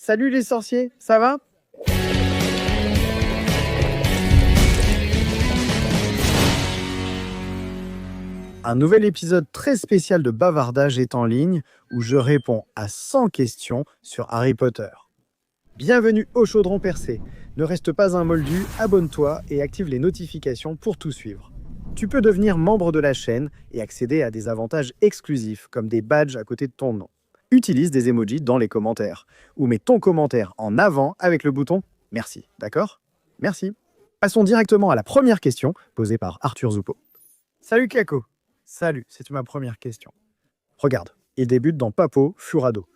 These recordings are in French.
Salut les sorciers, ça va? Un nouvel épisode très spécial de Bavardage est en ligne où je réponds à 100 questions sur Harry Potter. Bienvenue au Chaudron Percé. Ne reste pas un moldu, abonne-toi et active les notifications pour tout suivre. Tu peux devenir membre de la chaîne et accéder à des avantages exclusifs comme des badges à côté de ton nom. Utilise des emojis dans les commentaires ou mets ton commentaire en avant avec le bouton « Merci », d'accord? Merci. Passons directement à la première question posée par Arthur Zoupo. Salut Kako. Salut, c'est ma première question. Regarde, il débute dans Papo Furado.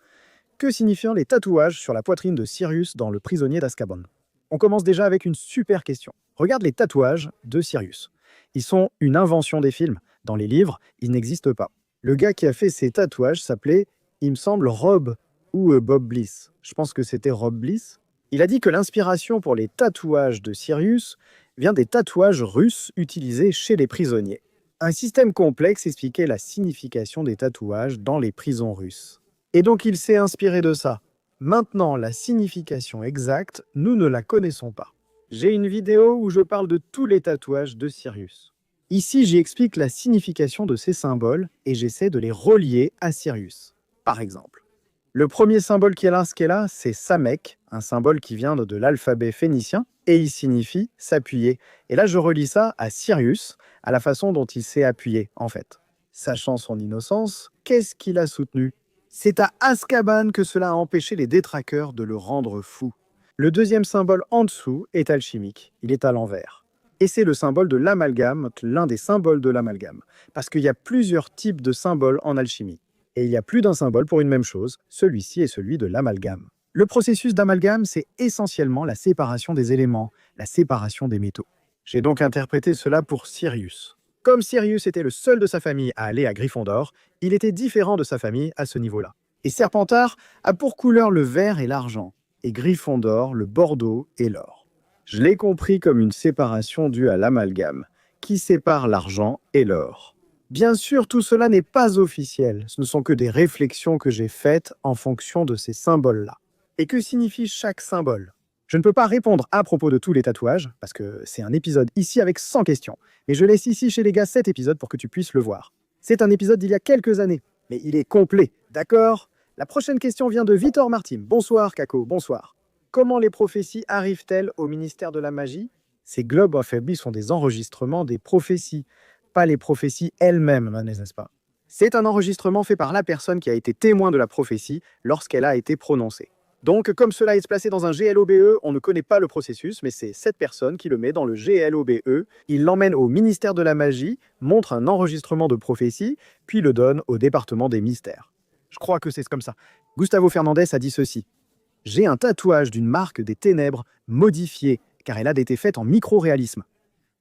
Que signifient les tatouages sur la poitrine de Sirius dans Le Prisonnier d'Azkaban? On commence déjà avec une super question. Regarde les tatouages de Sirius. Ils sont une invention des films. Dans les livres, ils n'existent pas. Le gars qui a fait ces tatouages s'appelait, il me semble, Rob ou Bob Bliss. Je pense que c'était Rob Bliss. Il a dit que l'inspiration pour les tatouages de Sirius vient des tatouages russes utilisés chez les prisonniers. Un système complexe expliquait la signification des tatouages dans les prisons russes. Et donc il s'est inspiré de ça. Maintenant, la signification exacte, nous ne la connaissons pas. J'ai une vidéo où je parle de tous les tatouages de Sirius. Ici, j'y explique la signification de ces symboles et j'essaie de les relier à Sirius. Par exemple, le premier symbole qui est là, c'est Samek, un symbole qui vient de l'alphabet phénicien, et il signifie s'appuyer. Et là, je relie ça à Sirius, à la façon dont il s'est appuyé, en fait. Sachant son innocence, qu'est-ce qu'il a soutenu? C'est à Azkaban que cela a empêché les détraqueurs de le rendre fou. Le deuxième symbole en dessous est alchimique, il est à l'envers. Et c'est le symbole de l'amalgame, l'un des symboles de l'amalgame, parce qu'il y a plusieurs types de symboles en alchimie. Et il y a plus d'un symbole pour une même chose, celui-ci est celui de l'amalgame. Le processus d'amalgame, c'est essentiellement la séparation des éléments, la séparation des métaux. J'ai donc interprété cela pour Sirius. Comme Sirius était le seul de sa famille à aller à Gryffondor, il était différent de sa famille à ce niveau-là. Et Serpentard a pour couleur le vert et l'argent, et Gryffondor le bordeaux et l'or. Je l'ai compris comme une séparation due à l'amalgame, qui sépare l'argent et l'or. Bien sûr, tout cela n'est pas officiel, ce ne sont que des réflexions que j'ai faites en fonction de ces symboles-là. Et que signifie chaque symbole? Je ne peux pas répondre à propos de tous les tatouages, parce que c'est un épisode ici avec 100 questions, mais je laisse ici chez les gars cet épisode pour que tu puisses le voir. C'est un épisode d'il y a quelques années, mais il est complet, d'accord? La prochaine question vient de Victor Martim. Bonsoir Kako, bonsoir. Comment les prophéties arrivent-elles au ministère de la magie? Ces globes affaiblis sont des enregistrements des prophéties, pas les prophéties elles-mêmes, n'est-ce pas? C'est un enregistrement fait par la personne qui a été témoin de la prophétie lorsqu'elle a été prononcée. Donc, comme cela est placé dans un GLOBE, on ne connaît pas le processus, mais c'est cette personne qui le met dans le GLOBE, il l'emmène au ministère de la magie, montre un enregistrement de prophétie, puis le donne au département des mystères. Je crois que c'est comme ça. Gustavo Fernandez a dit ceci. « J'ai un tatouage d'une marque des ténèbres modifiée, car elle a été faite en micro-réalisme.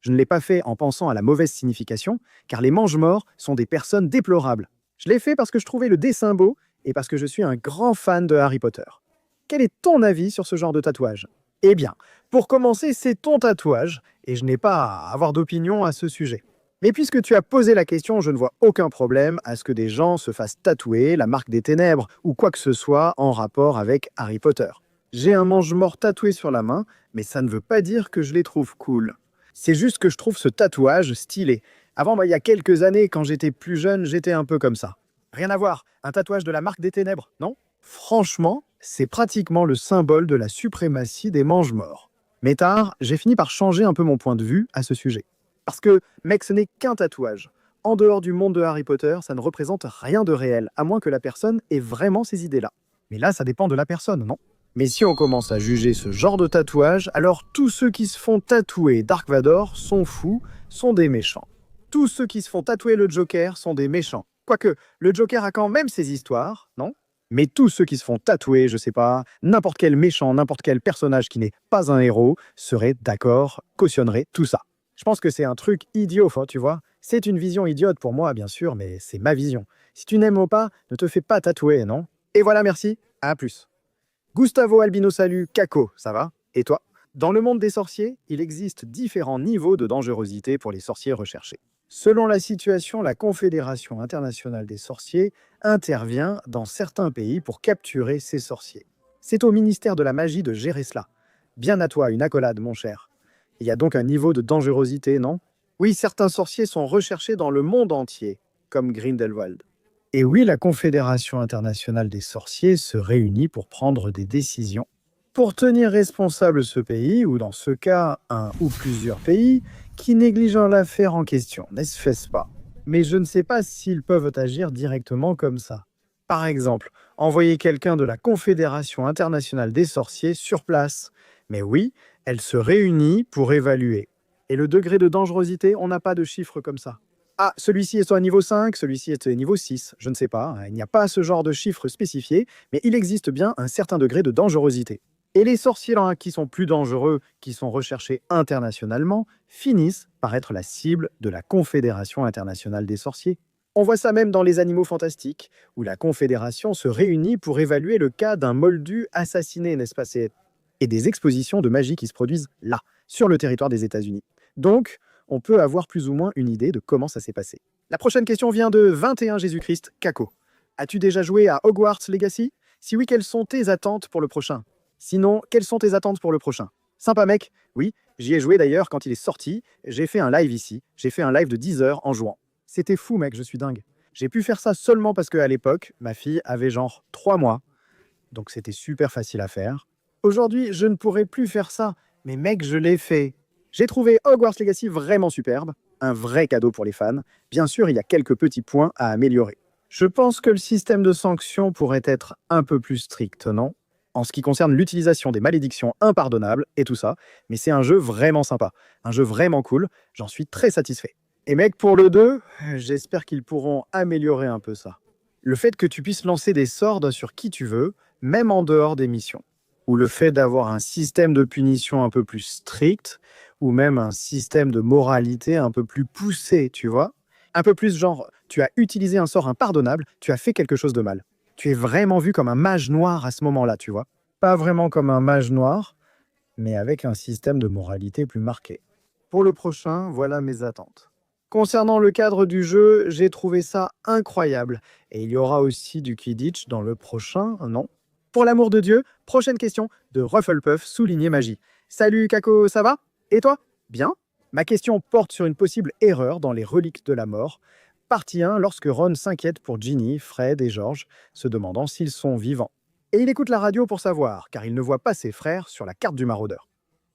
Je ne l'ai pas fait en pensant à la mauvaise signification, car les mange-morts sont des personnes déplorables. Je l'ai fait parce que je trouvais le dessin beau et parce que je suis un grand fan de Harry Potter. Quel est ton avis sur ce genre de tatouage? Eh bien, pour commencer, c'est ton tatouage, et je n'ai pas à avoir d'opinion à ce sujet. Mais puisque tu as posé la question, je ne vois aucun problème à ce que des gens se fassent tatouer la marque des ténèbres ou quoi que ce soit en rapport avec Harry Potter. J'ai un mange-mort tatoué sur la main, mais ça ne veut pas dire que je les trouve cool. C'est juste que je trouve ce tatouage stylé. Avant, il y a quelques années, quand j'étais plus jeune, j'étais un peu comme ça. Rien à voir, un tatouage de la marque des ténèbres, non? Franchement, c'est pratiquement le symbole de la suprématie des mange-morts. Mais tard, j'ai fini par changer un peu mon point de vue à ce sujet. Parce que, mec, ce n'est qu'un tatouage. En dehors du monde de Harry Potter, ça ne représente rien de réel, à moins que la personne ait vraiment ces idées-là. Mais là, ça dépend de la personne, non? Mais si on commence à juger ce genre de tatouage, alors tous ceux qui se font tatouer Dark Vador sont fous, sont des méchants. Tous ceux qui se font tatouer le Joker sont des méchants. Quoique, le Joker a quand même ses histoires, non? Mais tous ceux qui se font tatouer, je sais pas, n'importe quel méchant, n'importe quel personnage qui n'est pas un héros, seraient d'accord, cautionneraient tout ça. Je pense que c'est un truc idiot, tu vois. C'est une vision idiote pour moi, bien sûr, mais c'est ma vision. Si tu n'aimes pas, ne te fais pas tatouer, non? Et voilà, merci, à plus. Gustavo Albino Salut, Kako, ça va? Et toi? Dans le monde des sorciers, il existe différents niveaux de dangerosité pour les sorciers recherchés. Selon la situation, la Confédération internationale des sorciers intervient dans certains pays pour capturer ces sorciers. C'est au ministère de la magie de gérer cela. Bien à toi, une accolade, mon cher. Il y a donc un niveau de dangerosité, non? Oui, certains sorciers sont recherchés dans le monde entier, comme Grindelwald. Et oui, la Confédération internationale des sorciers se réunit pour prendre des décisions. Pour tenir responsable ce pays, ou dans ce cas, un ou plusieurs pays, qui négligent l'affaire en question, n'est-ce pas? Mais je ne sais pas s'ils peuvent agir directement comme ça. Par exemple, envoyer quelqu'un de la Confédération internationale des sorciers sur place. Mais oui, elle se réunit pour évaluer. Et le degré de dangerosité, on n'a pas de chiffre comme ça. Ah, celui-ci est au niveau 5, celui-ci est au niveau 6, je ne sais pas, il n'y a pas ce genre de chiffre spécifié, mais il existe bien un certain degré de dangerosité. Et les sorciers là, qui sont plus dangereux, qui sont recherchés internationalement, finissent par être la cible de la Confédération internationale des sorciers. On voit ça même dans les animaux fantastiques, où la Confédération se réunit pour évaluer le cas d'un moldu assassiné, n'est-ce pas? Et des expositions de magie qui se produisent là, sur le territoire des États-Unis. Donc, on peut avoir plus ou moins une idée de comment ça s'est passé. La prochaine question vient de 21 Jésus-Christ, Kako. As-tu déjà joué à Hogwarts Legacy? Si oui, quelles sont tes attentes pour le prochain? Sinon, quelles sont tes attentes pour le prochain? Sympa mec, oui, j'y ai joué d'ailleurs quand il est sorti, j'ai fait un live ici, j'ai fait un live de 10 heures en jouant. C'était fou mec, je suis dingue. J'ai pu faire ça seulement parce qu'à l'époque, ma fille avait genre 3 mois, donc c'était super facile à faire. Aujourd'hui, je ne pourrais plus faire ça, mais mec, je l'ai fait. J'ai trouvé Hogwarts Legacy vraiment superbe, un vrai cadeau pour les fans. Bien sûr, il y a quelques petits points à améliorer. Je pense que le système de sanctions pourrait être un peu plus strict, non? En ce qui concerne l'utilisation des malédictions impardonnables et tout ça, mais c'est un jeu vraiment sympa, un jeu vraiment cool, j'en suis très satisfait. Et mec, pour le 2, j'espère qu'ils pourront améliorer un peu ça. Le fait que tu puisses lancer des sorts sur qui tu veux, même en dehors des missions. Ou le fait d'avoir un système de punition un peu plus strict, ou même un système de moralité un peu plus poussé, tu vois? Un peu plus genre, tu as utilisé un sort impardonnable, tu as fait quelque chose de mal. Tu es vraiment vu comme un mage noir à ce moment-là, tu vois? Pas vraiment comme un mage noir, mais avec un système de moralité plus marqué. Pour le prochain, voilà mes attentes. Concernant le cadre du jeu, j'ai trouvé ça incroyable. Et il y aura aussi du Quidditch dans le prochain, non? Pour l'amour de Dieu, prochaine question de Rufflepuff souligné magie. Salut Kako, ça va? Et toi? Bien? Ma question porte sur une possible erreur dans les reliques de la mort. Partie 1, lorsque Ron s'inquiète pour Ginny, Fred et George, se demandant s'ils sont vivants. Et il écoute la radio pour savoir, car il ne voit pas ses frères sur la carte du maraudeur.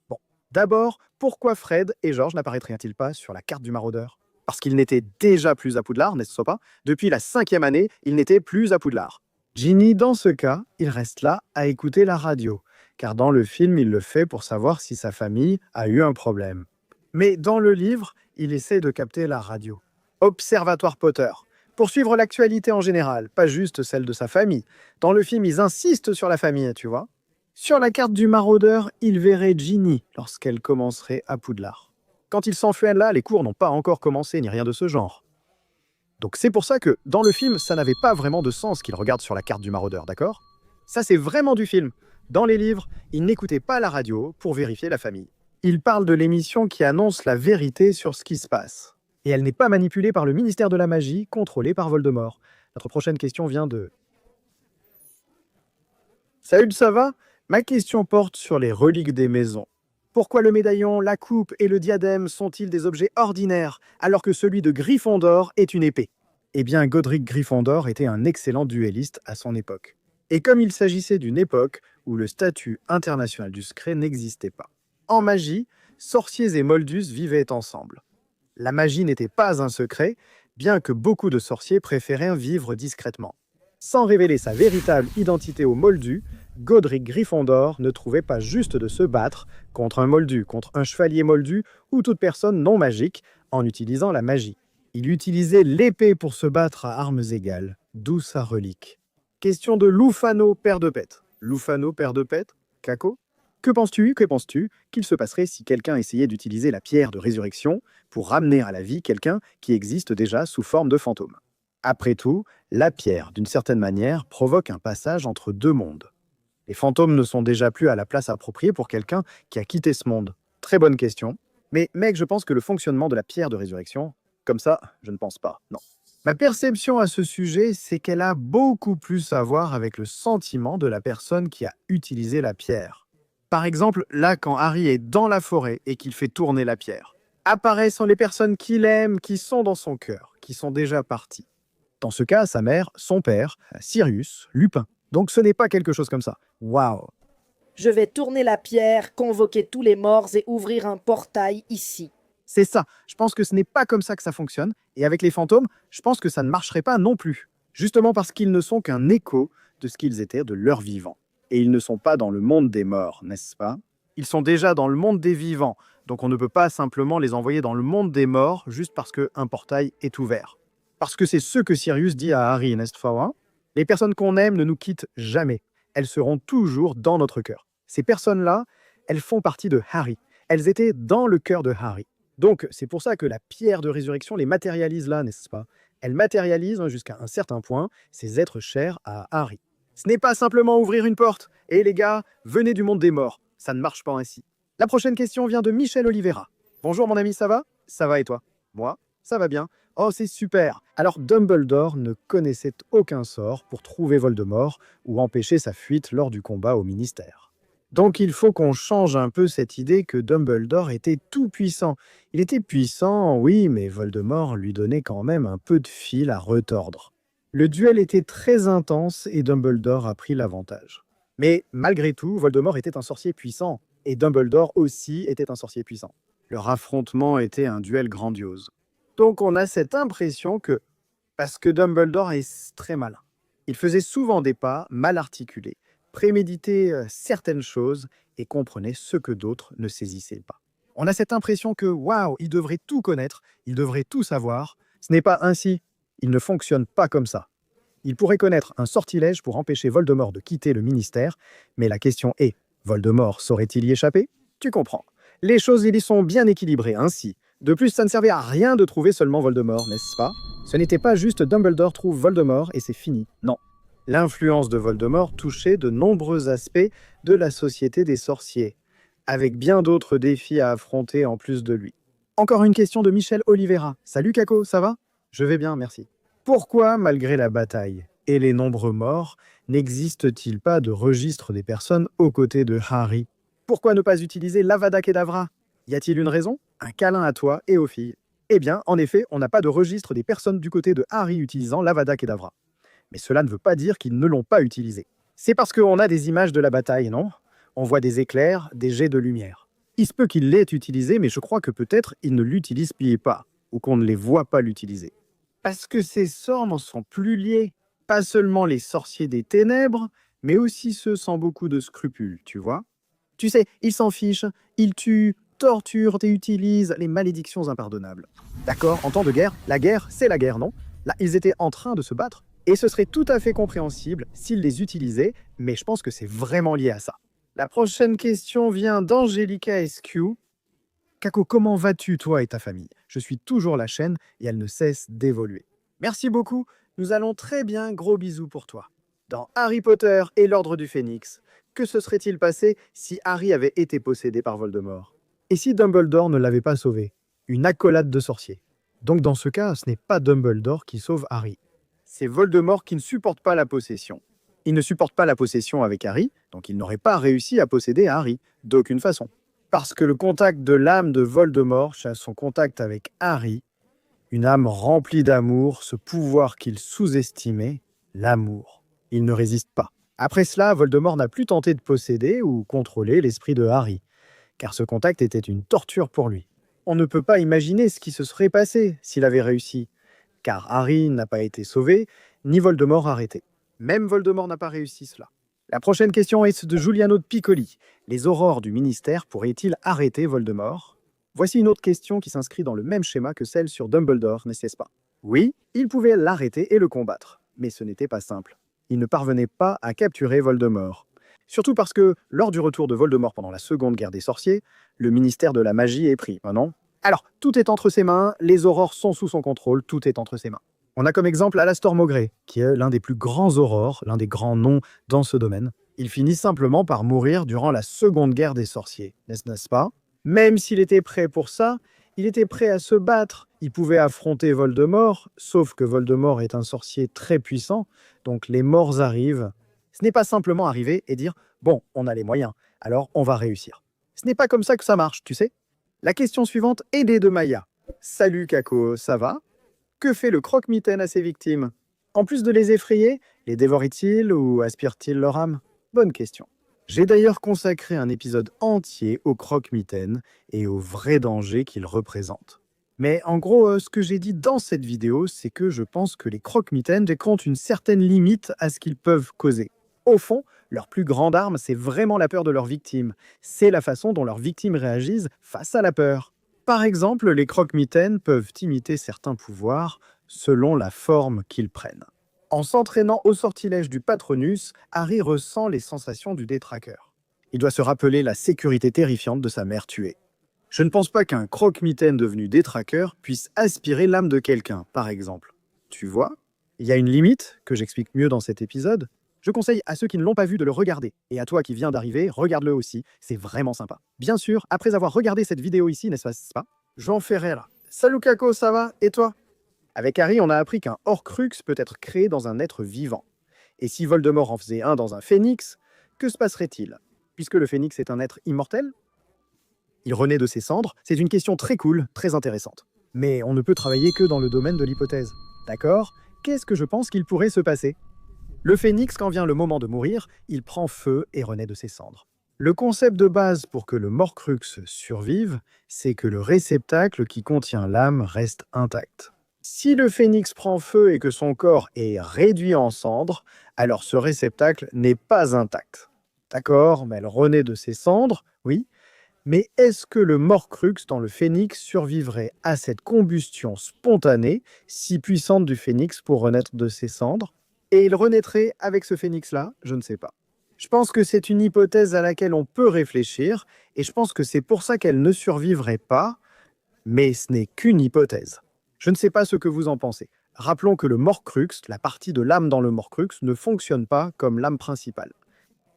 Bon, d'abord, pourquoi Fred et George n'apparaîtraient-ils pas sur la carte du maraudeur? Parce qu'ils n'étaient déjà plus à Poudlard, n'est-ce pas? Depuis la 5e année, ils n'étaient plus à Poudlard. Ginny, dans ce cas, il reste là à écouter la radio, car dans le film, il le fait pour savoir si sa famille a eu un problème. Mais dans le livre, il essaie de capter la radio. Observatoire Potter. Pour suivre l'actualité en général, pas juste celle de sa famille. Dans le film, ils insistent sur la famille, tu vois. Sur la carte du maraudeur, il verrait Ginny lorsqu'elle commencerait à Poudlard. Quand ils s'enfuient là, les cours n'ont pas encore commencé, ni rien de ce genre. Donc c'est pour ça que, dans le film, ça n'avait pas vraiment de sens qu'ils regardent sur la carte du maraudeur, d'accord? Ça, c'est vraiment du film. Dans les livres, ils n'écoutaient pas la radio pour vérifier la famille. Ils parlent de l'émission qui annonce la vérité sur ce qui se passe. Et elle n'est pas manipulée par le ministère de la Magie, contrôlé par Voldemort. Notre prochaine question vient de... Salut, ça va? Ma question porte sur les reliques des maisons. Pourquoi le médaillon, la coupe et le diadème sont-ils des objets ordinaires, alors que celui de Gryffondor est une épée? Eh bien, Godric Gryffondor était un excellent duelliste à son époque. Et comme il s'agissait d'une époque où le statut international du secret n'existait pas. En magie, sorciers et moldus vivaient ensemble. La magie n'était pas un secret, bien que beaucoup de sorciers préféraient vivre discrètement. Sans révéler sa véritable identité aux moldus, Godric Gryffondor ne trouvait pas juste de se battre contre un moldu, contre un chevalier moldu ou toute personne non magique en utilisant la magie. Il utilisait l'épée pour se battre à armes égales, d'où sa relique. Question de Lufano, père de Pète. Lufano, père de Pète? Kako? Que penses-tu qu'il se passerait si quelqu'un essayait d'utiliser la pierre de résurrection pour ramener à la vie quelqu'un qui existe déjà sous forme de fantôme? Après tout, la pierre, d'une certaine manière, provoque un passage entre deux mondes. Les fantômes ne sont déjà plus à la place appropriée pour quelqu'un qui a quitté ce monde. Très bonne question. Mais mec, je pense que le fonctionnement de la pierre de résurrection, comme ça, je ne pense pas, non. Ma perception à ce sujet, c'est qu'elle a beaucoup plus à voir avec le sentiment de la personne qui a utilisé la pierre. Par exemple, là, quand Harry est dans la forêt et qu'il fait tourner la pierre, apparaissent les personnes qu'il aime, qui sont dans son cœur, qui sont déjà parties. Dans ce cas, sa mère, son père, Sirius, Lupin. Donc ce n'est pas quelque chose comme ça. Waouh! Je vais tourner la pierre, convoquer tous les morts et ouvrir un portail ici. C'est ça. Je pense que ce n'est pas comme ça que ça fonctionne. Et avec les fantômes, je pense que ça ne marcherait pas non plus. Justement parce qu'ils ne sont qu'un écho de ce qu'ils étaient de leur vivant. Et ils ne sont pas dans le monde des morts, n'est-ce pas? Ils sont déjà dans le monde des vivants. Donc on ne peut pas simplement les envoyer dans le monde des morts juste parce qu'un portail est ouvert. Parce que c'est ce que Sirius dit à Harry, n'est-ce pas, hein? Les personnes qu'on aime ne nous quittent jamais. Elles seront toujours dans notre cœur. Ces personnes-là, elles font partie de Harry. Elles étaient dans le cœur de Harry. Donc, c'est pour ça que la pierre de résurrection les matérialise là, n'est-ce pas? Elle matérialise jusqu'à un certain point ces êtres chers à Harry. Ce n'est pas simplement ouvrir une porte. Et les gars, venez du monde des morts. Ça ne marche pas ainsi. La prochaine question vient de Michel Oliveira. Bonjour mon ami, ça va? Ça va et toi? Moi, ça va bien. Oh, c'est super. Alors, Dumbledore ne connaissait aucun sort pour trouver Voldemort ou empêcher sa fuite lors du combat au ministère. Donc il faut qu'on change un peu cette idée que Dumbledore était tout puissant. Il était puissant, oui, mais Voldemort lui donnait quand même un peu de fil à retordre. Le duel était très intense et Dumbledore a pris l'avantage. Mais malgré tout, Voldemort était un sorcier puissant, et Dumbledore aussi était un sorcier puissant. Leur affrontement était un duel grandiose. Donc on a cette impression que, parce que Dumbledore est très malin, il faisait souvent des pas mal articulés, préméditait certaines choses et comprenait ce que d'autres ne saisissaient pas. On a cette impression que, waouh, il devrait tout connaître, il devrait tout savoir. Ce n'est pas ainsi. Il ne fonctionne pas comme ça. Il pourrait connaître un sortilège pour empêcher Voldemort de quitter le ministère, mais la question est, Voldemort saurait-il y échapper? Tu comprends. Les choses y sont bien équilibrées ainsi. De plus, ça ne servait à rien de trouver seulement Voldemort, n'est-ce pas? Ce n'était pas juste Dumbledore trouve Voldemort et c'est fini. Non. L'influence de Voldemort touchait de nombreux aspects de la société des sorciers, avec bien d'autres défis à affronter en plus de lui. Encore une question de Michel Oliveira. Salut Kako, ça va? Je vais bien, merci. Pourquoi, malgré la bataille et les nombreux morts, n'existe-t-il pas de registre des personnes aux côtés de Harry? Pourquoi ne pas utiliser l'Avada Kedavra? Y a-t-il une raison? Un câlin à toi et aux filles. Eh bien, en effet, on n'a pas de registre des personnes du côté de Harry utilisant l'Avada Kedavra. Mais cela ne veut pas dire qu'ils ne l'ont pas utilisé. C'est parce qu'on a des images de la bataille, non? On voit des éclairs, des jets de lumière. Il se peut qu'il l'ait utilisé, mais je crois que peut-être il ne l'utilise pas, ou qu'on ne les voit pas l'utiliser. Parce que ces sorts n'en sont plus liés. Pas seulement les sorciers des ténèbres, mais aussi ceux sans beaucoup de scrupules, tu vois? Tu sais, ils s'en fichent, ils tuent, torturent et utilisent les malédictions impardonnables. D'accord, en temps de guerre, la guerre, c'est la guerre, non? Là, ils étaient en train de se battre. Et ce serait tout à fait compréhensible s'ils les utilisaient, mais je pense que c'est vraiment lié à ça. La prochaine question vient d'Angelica SQ. Kako, comment vas-tu, toi et ta famille? Je suis toujours la chaîne et elle ne cesse d'évoluer. Merci beaucoup, nous allons très bien, gros bisous pour toi. Dans Harry Potter et l'Ordre du Phénix, que se serait-il passé si Harry avait été possédé par Voldemort? Et si Dumbledore ne l'avait pas sauvé? Une accolade de sorcier. Donc dans ce cas, ce n'est pas Dumbledore qui sauve Harry. C'est Voldemort qui ne supporte pas la possession. Il ne supporte pas la possession avec Harry, donc il n'aurait pas réussi à posséder Harry, d'aucune façon. Parce que le contact de l'âme de Voldemort chasse son contact avec Harry, une âme remplie d'amour, ce pouvoir qu'il sous-estimait, l'amour. Il ne résiste pas. Après cela, Voldemort n'a plus tenté de posséder ou contrôler l'esprit de Harry, car ce contact était une torture pour lui. On ne peut pas imaginer ce qui se serait passé s'il avait réussi, car Harry n'a pas été sauvé, ni Voldemort arrêté. Même Voldemort n'a pas réussi cela. La prochaine question est de Giuliano de Piccoli. Les aurores du ministère pourraient-ils arrêter Voldemort? Voici une autre question qui s'inscrit dans le même schéma que celle sur Dumbledore, n'est-ce pas? Oui, il pouvait l'arrêter et le combattre, mais ce n'était pas simple. Il ne parvenait pas à capturer Voldemort. Surtout parce que, lors du retour de Voldemort pendant la Seconde Guerre des Sorciers, le ministère de la Magie est pris, non? Alors, tout est entre ses mains, les aurores sont sous son contrôle, tout est entre ses mains. On a comme exemple Alastor Maugrey, qui est l'un des plus grands aurores, l'un des grands noms dans ce domaine. Il finit simplement par mourir durant la Seconde Guerre des Sorciers, n'est-ce pas? Même s'il était prêt pour ça, Il était prêt à se battre, il pouvait affronter Voldemort, sauf que Voldemort est un sorcier très puissant, donc les morts arrivent. Ce n'est pas simplement arriver et dire « Bon, on a les moyens, alors on va réussir ». Ce n'est pas comme ça que ça marche, tu sais. La question suivante est née de Maya. « Salut Kako, ça va ? Que fait le croque-mitaine à ses victimes ? En plus de les effrayer, les dévore-t-il ou aspire-t-il leur âme ? Bonne question. J'ai d'ailleurs consacré un épisode entier au croque-mitaine et aux vrais dangers qu'il représente. Mais en gros, ce que j'ai dit dans cette vidéo, c'est que je pense que les croque-mitaines décomptent une certaine limite à ce qu'ils peuvent causer. Au fond, leur plus grande arme, c'est vraiment la peur de leurs victimes. C'est la façon dont leurs victimes réagissent face à la peur. Par exemple, les croque-mitaines peuvent imiter certains pouvoirs selon la forme qu'ils prennent. En s'entraînant au sortilège du Patronus, Harry ressent les sensations du détraqueur. Il doit se rappeler la sécurité terrifiante de sa mère tuée. Je ne pense pas qu'un croque-mitaine devenu détraqueur puisse aspirer l'âme de quelqu'un, par exemple. Tu vois ? Il y a une limite, que j'explique mieux dans cet épisode. Je conseille à ceux qui ne l'ont pas vu de le regarder. Et à toi qui viens d'arriver, regarde-le aussi, c'est vraiment sympa. Bien sûr, après avoir regardé cette vidéo ici, n'est-ce pas ? J'en ferai là. Salut Kako, ça va ? Et toi ? Avec Harry, on a appris qu'un Horcrux peut être créé dans un être vivant. Et si Voldemort en faisait un dans un phénix, que se passerait-il ? Puisque le phénix est un être immortel ? Il renaît de ses cendres, c'est une question très cool, très intéressante. Mais on ne peut travailler que dans le domaine de l'hypothèse. D'accord ? Qu'est-ce que je pense qu'il pourrait se passer ? Le phénix, quand vient le moment de mourir, il prend feu et renaît de ses cendres. Le concept de base pour que le Horcrux survive, c'est que le réceptacle qui contient l'âme reste intact. Si le phénix prend feu et que son corps est réduit en cendres, alors ce réceptacle n'est pas intact. D'accord, mais elle renaît de ses cendres, oui, mais est-ce que le Horcrux dans le phénix survivrait à cette combustion spontanée, si puissante du phénix pour renaître de ses cendres ? Et il renaîtrait avec ce phénix-là ? Je ne sais pas. Je pense que c'est une hypothèse à laquelle on peut réfléchir, et je pense que c'est pour ça qu'elle ne survivrait pas, mais ce n'est qu'une hypothèse. Je ne sais pas ce que vous en pensez. Rappelons que le Horcrux, la partie de l'âme dans le Horcrux, ne fonctionne pas comme l'âme principale.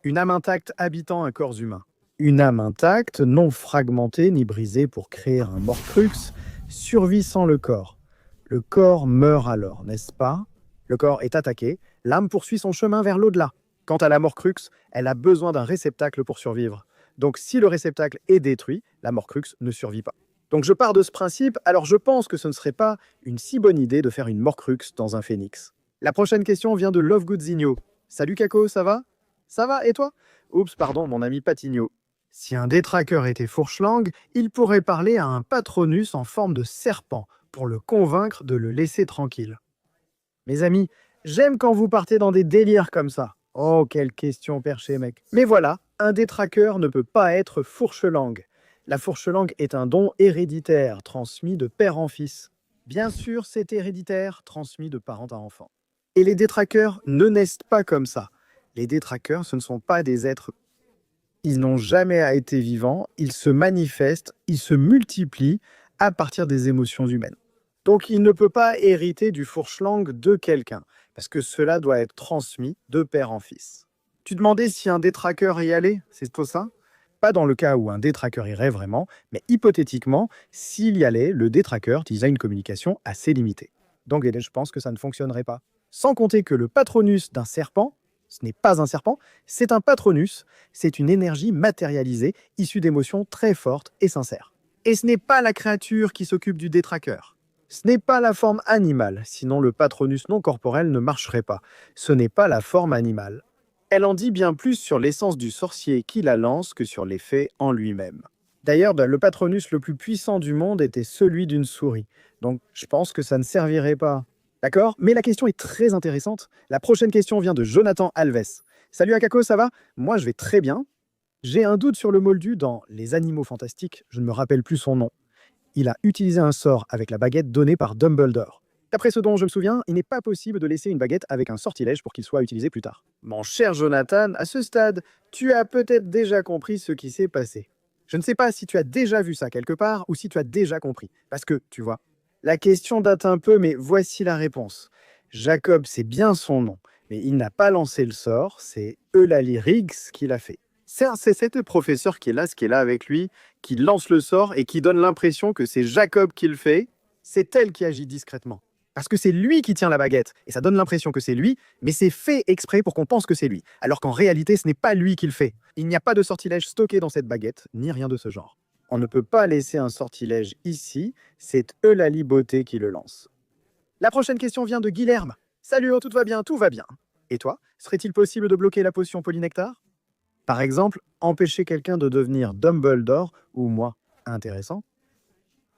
Une âme intacte habitant un corps humain. Une âme intacte, non fragmentée ni brisée pour créer un Horcrux, survit sans le corps. Le corps meurt alors, n'est-ce pas ? Le corps est attaqué, l'âme poursuit son chemin vers l'au-delà. Quant à l'âme Horcrux, elle a besoin d'un réceptacle pour survivre. Donc si le réceptacle est détruit, l'âme Horcrux ne survit pas. Donc je pars de ce principe, alors je pense que ce ne serait pas une si bonne idée de faire une Horcrux dans un phénix. La prochaine question vient de Lovegoodzinho. Salut Kako, ça va ? Ça va, et toi ? Oups, pardon, mon ami Patigno. Si un détraqueur était fourche-langue, il pourrait parler à un Patronus en forme de serpent pour le convaincre de le laisser tranquille. Mes amis, j'aime quand vous partez dans des délires comme ça. Oh, quelle question perchée, mec. Mais voilà, un détraqueur ne peut pas être fourche-langue. La fourche-langue est un don héréditaire, transmis de père en fils. Bien sûr, c'est héréditaire, transmis de parent à enfant. Et les détraqueurs ne naissent pas comme ça. Les détraqueurs, ce ne sont pas des êtres. Ils n'ont jamais été vivants, ils se manifestent, ils se multiplient à partir des émotions humaines. Donc il ne peut pas hériter du fourche-langue de quelqu'un, parce que cela doit être transmis de père en fils. Tu demandais si un détraqueur y allait, c'est tout ça ? Pas dans le cas où un détraqueur irait vraiment, mais hypothétiquement, s'il y allait, le détraqueur utiliserait une communication assez limitée. Donc je pense que ça ne fonctionnerait pas. Sans compter que le patronus d'un serpent, ce n'est pas un serpent, c'est un patronus, c'est une énergie matérialisée, issue d'émotions très fortes et sincères. Et ce n'est pas la créature qui s'occupe du détraqueur. Ce n'est pas la forme animale, sinon le patronus non corporel ne marcherait pas. Ce n'est pas la forme animale. Elle en dit bien plus sur l'essence du sorcier qui la lance que sur l'effet en lui-même. D'ailleurs, le patronus le plus puissant du monde était celui d'une souris. Donc je pense que ça ne servirait pas. D'accord ? Mais la question est très intéressante. La prochaine question vient de Jonathan Alves. Salut Akako, ça va ? Moi je vais très bien. J'ai un doute sur le moldu dans Les Animaux Fantastiques, je ne me rappelle plus son nom. Il a utilisé un sort avec la baguette donnée par Dumbledore. D'après ce dont je me souviens, il n'est pas possible de laisser une baguette avec un sortilège pour qu'il soit utilisé plus tard. Mon cher Jonathan, à ce stade, tu as peut-être déjà compris ce qui s'est passé. Je ne sais pas si tu as déjà vu ça quelque part ou si tu as déjà compris. Parce que, tu vois, la question date un peu, mais voici la réponse. Jacob, c'est bien son nom, mais il n'a pas lancé le sort, c'est Eulalie Riggs qui l'a fait. C'est cet professeur qui est là avec lui, qui lance le sort et qui donne l'impression que c'est Jacob qui le fait. C'est elle qui agit discrètement. Parce que c'est lui qui tient la baguette. Et ça donne l'impression que c'est lui, mais c'est fait exprès pour qu'on pense que c'est lui. Alors qu'en réalité, ce n'est pas lui qui le fait. Il n'y a pas de sortilège stocké dans cette baguette, ni rien de ce genre. On ne peut pas laisser un sortilège ici, c'est Eulalie Beauté qui le lance. La prochaine question vient de Guilherme. Salut, tout va bien, tout va bien. Et toi, serait-il possible de bloquer la potion polynectar? Par exemple, empêcher quelqu'un de devenir Dumbledore ou moi. Intéressant.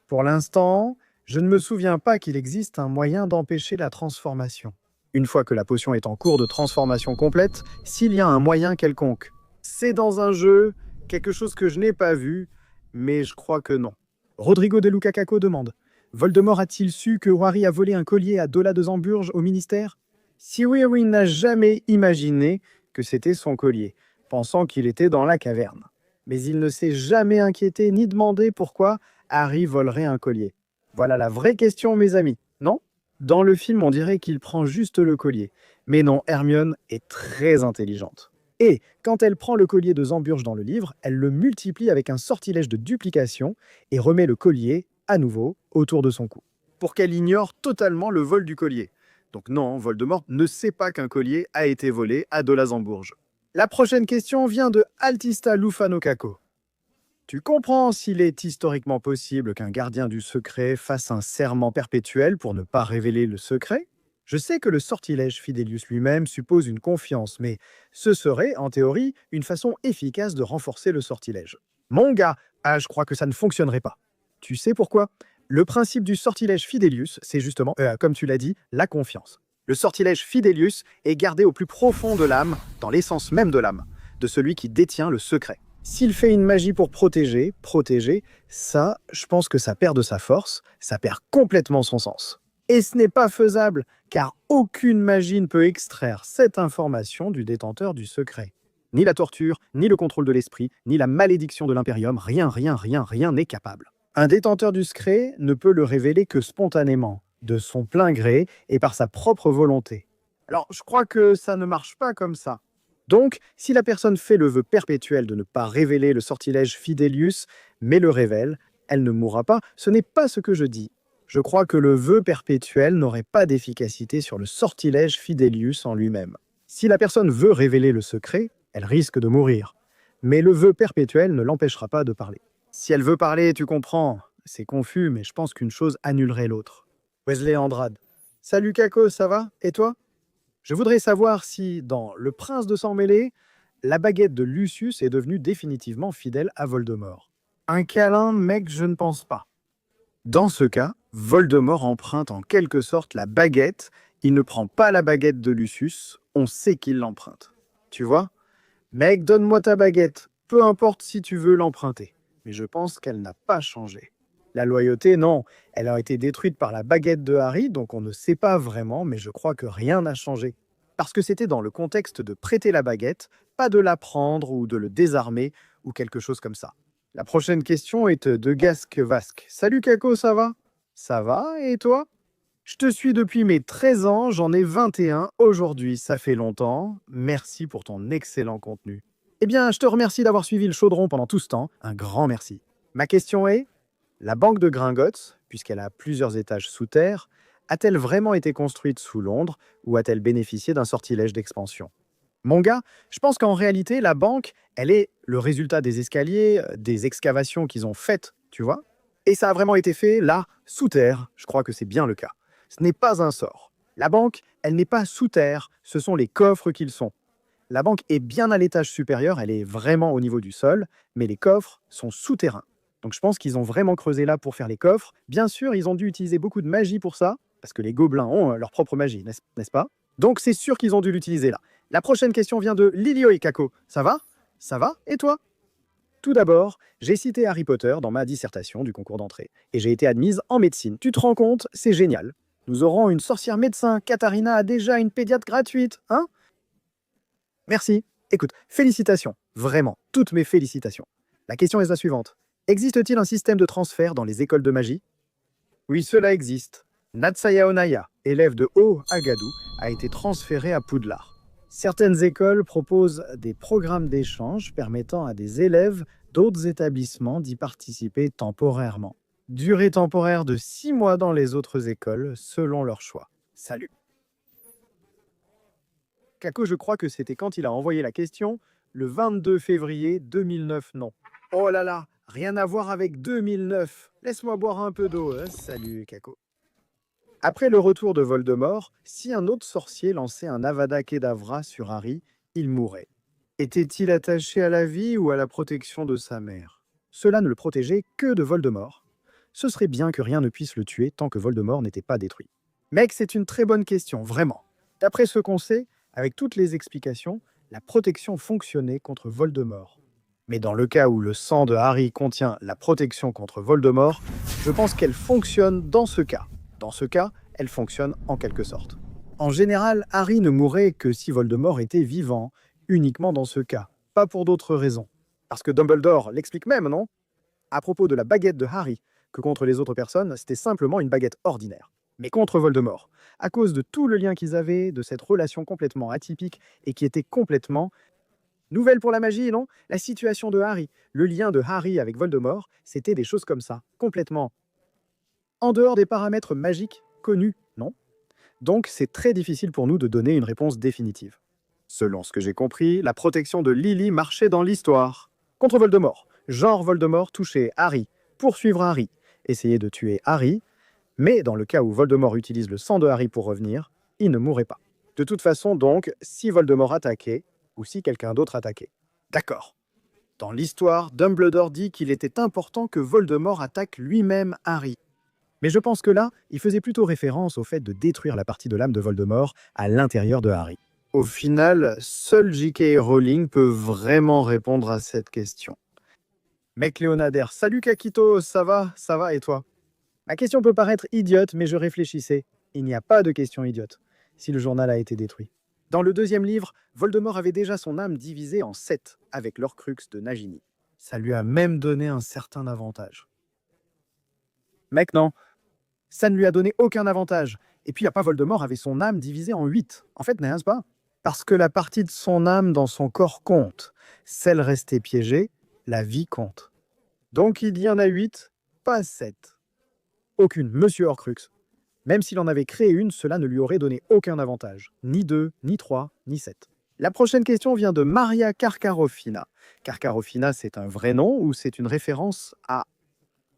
Pour l'instant, je ne me souviens pas qu'il existe un moyen d'empêcher la transformation. Une fois que la potion est en cours de transformation complète, s'il y a un moyen quelconque. C'est dans un jeu, quelque chose que je n'ai pas vu, mais je crois que non. Rodrigo de Lucacaco demande: Voldemort a-t-il su que Harry a volé un collier à Dola de Zamburge au ministère? Si oui, Harry n'a jamais imaginé que c'était son collier, pensant qu'il était dans la caverne. Mais il ne s'est jamais inquiété ni demandé pourquoi Harry volerait un collier. Voilà la vraie question, mes amis, non? Dans le film, on dirait qu'il prend juste le collier. Mais non, Hermione est très intelligente. Et quand elle prend le collier de Zamburge dans le livre, elle le multiplie avec un sortilège de duplication et remet le collier, à nouveau, autour de son cou. Pour qu'elle ignore totalement le vol du collier. Donc non, Voldemort ne sait pas qu'un collier a été volé à Dola Zamburge. La prochaine question vient de Altista Lufanokako. Tu comprends s'il est historiquement possible qu'un gardien du secret fasse un serment perpétuel pour ne pas révéler le secret? Je sais que le sortilège Fidelius lui-même suppose une confiance, mais ce serait, en théorie, une façon efficace de renforcer le sortilège. Mon gars, je crois que ça ne fonctionnerait pas. Tu sais pourquoi? Le principe du sortilège Fidelius, c'est justement, comme tu l'as dit, la confiance. Le sortilège Fidelius est gardé au plus profond de l'âme, dans l'essence même de l'âme, de celui qui détient le secret. S'il fait une magie pour protéger, ça, je pense que ça perd de sa force, ça perd complètement son sens. Et ce n'est pas faisable, car aucune magie ne peut extraire cette information du détenteur du secret. Ni la torture, ni le contrôle de l'esprit, ni la malédiction de l'impérium, rien n'est capable. Un détenteur du secret ne peut le révéler que spontanément, de son plein gré et par sa propre volonté. Alors, je crois que ça ne marche pas comme ça. Donc, si la personne fait le vœu perpétuel de ne pas révéler le sortilège Fidelius, mais le révèle, elle ne mourra pas. Ce n'est pas ce que je dis. Je crois que le vœu perpétuel n'aurait pas d'efficacité sur le sortilège Fidelius en lui-même. Si la personne veut révéler le secret, elle risque de mourir. Mais le vœu perpétuel ne l'empêchera pas de parler. Si elle veut parler, tu comprends. C'est confus, mais je pense qu'une chose annulerait l'autre. Wesley Andrade. Salut Kako, ça va? Et toi? Je voudrais savoir si, dans Le Prince de Sang-Mêlé, la baguette de Lucius est devenue définitivement fidèle à Voldemort. Un câlin, mec, je ne pense pas. Dans ce cas, Voldemort emprunte en quelque sorte la baguette. Il ne prend pas la baguette de Lucius, on sait qu'il l'emprunte. Tu vois? Mec, donne-moi ta baguette, peu importe si tu veux l'emprunter. Mais je pense qu'elle n'a pas changé. La loyauté, non, elle a été détruite par la baguette de Harry, donc on ne sait pas vraiment, mais je crois que rien n'a changé. Parce que c'était dans le contexte de prêter la baguette, pas de la prendre ou de le désarmer, ou quelque chose comme ça. La prochaine question est de Gasque Vasque. Salut Kako, ça va? Ça va, et toi? Je te suis depuis mes 13 ans, j'en ai 21 aujourd'hui, ça fait longtemps. Merci pour ton excellent contenu. Eh bien, je te remercie d'avoir suivi le chaudron pendant tout ce temps, un grand merci. Ma question est: la banque de Gringotts, puisqu'elle a plusieurs étages sous terre, a-t-elle vraiment été construite sous Londres ou a-t-elle bénéficié d'un sortilège d'expansion? Mon gars, je pense qu'en réalité, la banque, elle est le résultat des escaliers, des excavations qu'ils ont faites, tu vois? Et ça a vraiment été fait, là, sous terre. Je crois que c'est bien le cas. Ce n'est pas un sort. La banque, elle n'est pas sous terre, ce sont les coffres qu'ils sont. La banque est bien à l'étage supérieur, elle est vraiment au niveau du sol, mais les coffres sont souterrains. Donc je pense qu'ils ont vraiment creusé là pour faire les coffres. Bien sûr, ils ont dû utiliser beaucoup de magie pour ça, parce que les gobelins ont leur propre magie, n'est-ce pas? Donc c'est sûr qu'ils ont dû l'utiliser là. La prochaine question vient de Lilio et Kako. Ça va? Ça va? Et toi? Tout d'abord, j'ai cité Harry Potter dans ma dissertation du concours d'entrée, et j'ai été admise en médecine. Tu te rends compte? C'est génial. Nous aurons une sorcière médecin. Katharina a déjà une pédiatre gratuite, hein? Merci. Écoute, félicitations. Vraiment, toutes mes félicitations. La question est la suivante. Existe-t-il un système de transfert dans les écoles de magie? Oui, cela existe. Natsaya Onaya, élève de Haut Agadou, a été transféré à Poudlard. Certaines écoles proposent des programmes d'échange permettant à des élèves d'autres établissements d'y participer temporairement. Durée temporaire de 6 mois dans les autres écoles, selon leur choix. Salut. Kako, je crois que c'était quand il a envoyé la question, le 22 février 2009, non. Oh là là, rien à voir avec 2009. Laisse-moi boire un peu d'eau. Salut, Kako. Après le retour de Voldemort, si un autre sorcier lançait un Avada Kedavra sur Harry, il mourrait. Était-il attaché à la vie ou à la protection de sa mère? Cela ne le protégeait que de Voldemort. Ce serait bien que rien ne puisse le tuer tant que Voldemort n'était pas détruit. Mec, c'est une très bonne question, vraiment. D'après ce qu'on sait, avec toutes les explications, la protection fonctionnait contre Voldemort. Mais dans le cas où le sang de Harry contient la protection contre Voldemort, je pense qu'elle fonctionne dans ce cas. Dans ce cas, elle fonctionne en quelque sorte. En général, Harry ne mourrait que si Voldemort était vivant, uniquement dans ce cas, pas pour d'autres raisons. Parce que Dumbledore l'explique même, non? À propos de la baguette de Harry, que contre les autres personnes, c'était simplement une baguette ordinaire. Mais contre Voldemort, à cause de tout le lien qu'ils avaient, de cette relation complètement atypique et qui était complètement nouvelle pour la magie, non? La situation de Harry, le lien de Harry avec Voldemort, c'était des choses comme ça, complètement en dehors des paramètres magiques connus, non? Donc c'est très difficile pour nous de donner une réponse définitive. Selon ce que j'ai compris, la protection de Lily marchait dans l'histoire. Contre Voldemort, genre Voldemort touchait Harry, poursuivre Harry, essayer de tuer Harry, mais dans le cas où Voldemort utilise le sang de Harry pour revenir, il ne mourrait pas. De toute façon donc, si Voldemort attaquait, ou si quelqu'un d'autre attaquait. D'accord. Dans l'histoire, Dumbledore dit qu'il était important que Voldemort attaque lui-même Harry. Mais je pense que là, il faisait plutôt référence au fait de détruire la partie de l'âme de Voldemort à l'intérieur de Harry. Au final, seul J.K. Rowling peut vraiment répondre à cette question. Mec Léonadaire, salut Kakito, ça va et toi? Ma question peut paraître idiote, mais je réfléchissais. Il n'y a pas de question idiote, si le journal a été détruit. Dans le deuxième livre, Voldemort avait déjà son âme divisée en 7 avec l'Horcrux de Nagini. Ça lui a même donné un certain avantage. Mec, non. Ça ne lui a donné aucun avantage. Et puis, Papa Voldemort avait son âme divisée en 8. En fait, n'est-ce pas? Parce que la partie de son âme dans son corps compte. Celle restée piégée, la vie compte. Donc, il y en a 8, pas 7. Aucune, Monsieur Horcrux. Même s'il en avait créé une, cela ne lui aurait donné aucun avantage. Ni 2, ni 3, ni 7. La prochaine question vient de Maria Karkarofina. Karkarofina, c'est un vrai nom ou c'est une référence à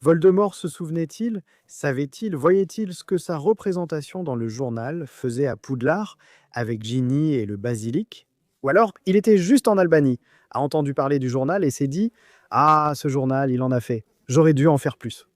Voldemort se souvenait-il, savait-il, voyait-il ce que sa représentation dans le journal faisait à Poudlard avec Ginny et le basilic? Ou alors, il était juste en Albanie, a entendu parler du journal et s'est dit « Ah, ce journal, il en a fait. J'aurais dû en faire plus. »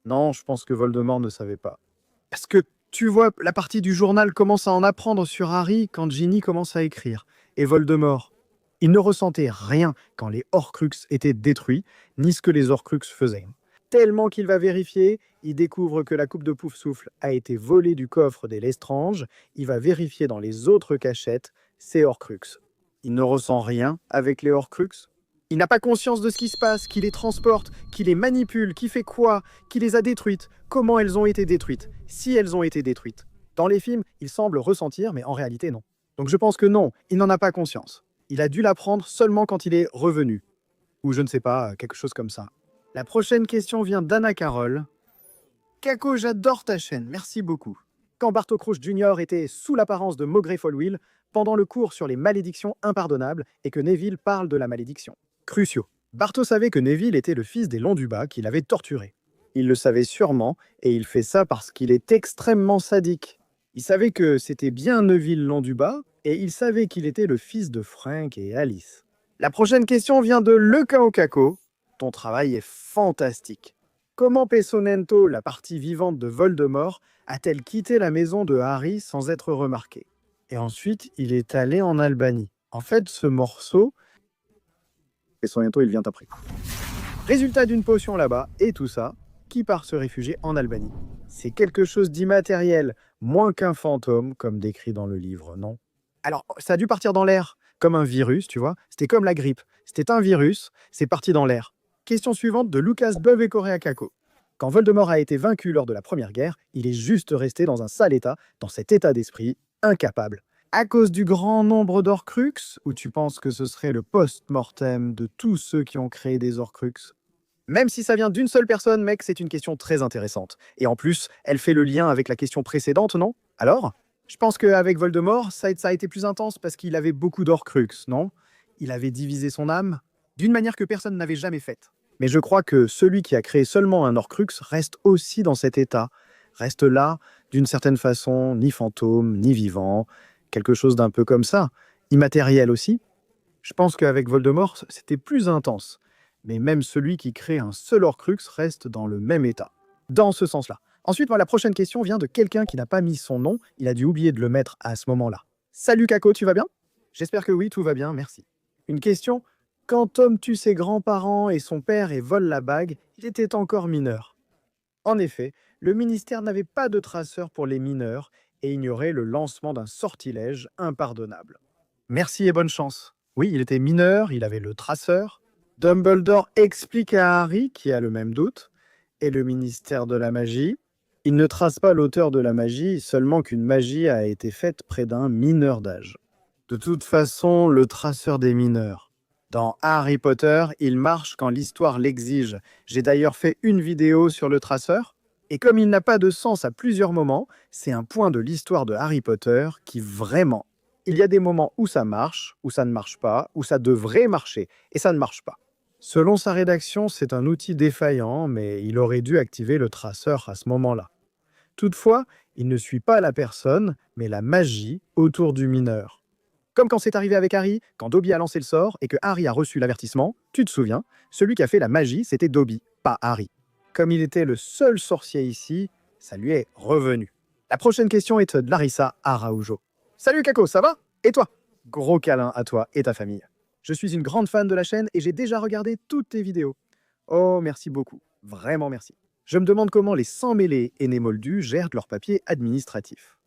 Non, je pense que Voldemort ne savait pas. Parce que, tu vois, la partie du journal commence à en apprendre sur Harry quand Ginny commence à écrire. Et Voldemort, il ne ressentait rien quand les Horcruxes étaient détruits, ni ce que les Horcruxes faisaient. Tellement qu'il va vérifier, il découvre que la coupe de Poufsouffle a été volée du coffre des Lestrange, il va vérifier dans les autres cachettes, c'est Horcruxes. Il ne ressent rien avec les Horcruxes. Il n'a pas conscience de ce qui se passe, qui les transporte, qui les manipule, qui fait quoi, qui les a détruites, comment elles ont été détruites, si elles ont été détruites. Dans les films, il semble ressentir, mais en réalité non. Donc je pense que non, il n'en a pas conscience. Il a dû l'apprendre seulement quand il est revenu. Ou je ne sais pas, quelque chose comme ça. La prochaine question vient d'Anna Carole. Kako, j'adore ta chaîne, merci beaucoup. Quand Barto Crouch Jr. était sous l'apparence de Maugrey Folwell, pendant le cours sur les malédictions impardonnables et que Neville parle de la malédiction. Cruciaux. Barto savait que Neville était le fils des Londubat qu'il avait torturé. Il le savait sûrement, et il fait ça parce qu'il est extrêmement sadique. Il savait que c'était bien Neville Londubat, et il savait qu'il était le fils de Frank et Alice. La prochaine question vient de Le Cao Kako. Ton travail est fantastique. Comment Pessonento, la partie vivante de Voldemort, a-t-elle quitté la maison de Harry sans être remarquée? Et ensuite, il est allé en Albanie. En fait, ce morceau... Pessonento, il vient après. Résultat d'une potion là-bas, et tout ça, qui part se réfugier en Albanie? C'est quelque chose d'immatériel, moins qu'un fantôme, comme décrit dans le livre, non? Alors, ça a dû partir dans l'air, comme un virus, tu vois. C'était comme la grippe. C'était un virus, c'est parti dans l'air. Question suivante de Lucas Beuve et Correa Kako. Quand Voldemort a été vaincu lors de la Première Guerre, il est juste resté dans un sale état, dans cet état d'esprit incapable. À cause du grand nombre d'Horcruxes, ou tu penses que ce serait le post-mortem de tous ceux qui ont créé des Horcruxes? Même si ça vient d'une seule personne, mec, c'est une question très intéressante. Et en plus, elle fait le lien avec la question précédente, non? Alors? Je pense qu'avec Voldemort, ça a été plus intense parce qu'il avait beaucoup d'Horcruxes, non? Il avait divisé son âme d'une manière que personne n'avait jamais faite. Mais je crois que celui qui a créé seulement un Horcrux reste aussi dans cet état, reste là, d'une certaine façon, ni fantôme, ni vivant, quelque chose d'un peu comme ça, immatériel aussi. Je pense qu'avec Voldemort, c'était plus intense. Mais même celui qui crée un seul Horcrux reste dans le même état. Dans ce sens-là. Ensuite, moi, la prochaine question vient de quelqu'un qui n'a pas mis son nom. Il a dû oublier de le mettre à ce moment-là. Salut Kako, tu vas bien? J'espère que oui, tout va bien, merci. Une question. Quand Tom tue ses grands-parents et son père et vole la bague, il était encore mineur. En effet, le ministère n'avait pas de traceur pour les mineurs et ignorait le lancement d'un sortilège impardonnable. Merci et bonne chance. Oui, il était mineur, il avait le traceur. Dumbledore explique à Harry, qui a le même doute, et le ministère de la magie. Il ne trace pas l'auteur de la magie, seulement qu'une magie a été faite près d'un mineur d'âge. De toute façon, le traceur des mineurs. Dans Harry Potter, il marche quand l'histoire l'exige. J'ai d'ailleurs fait une vidéo sur le traceur. Et comme il n'a pas de sens à plusieurs moments, c'est un point de l'histoire de Harry Potter qui vraiment... Il y a des moments où ça marche, où ça ne marche pas, où ça devrait marcher, et ça ne marche pas. Selon sa rédaction, c'est un outil défaillant, mais il aurait dû activer le traceur à ce moment-là. Toutefois, il ne suit pas la personne, mais la magie autour du mineur. Comme quand c'est arrivé avec Harry, quand Dobby a lancé le sort et que Harry a reçu l'avertissement, tu te souviens, celui qui a fait la magie, c'était Dobby, pas Harry. Comme il était le seul sorcier ici, ça lui est revenu. La prochaine question est de Larissa Araujo. Salut Kako, ça va? Et toi? Gros câlin à toi et ta famille. Je suis une grande fan de la chaîne et j'ai déjà regardé toutes tes vidéos. Oh, merci beaucoup. Vraiment merci. Je me demande comment les sans-mêlés et Némoldus gèrent leurs papiers administratifs.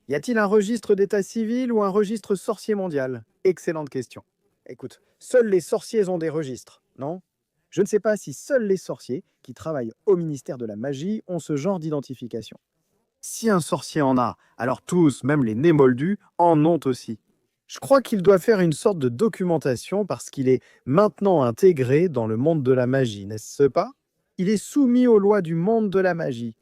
Y a-t-il un registre d'état civil ou un registre sorcier mondial? Excellente question. Écoute, seuls les sorciers ont des registres, non? Je ne sais pas si seuls les sorciers qui travaillent au ministère de la magie ont ce genre d'identification. Si un sorcier en a, alors tous, même les Némoldus, en ont aussi. Je crois qu'il doit faire une sorte de documentation parce qu'il est maintenant intégré dans le monde de la magie, n'est-ce pas? Il est soumis aux lois du monde de la magie.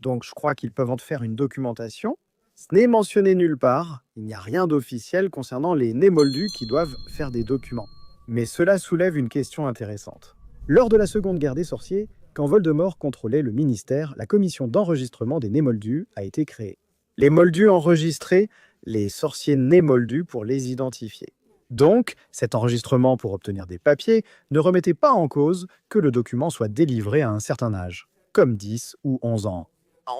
Donc je crois qu'ils peuvent en faire une documentation. Ce n'est mentionné nulle part, il n'y a rien d'officiel concernant les Némoldus qui doivent faire des documents. Mais cela soulève une question intéressante. Lors de la Seconde Guerre des Sorciers, quand Voldemort contrôlait le ministère, la commission d'enregistrement des Némoldus a été créée. Les Moldus enregistraient les sorciers Némoldus pour les identifier. Donc, cet enregistrement pour obtenir des papiers ne remettait pas en cause que le document soit délivré à un certain âge, comme 10 ou 11 ans.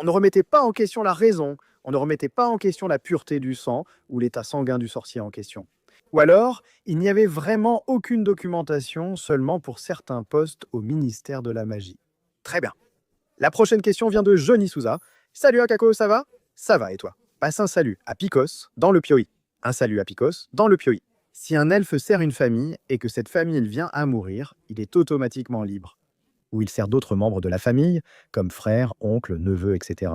On ne remettait pas en question la raison, on ne remettait pas en question la pureté du sang ou l'état sanguin du sorcier en question. Ou alors, il n'y avait vraiment aucune documentation seulement pour certains postes au ministère de la magie. Très bien. La prochaine question vient de Johnny Souza. Salut Akako, ça va? Ça va et toi? Passe un salut à Picos dans le Pioi. Un salut à Picos dans le Pioi. Si un elfe sert une famille et que cette famille vient à mourir, il est automatiquement libre. Ou il sert d'autres membres de la famille, comme frères, oncles, neveux, etc.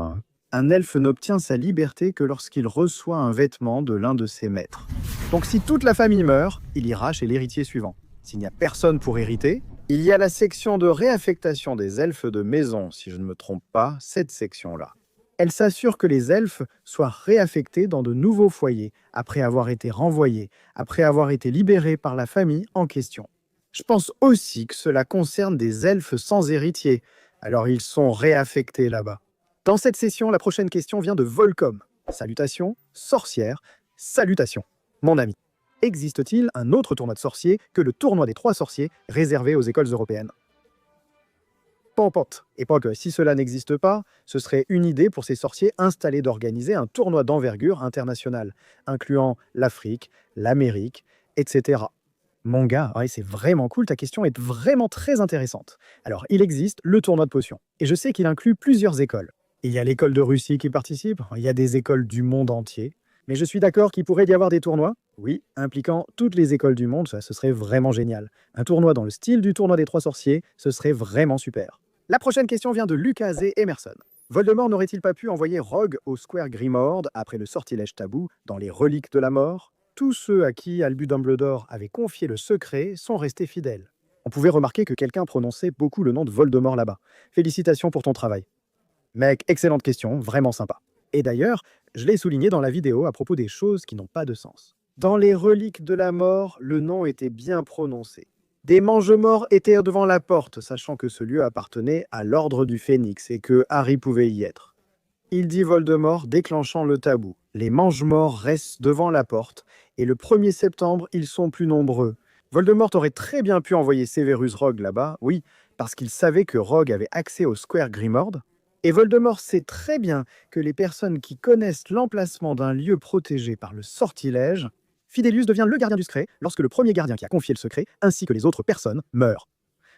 Un elfe n'obtient sa liberté que lorsqu'il reçoit un vêtement de l'un de ses maîtres. Donc si toute la famille meurt, il ira chez l'héritier suivant. S'il n'y a personne pour hériter, il y a la section de réaffectation des elfes de maison, si je ne me trompe pas, cette section-là. Elle s'assure que les elfes soient réaffectés dans de nouveaux foyers, après avoir été renvoyés, après avoir été libérés par la famille en question. Je pense aussi que cela concerne des elfes sans héritier, alors ils sont réaffectés là-bas. Dans cette session, la prochaine question vient de Volcom. Salutations, sorcière, salutations, mon ami. Existe-t-il un autre tournoi de sorciers que le tournoi des 3 sorciers réservé aux écoles européennes? Pampote. Et pas que si cela n'existe pas, ce serait une idée pour ces sorciers installés d'organiser un tournoi d'envergure internationale, incluant l'Afrique, l'Amérique, etc. Mon gars, ouais, c'est vraiment cool, ta question est vraiment très intéressante. Alors, il existe le tournoi de potions, et je sais qu'il inclut plusieurs écoles. Il y a l'école de Russie qui participe, il y a des écoles du monde entier, mais je suis d'accord qu'il pourrait y avoir des tournois, oui, impliquant toutes les écoles du monde, ça, ce serait vraiment génial. Un tournoi dans le style du tournoi des 3 sorciers, ce serait vraiment super. La prochaine question vient de Lucas et Emerson. Voldemort n'aurait-il pas pu envoyer Rogue au Square Grimord après le sortilège tabou dans les Reliques de la Mort? Tous ceux à qui Albus Dumbledore avait confié le secret sont restés fidèles. On pouvait remarquer que quelqu'un prononçait beaucoup le nom de Voldemort là-bas. Félicitations pour ton travail. Mec, excellente question, vraiment sympa. Et d'ailleurs, je l'ai souligné dans la vidéo à propos des choses qui n'ont pas de sens. Dans les Reliques de la Mort, le nom était bien prononcé. Des mange-morts étaient devant la porte, sachant que ce lieu appartenait à l'ordre du Phénix et que Harry pouvait y être. Il dit Voldemort, déclenchant le tabou. Les mange-morts restent devant la porte, et le 1er septembre, ils sont plus nombreux. Voldemort aurait très bien pu envoyer Severus Rogue là-bas, oui, parce qu'il savait que Rogue avait accès au Square Grimord, et Voldemort sait très bien que les personnes qui connaissent l'emplacement d'un lieu protégé par le sortilège, Fidelius devient le gardien du secret lorsque le premier gardien qui a confié le secret, ainsi que les autres personnes, meurt.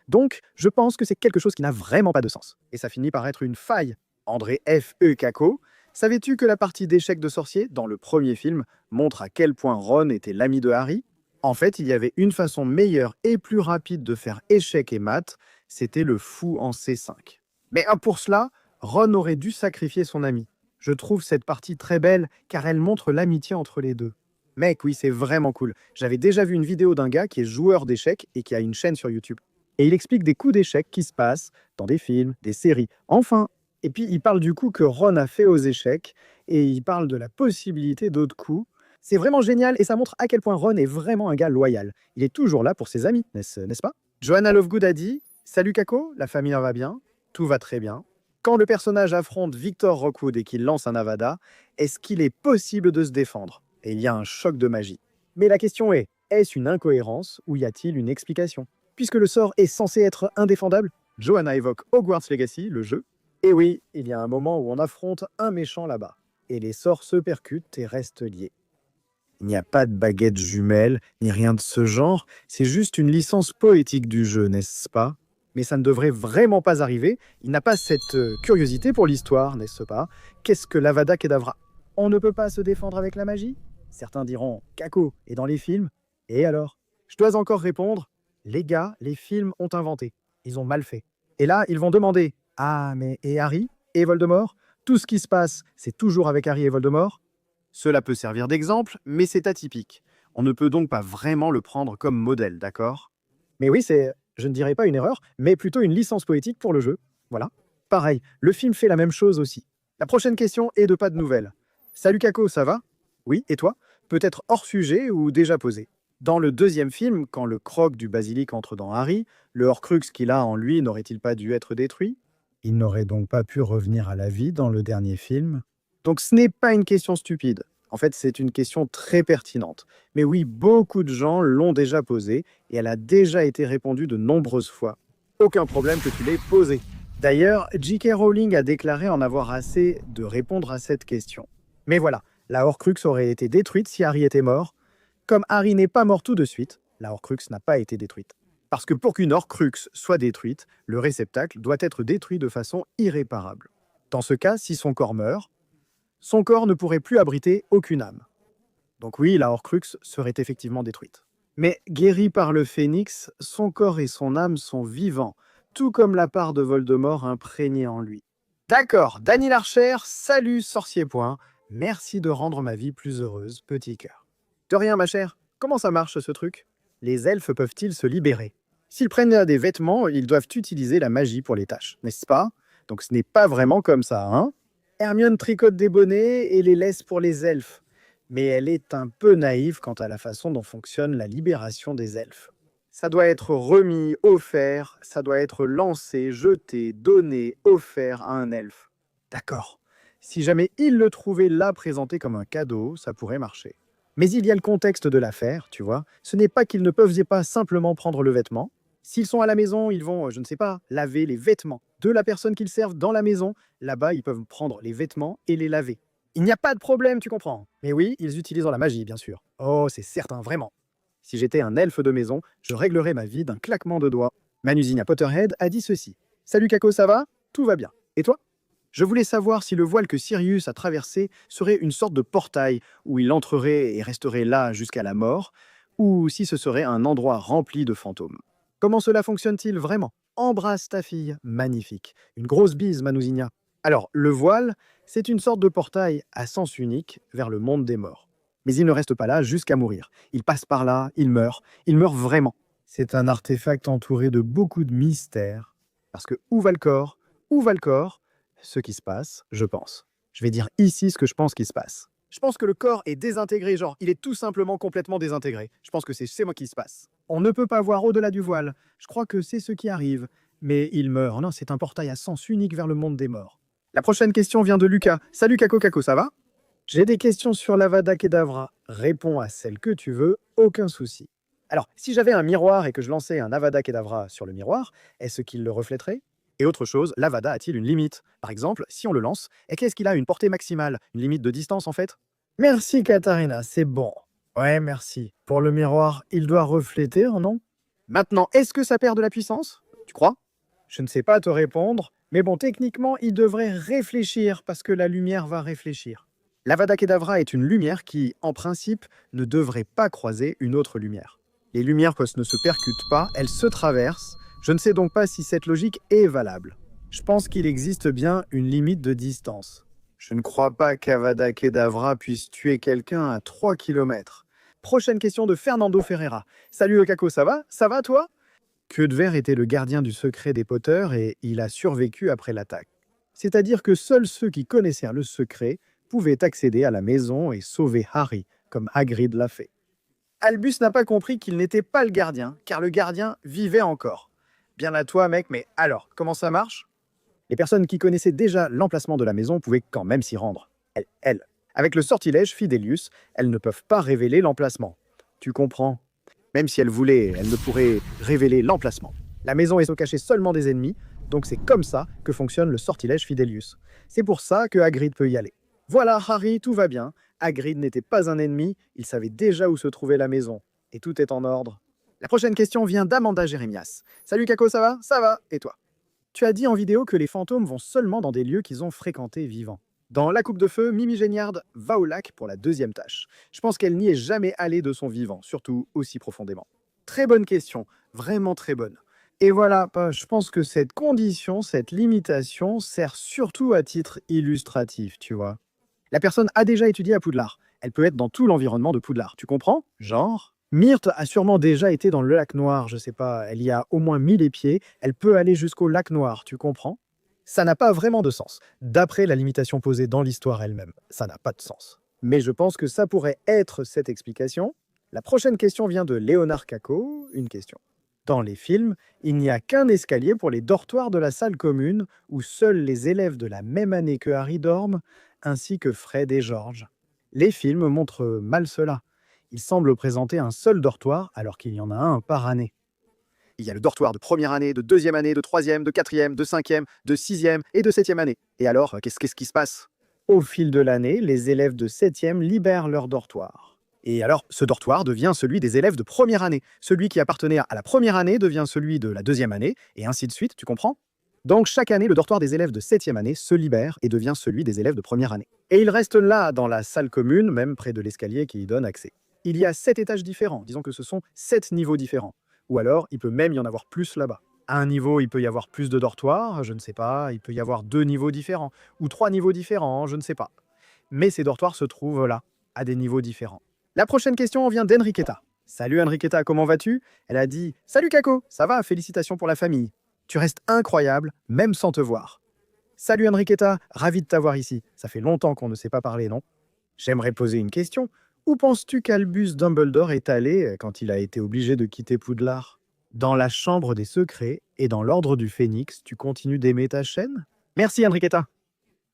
Donc, je pense que c'est quelque chose qui n'a vraiment pas de sens. Et ça finit par être une faille. André F.E. Kako, savais-tu que la partie d'échecs de sorcier, dans le premier film, montre à quel point Ron était l'ami de Harry? En fait, il y avait une façon meilleure et plus rapide de faire échecs et maths, c'était le fou en C5. Mais pour cela, Ron aurait dû sacrifier son ami. Je trouve cette partie très belle car elle montre l'amitié entre les deux. Mec, oui, c'est vraiment cool. J'avais déjà vu une vidéo d'un gars qui est joueur d'échecs et qui a une chaîne sur YouTube. Et il explique des coups d'échecs qui se passent dans des films, des séries. Enfin, et puis il parle du coup que Ron a fait aux échecs et il parle de la possibilité d'autres coups. C'est vraiment génial et ça montre à quel point Ron est vraiment un gars loyal. Il est toujours là pour ses amis, n'est-ce pas? Joanna Lovegood a dit « Salut Kako, la famille va bien, tout va très bien. Quand le personnage affronte Victor Rockwood et qu'il lance un Avada, est-ce qu'il est possible de se défendre ?» Et il y a un choc de magie. Mais la question est-ce une incohérence ou y a-t-il une explication? Puisque le sort est censé être indéfendable, Johanna évoque Hogwarts Legacy, le jeu. Et oui, il y a un moment où on affronte un méchant là-bas. Et les sorts se percutent et restent liés. Il n'y a pas de baguette jumelle, ni rien de ce genre. C'est juste une licence poétique du jeu, n'est-ce pas? Mais ça ne devrait vraiment pas arriver. Il n'a pas cette curiosité pour l'histoire, n'est-ce pas? Qu'est-ce que l'Avada Kedavra? On ne peut pas se défendre avec la magie? Certains diront « Kako » et dans les films. Et alors? Je dois encore répondre « Les gars, les films ont inventé. Ils ont mal fait. » Et là, ils vont demander « Ah, mais et Harry? Et Voldemort? Tout ce qui se passe, c'est toujours avec Harry et Voldemort ?» Cela peut servir d'exemple, mais c'est atypique. On ne peut donc pas vraiment le prendre comme modèle, d'accord? Mais oui, c'est, je ne dirais pas une erreur, mais plutôt une licence poétique pour le jeu. Voilà. Pareil, le film fait la même chose aussi. La prochaine question est de pas de nouvelles. Salut Kako, ça va? Oui, et toi? Peut-être hors sujet ou déjà posé. Dans le deuxième film, quand le croc du basilic entre dans Harry, le Horcrux qu'il a en lui n'aurait-il pas dû être détruit? Il n'aurait donc pas pu revenir à la vie dans le dernier film? Donc ce n'est pas une question stupide. En fait, c'est une question très pertinente. Mais oui, beaucoup de gens l'ont déjà posée et elle a déjà été répondue de nombreuses fois. Aucun problème que tu l'aies posée. D'ailleurs, J.K. Rowling a déclaré en avoir assez de répondre à cette question. Mais voilà, la Horcrux aurait été détruite si Harry était mort. Comme Harry n'est pas mort tout de suite, la Horcrux n'a pas été détruite. Parce que pour qu'une Horcrux soit détruite, le réceptacle doit être détruit de façon irréparable. Dans ce cas, si son corps meurt, son corps ne pourrait plus abriter aucune âme. Donc oui, la Horcrux serait effectivement détruite. Mais guéri par le Phénix, son corps et son âme sont vivants, tout comme la part de Voldemort imprégnée en lui. D'accord, Dany Larcher, salut sorcier point. Merci de rendre ma vie plus heureuse, petit cœur. De rien, ma chère. Comment ça marche, ce truc? Les elfes peuvent-ils se libérer? S'ils prennent des vêtements, ils doivent utiliser la magie pour les tâches, n'est-ce pas? Donc ce n'est pas vraiment comme ça, hein? Hermione tricote des bonnets et les laisse pour les elfes. Mais elle est un peu naïve quant à la façon dont fonctionne la libération des elfes. Ça doit être remis, offert, ça doit être lancé, jeté, donné, offert à un elfe. D'accord. Si jamais il le trouvait là présenté comme un cadeau, ça pourrait marcher. Mais il y a le contexte de l'affaire, tu vois. Ce n'est pas qu'ils ne peuvent pas simplement prendre le vêtement. S'ils sont à la maison, ils vont, je ne sais pas, laver les vêtements de la personne qu'ils servent dans la maison. Là-bas, ils peuvent prendre les vêtements et les laver. Il n'y a pas de problème, tu comprends. Mais oui, ils utilisent la magie, bien sûr. Oh, c'est certain, vraiment. Si j'étais un elfe de maison, je réglerais ma vie d'un claquement de doigts. Manusinia Potterhead a dit ceci. Salut Kako, ça va? Tout va bien. Et toi? Je voulais savoir si le voile que Sirius a traversé serait une sorte de portail où il entrerait et resterait là jusqu'à la mort, ou si ce serait un endroit rempli de fantômes. Comment cela fonctionne-t-il vraiment? Embrasse ta fille, magnifique. Une grosse bise, Manusinia. Alors, le voile, c'est une sorte de portail à sens unique vers le monde des morts. Mais il ne reste pas là jusqu'à mourir. Il passe par là, il meurt vraiment. C'est un artefact entouré de beaucoup de mystères. Parce que où va le corps? Où va le corps? Ce qui se passe, je pense. Je vais dire ici ce que je pense qui se passe. Je pense que le corps est désintégré, genre, il est tout simplement complètement désintégré. Je pense que c'est moi qui se passe. On ne peut pas voir au-delà du voile. Je crois que c'est ce qui arrive. Mais il meurt. Non, c'est un portail à sens unique vers le monde des morts. La prochaine question vient de Lucas. Salut Kako, ça va? J'ai des questions sur l'Avada Kedavra. Réponds à celle que tu veux, aucun souci. Alors, si j'avais un miroir et que je lançais un Avada Kedavra sur le miroir, est-ce qu'il le reflèterait? Et autre chose, l'Avada a-t-il une limite? Par exemple, si on le lance, qu'est-ce qu'il a une portée maximale? Une limite de distance en fait? Merci Katharina, c'est bon. Ouais, merci. Pour le miroir, il doit refléter, non? Maintenant, est-ce que ça perd de la puissance? Tu crois? Je ne sais pas te répondre, mais bon, techniquement, il devrait réfléchir parce que la lumière va réfléchir. L'Avada Kedavra est une lumière qui, en principe, ne devrait pas croiser une autre lumière. Les lumières ne se percutent pas, elles se traversent. Je ne sais donc pas si cette logique est valable. Je pense qu'il existe bien une limite de distance. Je ne crois pas qu'Avada Kedavra puisse tuer quelqu'un à 3 km. Prochaine question de Fernando Ferreira. Salut Kako, ça va? Ça va toi? Queudver était le gardien du secret des Potter et il a survécu après l'attaque. C'est-à-dire que seuls ceux qui connaissaient le secret pouvaient accéder à la maison et sauver Harry, comme Hagrid l'a fait. Albus n'a pas compris qu'il n'était pas le gardien, car le gardien vivait encore. Bien à toi, mec, mais alors, comment ça marche? Les personnes qui connaissaient déjà l'emplacement de la maison pouvaient quand même s'y rendre. Elles. Avec le sortilège Fidelius, elles ne peuvent pas révéler l'emplacement. Tu comprends? Même si elles voulaient, elles ne pourraient révéler l'emplacement. La maison est cachée seulement des ennemis, donc c'est comme ça que fonctionne le sortilège Fidelius. C'est pour ça que Hagrid peut y aller. Voilà, Harry, tout va bien. Hagrid n'était pas un ennemi, il savait déjà où se trouvait la maison. Et tout est en ordre. La prochaine question vient d'Amanda Jérémias. Salut Kako, ça va? Ça va, et toi? Tu as dit en vidéo que les fantômes vont seulement dans des lieux qu'ils ont fréquentés vivants. Dans La Coupe de Feu, Mimi Géniard va au lac pour la deuxième tâche. Je pense qu'elle n'y est jamais allée de son vivant, surtout aussi profondément. Très bonne question, vraiment très bonne. Et voilà, je pense que cette condition, cette limitation, sert surtout à titre illustratif, tu vois. La personne a déjà étudié à Poudlard. Elle peut être dans tout l'environnement de Poudlard, tu comprends? Genre, Myrthe a sûrement déjà été dans le lac Noir, je sais pas, elle y a au moins mis les pieds, elle peut aller jusqu'au lac Noir, tu comprends? Ça n'a pas vraiment de sens. D'après la limitation posée dans l'histoire elle-même, ça n'a pas de sens. Mais je pense que ça pourrait être cette explication. La prochaine question vient de Léonard Kako, une question. Dans les films, il n'y a qu'un escalier pour les dortoirs de la salle commune où seuls les élèves de la même année que Harry dorment, ainsi que Fred et George. Les films montrent mal cela. Ils semblent présenter un seul dortoir alors qu'il y en a un par année. Il y a le dortoir de première année, de deuxième année, de troisième, de quatrième, de cinquième, de sixième et de septième année. Et alors, qu'est-ce qui se passe? Au fil de l'année, les élèves de septième libèrent leur dortoir. Et alors, ce dortoir devient celui des élèves de première année. Celui qui appartenait à la première année devient celui de la deuxième année, et ainsi de suite, tu comprends? Donc chaque année, le dortoir des élèves de septième année se libère et devient celui des élèves de première année. Et ils restent là, dans la salle commune, même près de l'escalier qui y donne accès. Il y a 7 étages différents, disons que ce sont 7 niveaux différents. Ou alors, il peut même y en avoir plus là-bas. À un niveau, il peut y avoir plus de dortoirs, je ne sais pas, il peut y avoir 2 niveaux différents, ou 3 niveaux différents, je ne sais pas. Mais ces dortoirs se trouvent là, à des niveaux différents. La prochaine question vient d'Enriqueta. Salut Enriqueta, comment vas-tu? Elle a dit « Salut Kako, ça va, félicitations pour la famille. Tu restes incroyable, même sans te voir. » Salut Enriqueta, ravi de t'avoir ici. Ça fait longtemps qu'on ne s'est pas parlé, non? J'aimerais poser une question. Où penses-tu qu'Albus Dumbledore est allé quand il a été obligé de quitter Poudlard? Dans la chambre des secrets et dans l'ordre du Phénix, tu continues d'aimer ta chaîne? Merci Enriqueta.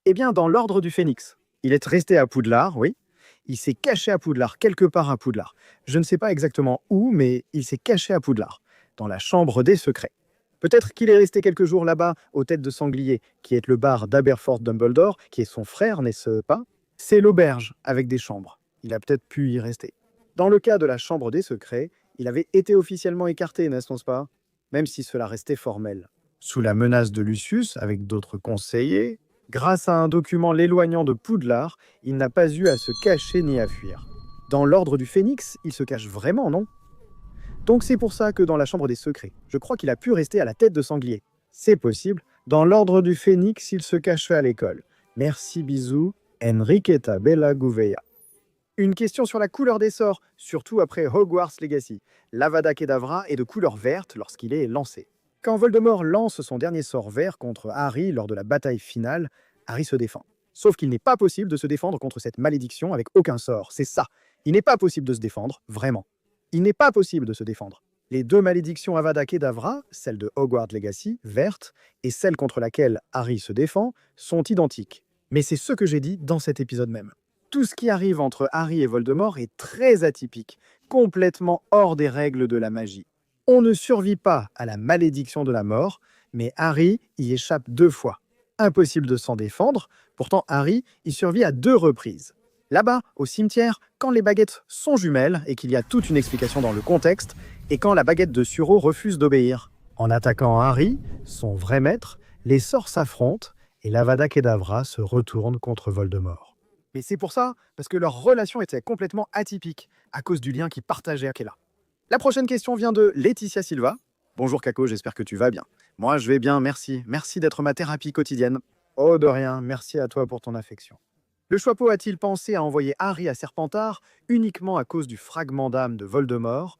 Eh bien, dans l'ordre du Phénix. Il est resté à Poudlard, oui. Il s'est caché à Poudlard, quelque part à Poudlard. Je ne sais pas exactement où, mais il s'est caché à Poudlard, dans la chambre des secrets. Peut-être qu'il est resté quelques jours là-bas, aux têtes de sanglier, qui est le bar d'Aberforth Dumbledore, qui est son frère, n'est-ce pas? C'est l'auberge, avec des chambres. Il a peut-être pu y rester. Dans le cas de la chambre des secrets, il avait été officiellement écarté, n'est-ce pas? Même si cela restait formel. Sous la menace de Lucius, avec d'autres conseillers, grâce à un document l'éloignant de Poudlard, il n'a pas eu à se cacher ni à fuir. Dans l'ordre du Phénix, il se cache vraiment, non? Donc c'est pour ça que dans la chambre des secrets, je crois qu'il a pu rester à la tête de sanglier. C'est possible. Dans l'ordre du Phénix, il se cachait à l'école. Merci, bisous, Enriqueta Bella Gouveia. Une question sur la couleur des sorts, surtout après Hogwarts Legacy. L'Avada Kedavra est de couleur verte lorsqu'il est lancé. Quand Voldemort lance son dernier sort vert contre Harry lors de la bataille finale, Harry se défend. Sauf qu'il n'est pas possible de se défendre contre cette malédiction avec aucun sort. C'est ça. Il n'est pas possible de se défendre, vraiment. Il n'est pas possible de se défendre. Les deux malédictions Avada Kedavra, celle de Hogwarts Legacy, verte, et celle contre laquelle Harry se défend, sont identiques. Mais c'est ce que j'ai dit dans cet épisode même. Tout ce qui arrive entre Harry et Voldemort est très atypique, complètement hors des règles de la magie. On ne survit pas à la malédiction de la mort, mais Harry y échappe 2 fois. Impossible de s'en défendre, pourtant Harry y survit à 2 reprises. Là-bas, au cimetière, quand les baguettes sont jumelles et qu'il y a toute une explication dans le contexte, et quand la baguette de Suro refuse d'obéir. En attaquant Harry, son vrai maître, les sorts s'affrontent et l'Avada Kedavra se retourne contre Voldemort. Mais c'est pour ça, parce que leur relation était complètement atypique, à cause du lien qu'ils partageaient à Kela. La prochaine question vient de Laetitia Silva. Bonjour Kako, j'espère que tu vas bien. Moi, je vais bien, merci. Merci d'être ma thérapie quotidienne. Oh, de rien, merci à toi pour ton affection. Le Choixpeau a-t-il pensé à envoyer Harry à Serpentard uniquement à cause du fragment d'âme de Voldemort?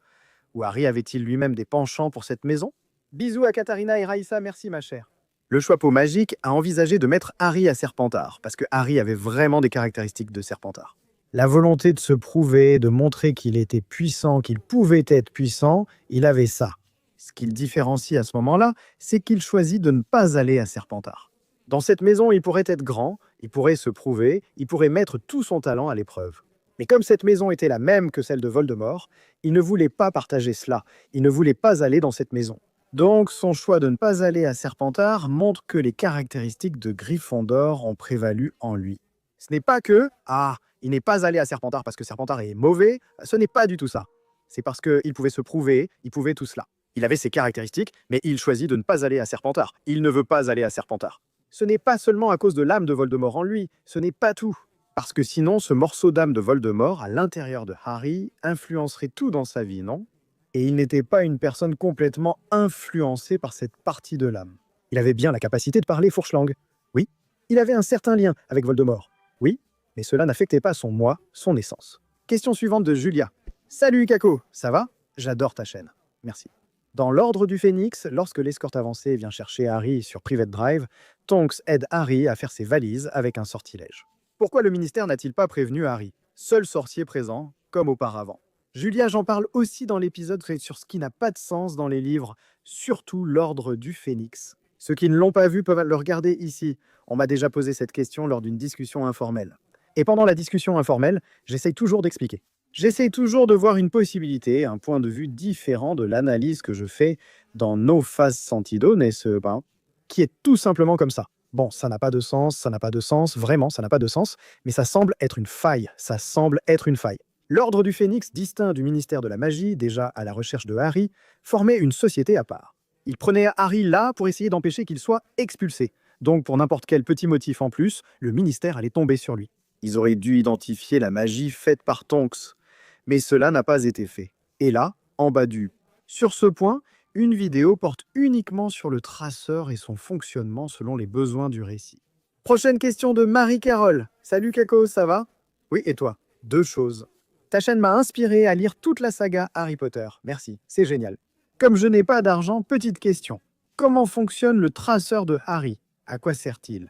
Ou Harry avait-il lui-même des penchants pour cette maison? Bisous à Katharina et Raïssa, merci ma chère. Le Choixpeau magique a envisagé de mettre Harry à Serpentard, parce que Harry avait vraiment des caractéristiques de Serpentard. La volonté de se prouver, de montrer qu'il était puissant, qu'il pouvait être puissant, il avait ça. Ce qui le différencie à ce moment-là, c'est qu'il choisit de ne pas aller à Serpentard. Dans cette maison, il pourrait être grand, il pourrait se prouver, il pourrait mettre tout son talent à l'épreuve. Mais comme cette maison était la même que celle de Voldemort, il ne voulait pas partager cela, il ne voulait pas aller dans cette maison. Donc son choix de ne pas aller à Serpentard montre que les caractéristiques de Gryffondor ont prévalu en lui. Ce n'est pas que « il n'est pas allé à Serpentard parce que Serpentard est mauvais », ce n'est pas du tout ça. C'est parce qu'il pouvait se prouver, il pouvait tout cela. Il avait ses caractéristiques, mais il choisit de ne pas aller à Serpentard. Il ne veut pas aller à Serpentard. Ce n'est pas seulement à cause de l'âme de Voldemort en lui, ce n'est pas tout. Parce que sinon, ce morceau d'âme de Voldemort, à l'intérieur de Harry, influencerait tout dans sa vie, non? Et il n'était pas une personne complètement influencée par cette partie de l'âme. Il avait bien la capacité de parler fourche-langue. Oui. Il avait un certain lien avec Voldemort. Oui. Mais cela n'affectait pas son moi, son essence. Question suivante de Julia. Salut Kako, ça va? J'adore ta chaîne. Merci. Dans l'ordre du Phénix, lorsque l'escorte avancée vient chercher Harry sur Private Drive, Tonks aide Harry à faire ses valises avec un sortilège. Pourquoi le ministère n'a-t-il pas prévenu Harry? Seul sorcier présent, comme auparavant. Julia, j'en parle aussi dans l'épisode sur ce qui n'a pas de sens dans les livres, surtout l'ordre du Phénix. Ceux qui ne l'ont pas vu peuvent le regarder ici. On m'a déjà posé cette question lors d'une discussion informelle. Et pendant la discussion informelle, j'essaye toujours d'expliquer. J'essaye toujours de voir une possibilité, un point de vue différent de l'analyse que je fais dans No Phase Sentido, qui est tout simplement comme ça. Bon, ça n'a pas de sens, vraiment, ça n'a pas de sens, mais ça semble être une faille, L'ordre du Phénix, distinct du ministère de la magie, déjà à la recherche de Harry, formait une société à part. Il prenait Harry là pour essayer d'empêcher qu'il soit expulsé. Donc pour n'importe quel petit motif en plus, le ministère allait tomber sur lui. Ils auraient dû identifier la magie faite par Tonks. Mais cela n'a pas été fait. Et là, en bas du « Sur ce point, une vidéo porte uniquement sur le traceur et son fonctionnement selon les besoins du récit. » Prochaine question de Marie-Carole. Salut Kako, ça va? Oui, et toi? 2 choses. Ta chaîne m'a inspiré à lire toute la saga Harry Potter. Merci, c'est génial. Comme je n'ai pas d'argent, petite question. Comment fonctionne le traceur de Harry? À quoi sert-il?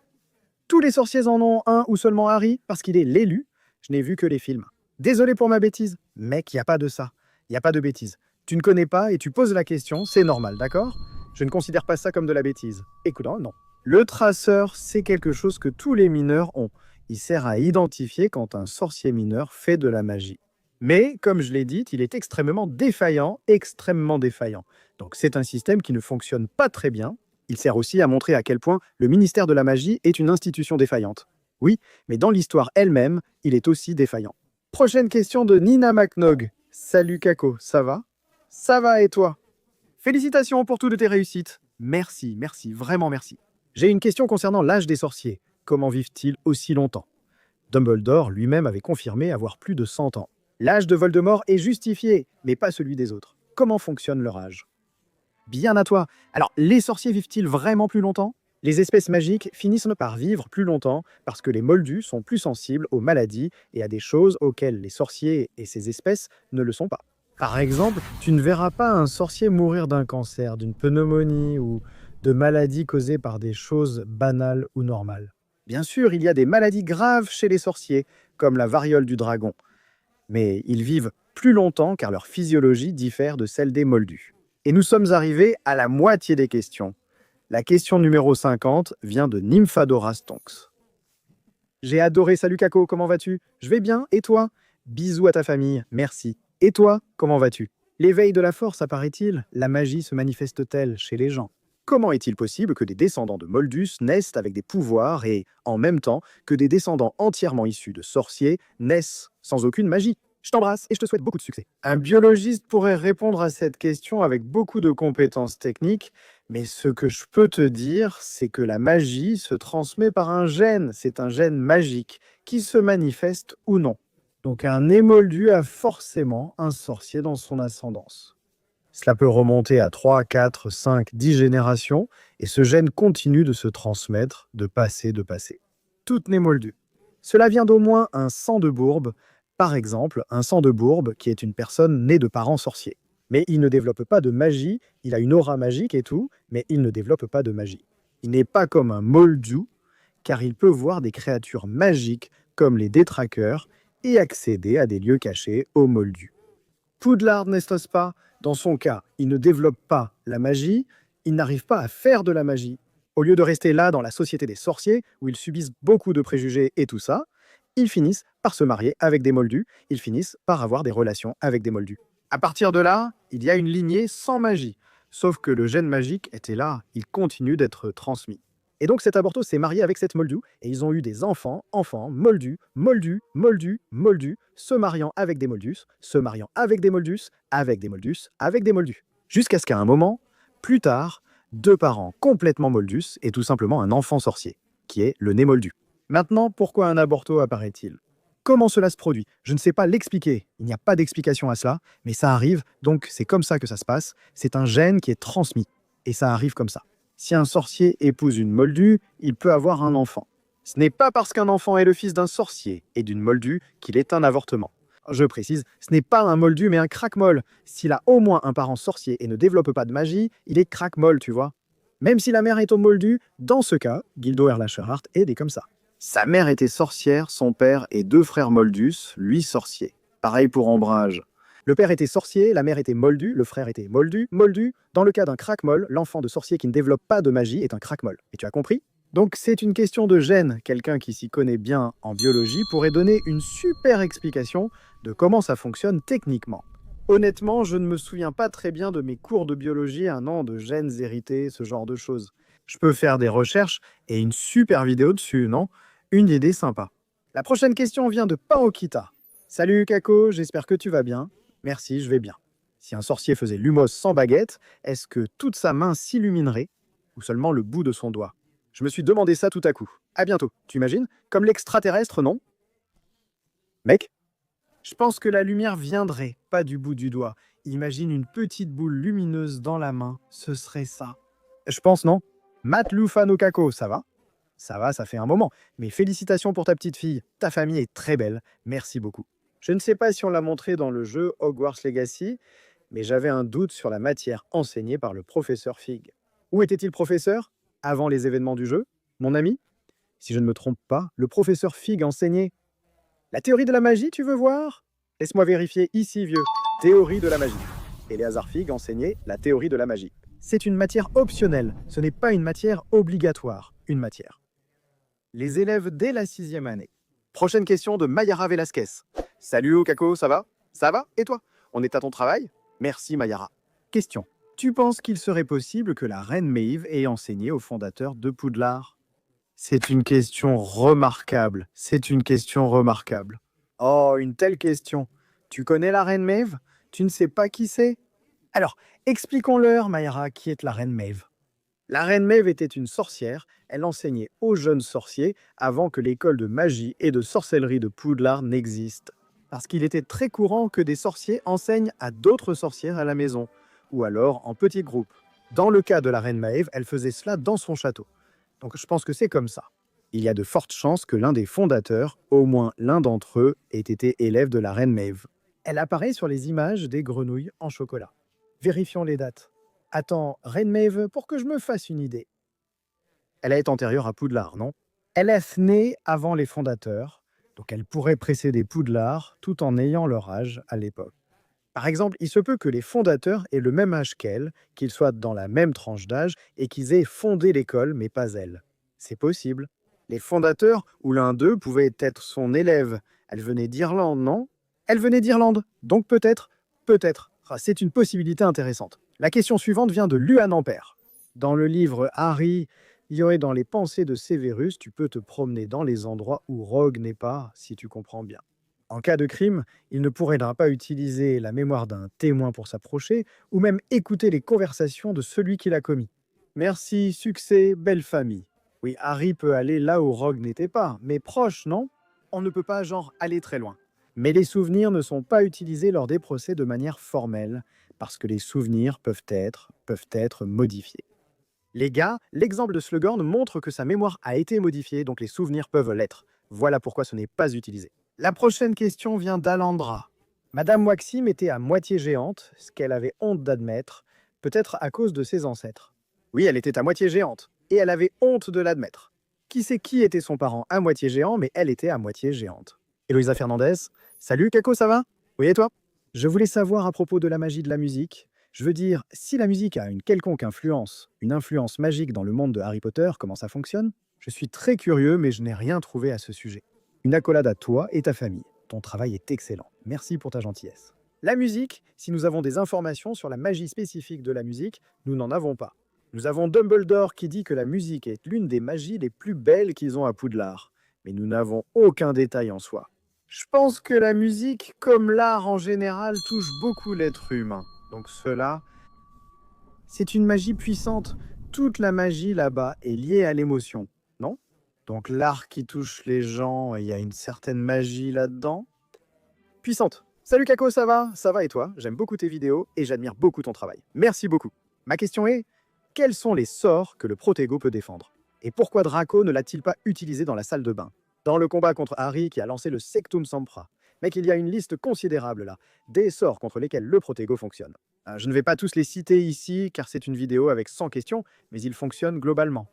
Tous les sorciers en ont un ou seulement Harry parce qu'il est l'élu? Je n'ai vu que les films. Désolé pour ma bêtise. Mec, il n'y a pas de ça. Il n'y a pas de bêtise. Tu ne connais pas et tu poses la question, c'est normal, d'accord? Je ne considère pas ça comme de la bêtise. Écoute, non. Le traceur, c'est quelque chose que tous les mineurs ont. Il sert à identifier quand un sorcier mineur fait de la magie. Mais, comme je l'ai dit, il est extrêmement défaillant. Donc c'est un système qui ne fonctionne pas très bien. Il sert aussi à montrer à quel point le ministère de la magie est une institution défaillante. Oui, mais dans l'histoire elle-même, il est aussi défaillant. Prochaine question de Nina McNog. Salut Kako, ça va? Ça va et toi? Félicitations pour toutes tes réussites. Merci, vraiment merci. J'ai une question concernant l'âge des sorciers. Comment vivent-ils aussi longtemps? Dumbledore lui-même avait confirmé avoir plus de 100 ans. L'âge de Voldemort est justifié, mais pas celui des autres. Comment fonctionne leur âge? Bien à toi. Alors, les sorciers vivent-ils vraiment plus longtemps? Les espèces magiques finissent par vivre plus longtemps parce que les moldus sont plus sensibles aux maladies et à des choses auxquelles les sorciers et ces espèces ne le sont pas. Par exemple, tu ne verras pas un sorcier mourir d'un cancer, d'une pneumonie ou de maladies causées par des choses banales ou normales. Bien sûr, il y a des maladies graves chez les sorciers, comme la variole du dragon, mais ils vivent plus longtemps car leur physiologie diffère de celle des moldus. Et nous sommes arrivés à la moitié des questions. La question numéro 50 vient de Nymphadora Stonks. J'ai adoré, salut Kako, comment vas-tu? Je vais bien, et toi? Bisous à ta famille, merci. Et toi, comment vas-tu? L'éveil de la force apparaît-il? La magie se manifeste-t-elle chez les gens? Comment est-il possible que des descendants de Moldus naissent avec des pouvoirs et, en même temps, que des descendants entièrement issus de sorciers naissent sans aucune magie? Je t'embrasse et je te souhaite beaucoup de succès. Un biologiste pourrait répondre à cette question avec beaucoup de compétences techniques, mais ce que je peux te dire, c'est que la magie se transmet par un gène. C'est un gène magique qui se manifeste ou non. Donc un émoldu a forcément un sorcier dans son ascendance. Cela peut remonter à 3, 4, 5, 10 générations, et ce gène continue de se transmettre, de passer, de passer. Tout n'est moldu. Cela vient d'au moins un sang de bourbe, par exemple, un sang de bourbe qui est une personne née de parents sorciers. Mais il ne développe pas de magie, il a une aura magique et tout, mais il ne développe pas de magie. Il n'est pas comme un moldu, car il peut voir des créatures magiques comme les détraqueurs et accéder à des lieux cachés aux moldus. Poudlard n'est-ce pas? Dans son cas, il ne développe pas la magie, il n'arrive pas à faire de la magie. Au lieu de rester là dans la société des sorciers, où ils subissent beaucoup de préjugés et tout ça, ils finissent par se marier avec des moldus, ils finissent par avoir des relations avec des moldus. À partir de là, il y a une lignée sans magie. Sauf que le gène magique était là, il continue d'être transmis. Et donc cet aborto s'est marié avec cette moldu, et ils ont eu des enfants, moldus, moldus, moldus, moldus, se mariant avec des moldus, se mariant avec des moldus, avec des moldus, avec des moldus. Jusqu'à ce qu'à un moment, plus tard, deux parents complètement moldus et tout simplement un enfant sorcier, qui est le né moldu. Maintenant, pourquoi un aborto apparaît-il? Comment cela se produit? Je ne sais pas l'expliquer, il n'y a pas d'explication à cela, mais ça arrive, donc c'est comme ça que ça se passe, c'est un gène qui est transmis, et ça arrive comme ça. Si un sorcier épouse une moldue, il peut avoir un enfant. Ce n'est pas parce qu'un enfant est le fils d'un sorcier et d'une moldue qu'il est un avortement. Je précise, ce n'est pas un moldu mais un craquemol. S'il a au moins un parent sorcier et ne développe pas de magie, il est craquemol, tu vois. Même si la mère est au moldu, dans ce cas, Gildo Erlacher-Hart est des comme ça. Sa mère était sorcière, son père et deux frères moldus, lui sorcier. Pareil pour Ombrage. Le père était sorcier, la mère était moldu, le frère était moldu, moldu. Dans le cas d'un craquemol, l'enfant de sorcier qui ne développe pas de magie est un craquemol. Et tu as compris? Donc c'est une question de gène. Quelqu'un qui s'y connaît bien en biologie pourrait donner une super explication de comment ça fonctionne techniquement. Honnêtement, je ne me souviens pas très bien de mes cours de biologie, un an de gènes hérités, ce genre de choses. Je peux faire des recherches et une super vidéo dessus, non? Une idée sympa. La prochaine question vient de Paokita. Salut Kako, j'espère que tu vas bien. Merci, je vais bien. Si un sorcier faisait Lumos sans baguette, est-ce que toute sa main s'illuminerait ou seulement le bout de son doigt? Je me suis demandé ça tout à coup. À bientôt, tu imagines? Comme l'extraterrestre, non? Mec? Je pense que la lumière viendrait, pas du bout du doigt. Imagine une petite boule lumineuse dans la main, ce serait ça. Je pense, non? Matt Lufano Kako, ça va? Ça va, ça fait un moment. Mais félicitations pour ta petite fille. Ta famille est très belle. Merci beaucoup. Je ne sais pas si on l'a montré dans le jeu Hogwarts Legacy, mais j'avais un doute sur la matière enseignée par le professeur Fig. Où était-il professeur? Avant les événements du jeu? Mon ami? Si je ne me trompe pas, le professeur Fig enseignait la théorie de la magie, tu veux voir? Laisse-moi vérifier ici, vieux. Théorie de la magie. Éléazar Fig enseignait la théorie de la magie. C'est une matière optionnelle, ce n'est pas une matière obligatoire, une matière. Les élèves dès la 6e année. Prochaine question de Mayara Velasquez. Salut Okako, ça va? Ça va? Et toi? On est à ton travail? Merci Mayara. Question. Tu penses qu'il serait possible que la reine Maeve ait enseigné au fondateur de Poudlard? C'est une question remarquable. C'est une question remarquable. Oh, une telle question. Tu connais la reine Maeve? Tu ne sais pas qui c'est? Alors, expliquons-leur, Mayara, qui est la reine Maeve. La reine Maeve était une sorcière. Elle enseignait aux jeunes sorciers avant que l'école de magie et de sorcellerie de Poudlard n'existe. Parce qu'il était très courant que des sorciers enseignent à d'autres sorcières à la maison, ou alors en petits groupes. Dans le cas de la reine Maeve, elle faisait cela dans son château. Donc je pense que c'est comme ça. Il y a de fortes chances que l'un des fondateurs, au moins l'un d'entre eux, ait été élève de la reine Maeve. Elle apparaît sur les images des grenouilles en chocolat. Vérifions les dates. Attends, reine Maeve, pour que je me fasse une idée. Elle est antérieure à Poudlard, non? Elle est née avant les fondateurs, donc elle pourrait précéder Poudlard tout en ayant leur âge à l'époque. Par exemple, il se peut que les fondateurs aient le même âge qu'elle, qu'ils soient dans la même tranche d'âge et qu'ils aient fondé l'école, mais pas elle. C'est possible. Les fondateurs, ou l'un d'eux, pouvait être son élève. Elle venait d'Irlande, non? Elle venait d'Irlande, donc peut-être, peut-être. Ah, c'est une possibilité intéressante. La question suivante vient de Luan Ampère. Dans le livre Harry, il y aurait dans les pensées de Severus, tu peux te promener dans les endroits où Rogue n'est pas, si tu comprends bien. En cas de crime, il ne pourrait pas utiliser la mémoire d'un témoin pour s'approcher, ou même écouter les conversations de celui qui l'a commis. Merci, succès, belle famille. Oui, Harry peut aller là où Rogue n'était pas, mais proche, non? On ne peut pas, genre, aller très loin. Mais les souvenirs ne sont pas utilisés lors des procès de manière formelle, parce que les souvenirs peuvent être modifiés. Les gars, l'exemple de Slughorn montre que sa mémoire a été modifiée, donc les souvenirs peuvent l'être. Voilà pourquoi ce n'est pas utilisé. La prochaine question vient d'Alandra. Madame Waxim était à moitié géante, ce qu'elle avait honte d'admettre, peut-être à cause de ses ancêtres. Oui, elle était à moitié géante, et elle avait honte de l'admettre. Qui sait qui était son parent à moitié géant, mais elle était à moitié géante? Eloïsa Fernandez. Salut, Kako, ça va? Oui, et toi? Je voulais savoir à propos de la magie de la musique. Je veux dire, si la musique a une quelconque influence, une influence magique dans le monde de Harry Potter, comment ça fonctionne? Je suis très curieux, mais je n'ai rien trouvé à ce sujet. Une accolade à toi et ta famille. Ton travail est excellent. Merci pour ta gentillesse. La musique, si nous avons des informations sur la magie spécifique de la musique, nous n'en avons pas. Nous avons Dumbledore qui dit que la musique est l'une des magies les plus belles qu'ils ont à Poudlard, mais nous n'avons aucun détail en soi. Je pense que la musique, comme l'art en général, touche beaucoup l'être humain. Donc cela, c'est une magie puissante. Toute la magie là-bas est liée à l'émotion, non? Donc l'art qui touche les gens, il y a une certaine magie là-dedans. Puissante. Salut Kako, ça va? Ça va et toi? J'aime beaucoup tes vidéos et j'admire beaucoup ton travail. Merci beaucoup. Ma question est, quels sont les sorts que le Protego peut défendre? Et pourquoi Draco ne l'a-t-il pas utilisé dans la salle de bain? Dans le combat contre Harry qui a lancé le Sectum Sempra. Mec, il y a une liste considérable là, des sorts contre lesquels le Protego fonctionne. Je ne vais pas tous les citer ici car c'est une vidéo avec 100 questions, mais ils fonctionnent globalement.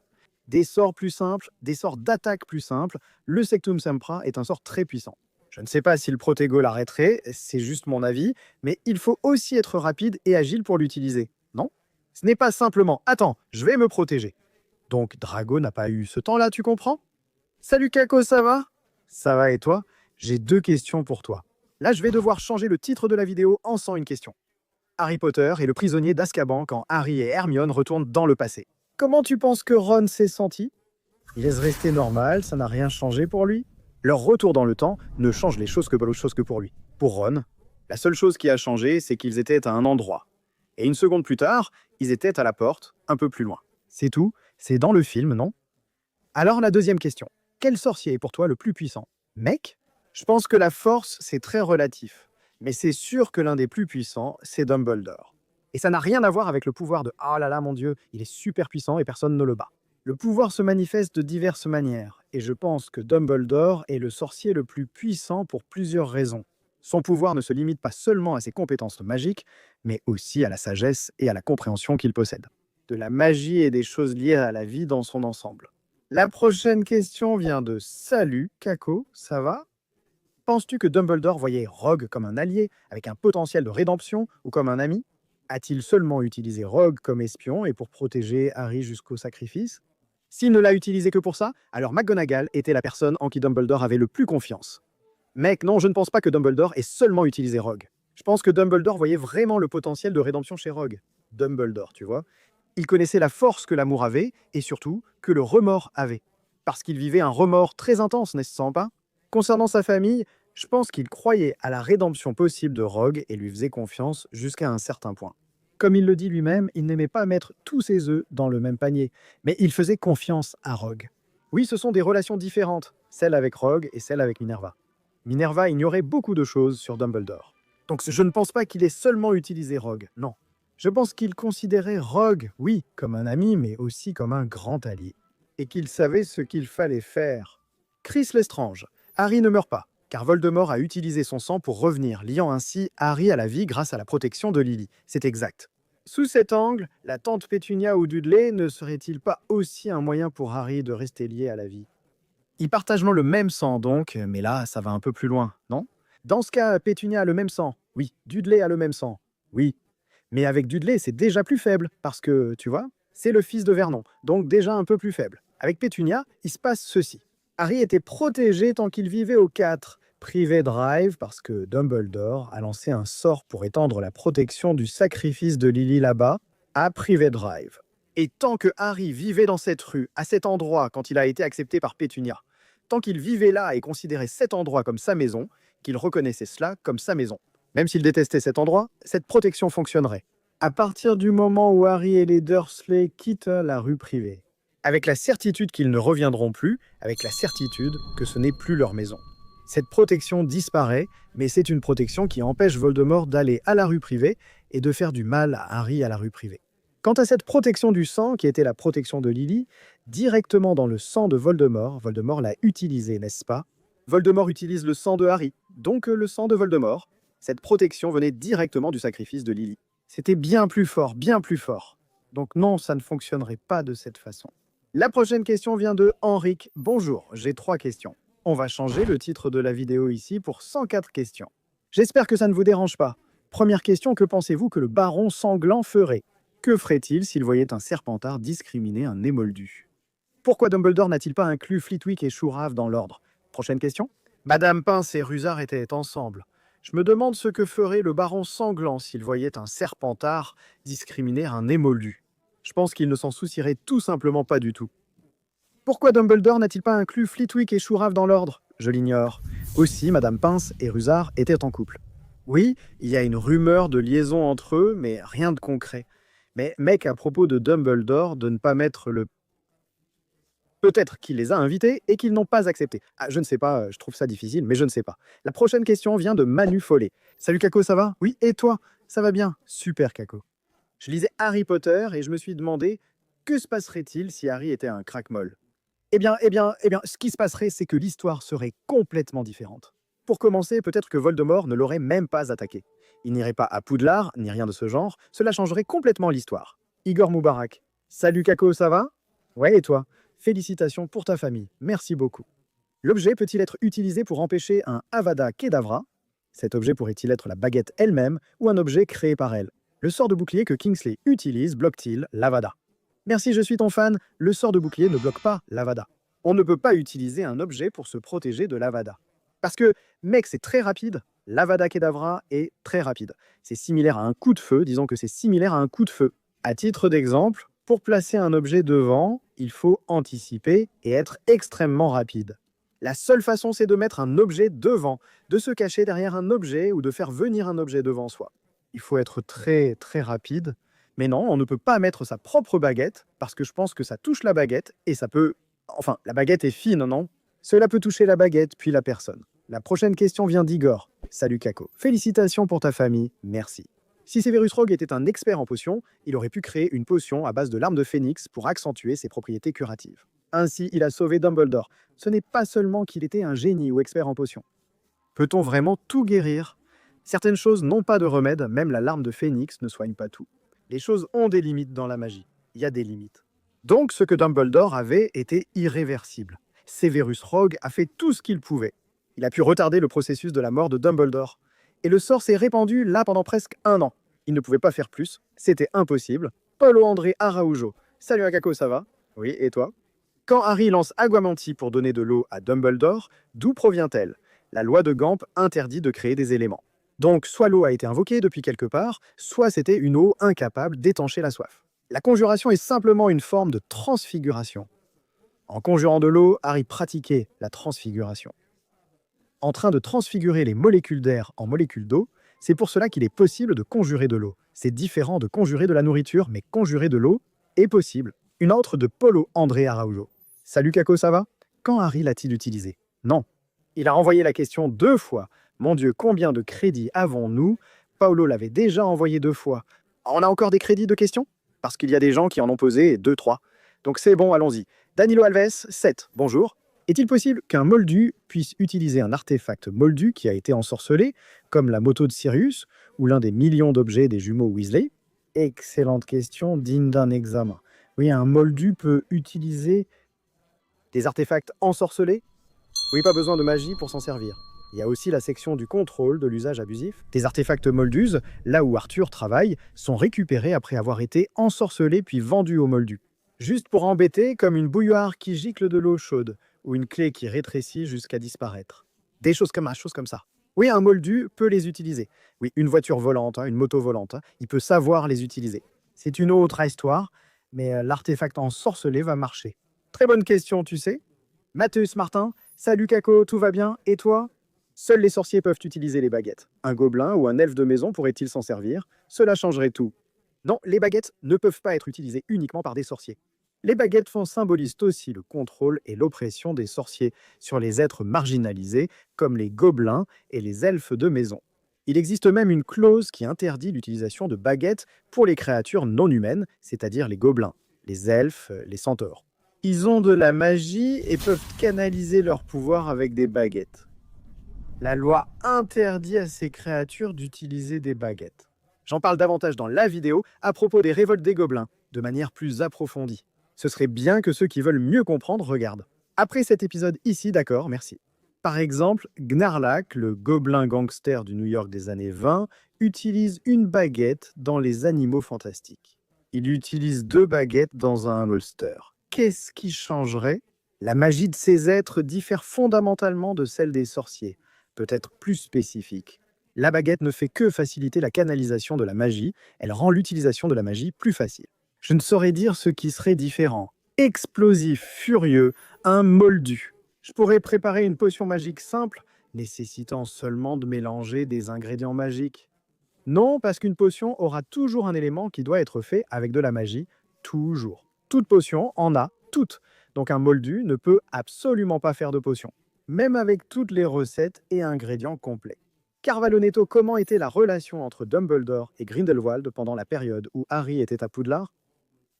Des sorts plus simples, des sorts d'attaque plus simples, le Sectum Sempra est un sort très puissant. Je ne sais pas si le Protego l'arrêterait, c'est juste mon avis, mais il faut aussi être rapide et agile pour l'utiliser, non? Ce n'est pas simplement « Attends, je vais me protéger ». Donc Drago n'a pas eu ce temps-là, tu comprends? Salut Kako, ça va? Ça va et toi? J'ai 2 questions pour toi. Là, je vais devoir changer le titre de la vidéo en 101 questions. Harry Potter est le prisonnier d'Azkaban quand Harry et Hermione retournent dans le passé. Comment tu penses que Ron s'est senti? Il laisse rester normal, ça n'a rien changé pour lui. Leur retour dans le temps ne change les choses que pour lui. Pour Ron, la seule chose qui a changé, c'est qu'ils étaient à un endroit. Et une seconde plus tard, ils étaient à la porte, un peu plus loin. C'est tout, c'est dans le film, non? Alors la deuxième question. Quel sorcier est pour toi le plus puissant? Mec? Je pense que la force, c'est très relatif. Mais c'est sûr que l'un des plus puissants, c'est Dumbledore. Et ça n'a rien à voir avec le pouvoir de « Ah là là, mon Dieu, il est super puissant et personne ne le bat ». Le pouvoir se manifeste de diverses manières, et je pense que Dumbledore est le sorcier le plus puissant pour plusieurs raisons. Son pouvoir ne se limite pas seulement à ses compétences magiques, mais aussi à la sagesse et à la compréhension qu'il possède. De la magie et des choses liées à la vie dans son ensemble. La prochaine question vient de Salut, Kako, ça va? Penses-tu que Dumbledore voyait Rogue comme un allié, avec un potentiel de rédemption, ou comme un ami? A-t-il seulement utilisé Rogue comme espion et pour protéger Harry jusqu'au sacrifice? S'il ne l'a utilisé que pour ça, alors McGonagall était la personne en qui Dumbledore avait le plus confiance. Mec, non, je ne pense pas que Dumbledore ait seulement utilisé Rogue. Je pense que Dumbledore voyait vraiment le potentiel de rédemption chez Rogue. Dumbledore, tu vois. Il connaissait la force que l'amour avait, et surtout, que le remords avait. Parce qu'il vivait un remords très intense, n'est-ce pas? Concernant sa famille, je pense qu'il croyait à la rédemption possible de Rogue et lui faisait confiance jusqu'à un certain point. Comme il le dit lui-même, il n'aimait pas mettre tous ses œufs dans le même panier, mais il faisait confiance à Rogue. Oui, ce sont des relations différentes, celle avec Rogue et celle avec Minerva. Minerva ignorait beaucoup de choses sur Dumbledore. Donc je ne pense pas qu'il ait seulement utilisé Rogue, non. Je pense qu'il considérait Rogue, oui, comme un ami, mais aussi comme un grand allié. et qu'il savait ce qu'il fallait faire. Chris Lestrange. Harry ne meurt pas, car Voldemort a utilisé son sang pour revenir, liant ainsi Harry à la vie grâce à la protection de Lily. C'est exact. Sous cet angle, la tante Pétunia ou Dudley ne serait-il pas aussi un moyen pour Harry de rester lié à la vie? Ils partagent le même sang donc, mais là, ça va un peu plus loin, non? Dans ce cas, Pétunia a le même sang. Oui. Dudley a le même sang. Oui. Mais avec Dudley, c'est déjà plus faible, parce que, tu vois, c'est le fils de Vernon, donc déjà un peu plus faible. Avec Pétunia, il se passe ceci. Harry était protégé tant qu'il vivait au 4, privé Drive parce que Dumbledore a lancé un sort pour étendre la protection du sacrifice de Lily là-bas à privé Drive. Et tant que Harry vivait dans cette rue, à cet endroit, quand il a été accepté par Pétunia, tant qu'il vivait là et considérait cet endroit comme sa maison, qu'il reconnaissait cela comme sa maison. Même s'il détestait cet endroit, cette protection fonctionnerait. À partir du moment où Harry et les Dursley quittent la rue privée, avec la certitude qu'ils ne reviendront plus, avec la certitude que ce n'est plus leur maison. Cette protection disparaît, mais c'est une protection qui empêche Voldemort d'aller à la rue privée et de faire du mal à Harry à la rue privée. Quant à cette protection du sang, qui était la protection de Lily, directement dans le sang de Voldemort, Voldemort l'a utilisée, n'est-ce pas? Voldemort utilise le sang de Harry, donc le sang de Voldemort. Cette protection venait directement du sacrifice de Lily. C'était bien plus fort, bien plus fort. Donc non, ça ne fonctionnerait pas de cette façon. La prochaine question vient de Henrik. Bonjour, j'ai 3 questions. On va changer le titre de la vidéo ici pour 104 questions. J'espère que ça ne vous dérange pas. Première question, que pensez-vous que le baron sanglant ferait? Que ferait-il s'il voyait un Serpentard discriminer un émoldu? Pourquoi Dumbledore n'a-t-il pas inclus Flitwick et Shurav dans l'ordre? Prochaine question. Madame Pince et Rusard étaient ensemble. Je me demande ce que ferait le baron sanglant s'il voyait un Serpentard discriminer un émoldu. Je pense qu'il ne s'en soucierait tout simplement pas du tout. Pourquoi Dumbledore n'a-t-il pas inclus Flitwick et Shurav dans l'ordre? Je l'ignore. Aussi, Madame Pince et Rusard étaient en couple. Oui, il y a une rumeur de liaison entre eux, mais rien de concret. Mais mec, à propos de Dumbledore, de ne pas mettre le... Peut-être qu'il les a invités et qu'ils n'ont pas accepté. Ah, je ne sais pas, je trouve ça difficile, mais je ne sais pas. La prochaine question vient de Manu Follet. Salut Kako, ça va? Oui, et toi? Ça va bien? Super Kako. Je lisais Harry Potter et je me suis demandé que se passerait-il si Harry était un crack-molle? Eh bien, ce qui se passerait, c'est que l'histoire serait complètement différente. Pour commencer, peut-être que Voldemort ne l'aurait même pas attaqué. Il n'irait pas à Poudlard, ni rien de ce genre, cela changerait complètement l'histoire. Igor Moubarak. Salut Kako, ça va? Ouais, et toi? Félicitations pour ta famille, merci beaucoup. L'objet peut-il être utilisé pour empêcher un Avada Kedavra? Cet objet pourrait-il être la baguette elle-même ou un objet créé par elle? Le sort de bouclier que Kingsley utilise bloque-t-il l'Avada? Merci, je suis ton fan. Le sort de bouclier ne bloque pas l'Avada. On ne peut pas utiliser un objet pour se protéger de l'Avada. Parce que, mec, c'est très rapide. L'Avada Kedavra est très rapide. C'est similaire à un coup de feu, disons que c'est similaire à un coup de feu. À titre d'exemple, pour placer un objet devant, il faut anticiper et être extrêmement rapide. La seule façon, c'est de mettre un objet devant, de se cacher derrière un objet ou de faire venir un objet devant soi. Il faut être très, très rapide. Mais non, on ne peut pas mettre sa propre baguette, parce que je pense que ça touche la baguette, et ça peut... Enfin, la baguette est fine, non? Cela peut toucher la baguette, puis la personne. La prochaine question vient d'Igor. Salut Kako. Félicitations pour ta famille, merci. Si Severus Rogue était un expert en potions, il aurait pu créer une potion à base de larmes de phénix pour accentuer ses propriétés curatives. Ainsi, il a sauvé Dumbledore. Ce n'est pas seulement qu'il était un génie ou expert en potions. Peut-on vraiment tout guérir? Certaines choses n'ont pas de remède, même la larme de phénix ne soigne pas tout. Les choses ont des limites dans la magie. Il y a des limites. Donc, ce que Dumbledore avait était irréversible. Severus Rogue a fait tout ce qu'il pouvait. Il a pu retarder le processus de la mort de Dumbledore. Et le sort s'est répandu là pendant presque 1 an. Il ne pouvait pas faire plus. C'était impossible. Paulo André Araujo. Salut Akako, ça va? Oui, et toi? Quand Harry lance Aguamanti pour donner de l'eau à Dumbledore, d'où provient-elle? La loi de Gamp interdit de créer des éléments. Donc, soit l'eau a été invoquée depuis quelque part, soit c'était une eau incapable d'étancher la soif. La conjuration est simplement une forme de transfiguration. En conjurant de l'eau, Harry pratiquait la transfiguration. En train de transfigurer les molécules d'air en molécules d'eau, c'est pour cela qu'il est possible de conjurer de l'eau. C'est différent de conjurer de la nourriture, mais conjurer de l'eau est possible. Une autre de Paulo André Araujo. Salut Kako, ça va? Quand Harry l'a-t-il utilisé? Non. Il a renvoyé la question 2 fois. Mon Dieu, combien de crédits avons-nous? Paolo l'avait déjà envoyé 2 fois. On a encore des crédits de questions? Parce qu'il y a des gens qui en ont posé 2, 3. Donc c'est bon, allons-y. Danilo Alves, 7. Bonjour. Est-il possible qu'un moldu puisse utiliser un artefact moldu qui a été ensorcelé, comme la moto de Sirius ou l'un des millions d'objets des jumeaux Weasley? Excellente question, digne d'un examen. Oui, un moldu peut utiliser des artefacts ensorcelés? Oui, pas besoin de magie pour s'en servir. Il y a aussi la section du contrôle de l'usage abusif. Des artefacts moldus, là où Arthur travaille, sont récupérés après avoir été ensorcelés puis vendus aux moldus. Juste pour embêter, comme une bouilloire qui gicle de l'eau chaude, ou une clé qui rétrécit jusqu'à disparaître. Des choses comme ça. Oui, un moldu peut les utiliser. Oui, une voiture volante, une moto volante, il peut savoir les utiliser. C'est une autre histoire, mais l'artefact ensorcelé va marcher. Très bonne question, tu sais. Mathéus Martin, salut Kako, tout va bien? Et toi? Seuls les sorciers peuvent utiliser les baguettes. Un gobelin ou un elfe de maison pourrait-il s'en servir? Cela changerait tout. Non, les baguettes ne peuvent pas être utilisées uniquement par des sorciers. Les baguettes symbolisent aussi le contrôle et l'oppression des sorciers sur les êtres marginalisés, comme les gobelins et les elfes de maison. Il existe même une clause qui interdit l'utilisation de baguettes pour les créatures non humaines, c'est-à-dire les gobelins, les elfes, les centaures. Ils ont de la magie et peuvent canaliser leur pouvoir avec des baguettes. La loi interdit à ces créatures d'utiliser des baguettes. J'en parle davantage dans la vidéo à propos des révoltes des gobelins, de manière plus approfondie. Ce serait bien que ceux qui veulent mieux comprendre regardent. Après cet épisode ici, d'accord, merci. Par exemple, Gnarlak, le gobelin gangster du New York des années 20, utilise une baguette dans Les Animaux Fantastiques. Il utilise 2 baguettes dans un holster. Qu'est-ce qui changerait? La magie de ces êtres diffère fondamentalement de celle des sorciers, peut-être plus spécifique. La baguette ne fait que faciliter la canalisation de la magie, elle rend l'utilisation de la magie plus facile. Je ne saurais dire ce qui serait différent. Explosif, furieux, un moldu. Je pourrais préparer une potion magique simple, nécessitant seulement de mélanger des ingrédients magiques. Non, parce qu'une potion aura toujours un élément qui doit être fait avec de la magie, toujours. Toute potion en a toutes, donc un moldu ne peut absolument pas faire de potion, même avec toutes les recettes et ingrédients complets. Carvalho Netto, comment était la relation entre Dumbledore et Grindelwald pendant la période où Harry était à Poudlard?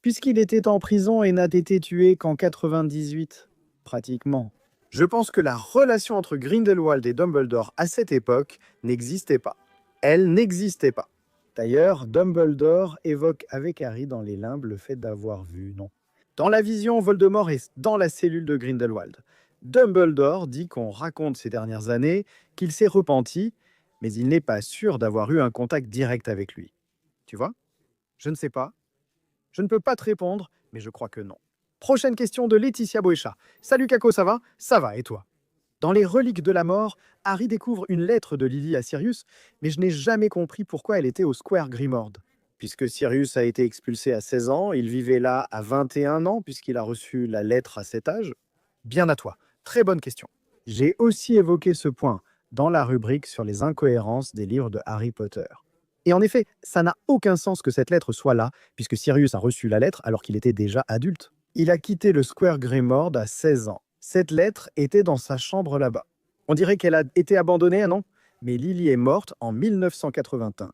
Puisqu'il était en prison et n'a été tué qu'en 98, pratiquement. Je pense que la relation entre Grindelwald et Dumbledore à cette époque n'existait pas. Elle n'existait pas. D'ailleurs, Dumbledore évoque avec Harry dans les limbes le fait d'avoir vu, non. Dans la vision, Voldemort est dans la cellule de Grindelwald. Dumbledore dit qu'on raconte ces dernières années qu'il s'est repenti, mais il n'est pas sûr d'avoir eu un contact direct avec lui. Tu vois? Je ne sais pas. Je ne peux pas te répondre, mais je crois que non. Prochaine question de Laetitia Boéchat. Salut Kako, ça va? Ça va, et toi? Dans les Reliques de la Mort, Harry découvre une lettre de Lily à Sirius, mais je n'ai jamais compris pourquoi elle était au Square Grimmauld. Puisque Sirius a été expulsé à 16 ans, il vivait là à 21 ans, puisqu'il a reçu la lettre à cet âge. Bien à toi. Très bonne question. J'ai aussi évoqué ce point dans la rubrique sur les incohérences des livres de Harry Potter. Et en effet, ça n'a aucun sens que cette lettre soit là, puisque Sirius a reçu la lettre alors qu'il était déjà adulte. Il a quitté le Square Grimmauld à 16 ans. Cette lettre était dans sa chambre là-bas. On dirait qu'elle a été abandonnée, non? Mais Lily est morte en 1981.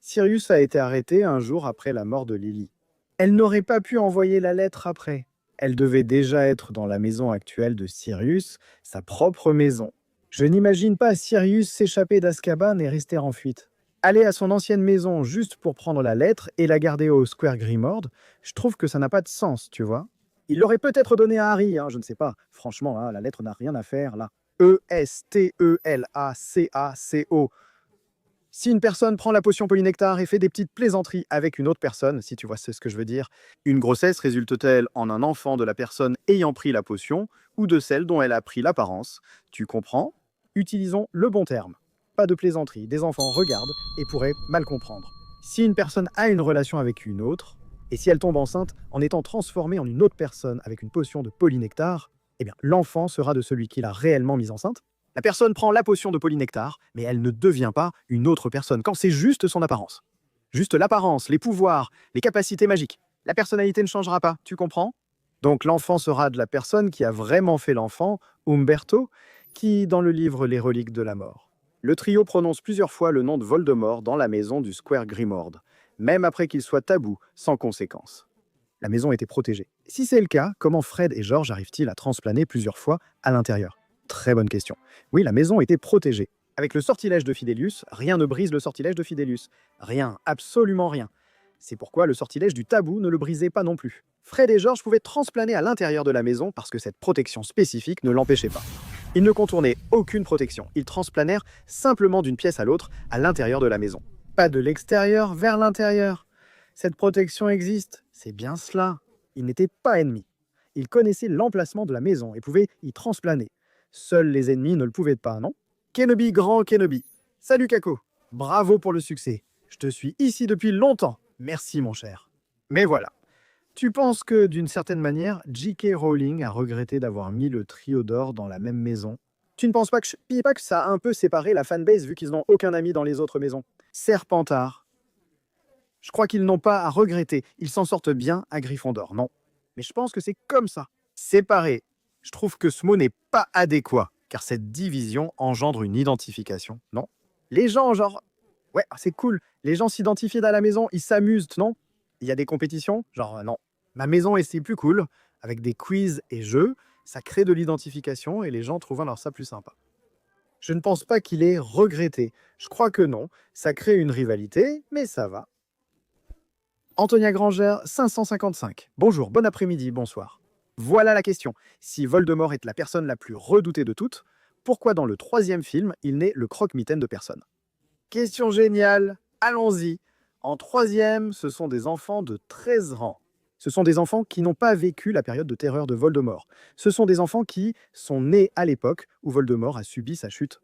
Sirius a été arrêté un jour après la mort de Lily. Elle n'aurait pas pu envoyer la lettre après. Elle devait déjà être dans la maison actuelle de Sirius, sa propre maison. Je n'imagine pas Sirius s'échapper d'Azkaban et rester en fuite. Aller à son ancienne maison juste pour prendre la lettre et la garder au Square Grimmauld, je trouve que ça n'a pas de sens, tu vois. Il l'aurait peut-être donné à Harry, je ne sais pas. Franchement, la lettre n'a rien à faire là. E-S-T-E-L-A-C-A-C-O. Si une personne prend la potion polynectar et fait des petites plaisanteries avec une autre personne, si tu vois ce que je veux dire, une grossesse résulte-t-elle en un enfant de la personne ayant pris la potion ou de celle dont elle a pris l'apparence? Tu comprends? Utilisons le bon terme. Pas de plaisanterie, des enfants regardent et pourraient mal comprendre. Si une personne a une relation avec une autre, et si elle tombe enceinte en étant transformée en une autre personne avec une potion de polynectar, eh bien l'enfant sera de celui qui l'a réellement mise enceinte. La personne prend la potion de polynectar, mais elle ne devient pas une autre personne quand c'est juste son apparence. Juste l'apparence, les pouvoirs, les capacités magiques. La personnalité ne changera pas, tu comprends? Donc l'enfant sera de la personne qui a vraiment fait l'enfant, Umberto, qui dans le livre Les Reliques de la Mort. Le trio prononce plusieurs fois le nom de Voldemort dans la maison du Square Grimmauld, même après qu'il soit tabou, sans conséquence. la maison était protégée. Si c'est le cas, comment Fred et George arrivent-ils à transplaner plusieurs fois à l'intérieur? Très bonne question. Oui, la maison était protégée. Avec le sortilège de Fidelius, rien ne brise le sortilège de Fidelius. Rien, absolument rien. C'est pourquoi le sortilège du tabou ne le brisait pas non plus. Fred et George pouvaient transplaner à l'intérieur de la maison parce que cette protection spécifique ne l'empêchait pas. Ils ne contournaient aucune protection, ils transplanèrent simplement d'une pièce à l'autre à l'intérieur de la maison. Pas de l'extérieur vers l'intérieur. Cette protection existe, c'est bien cela. Ils n'étaient pas ennemis. Ils connaissaient l'emplacement de la maison et pouvaient y transplaner. Seuls les ennemis ne le pouvaient pas, non? Kenobi, grand Kenobi. Salut Kako. Bravo pour le succès. Je te suis ici depuis longtemps. Merci mon cher. Mais voilà. Tu penses que, d'une certaine manière, J.K. Rowling a regretté d'avoir mis le trio d'or dans la même maison? Tu ne penses pas que ça a un peu séparé la fanbase vu qu'ils n'ont aucun ami dans les autres maisons? Serpentard. Je crois qu'ils n'ont pas à regretter. Ils s'en sortent bien à Gryffondor, non? Mais je pense que c'est comme ça. Séparé. Je trouve que ce mot n'est pas adéquat, car cette division engendre une identification, non? Les gens, genre... Ouais, c'est cool. Les gens s'identifient dans la maison, ils s'amusent, non? Il y a des compétitions? Genre, non. Ma maison, et c'est plus cool, avec des quiz et jeux, ça crée de l'identification et les gens trouvent alors ça plus sympa. Je ne pense pas qu'il ait regretté. Je crois que non. Ça crée une rivalité, mais ça va. Antonia Granger, 555. Bonjour, bon après-midi, bonsoir. Voilà la question. Si Voldemort est la personne la plus redoutée de toutes, pourquoi dans le 3e film, il n'est le croque-mitaine de personne? Question géniale. Allons-y. En 3e, ce sont des enfants de 13 ans. Ce sont des enfants qui n'ont pas vécu la période de terreur de Voldemort. Ce sont des enfants qui sont nés à l'époque où Voldemort a subi sa chute.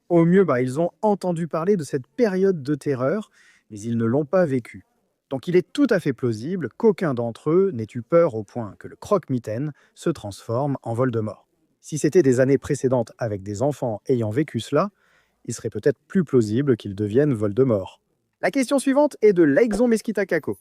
Au mieux, ils ont entendu parler de cette période de terreur, mais ils ne l'ont pas vécue. Donc il est tout à fait plausible qu'aucun d'entre eux n'ait eu peur au point que le croque-mitaine se transforme en Voldemort. Si c'était des années précédentes avec des enfants ayant vécu cela, il serait peut-être plus plausible qu'ils deviennent Voldemort. La question suivante est de Leixon Mesquita Kako.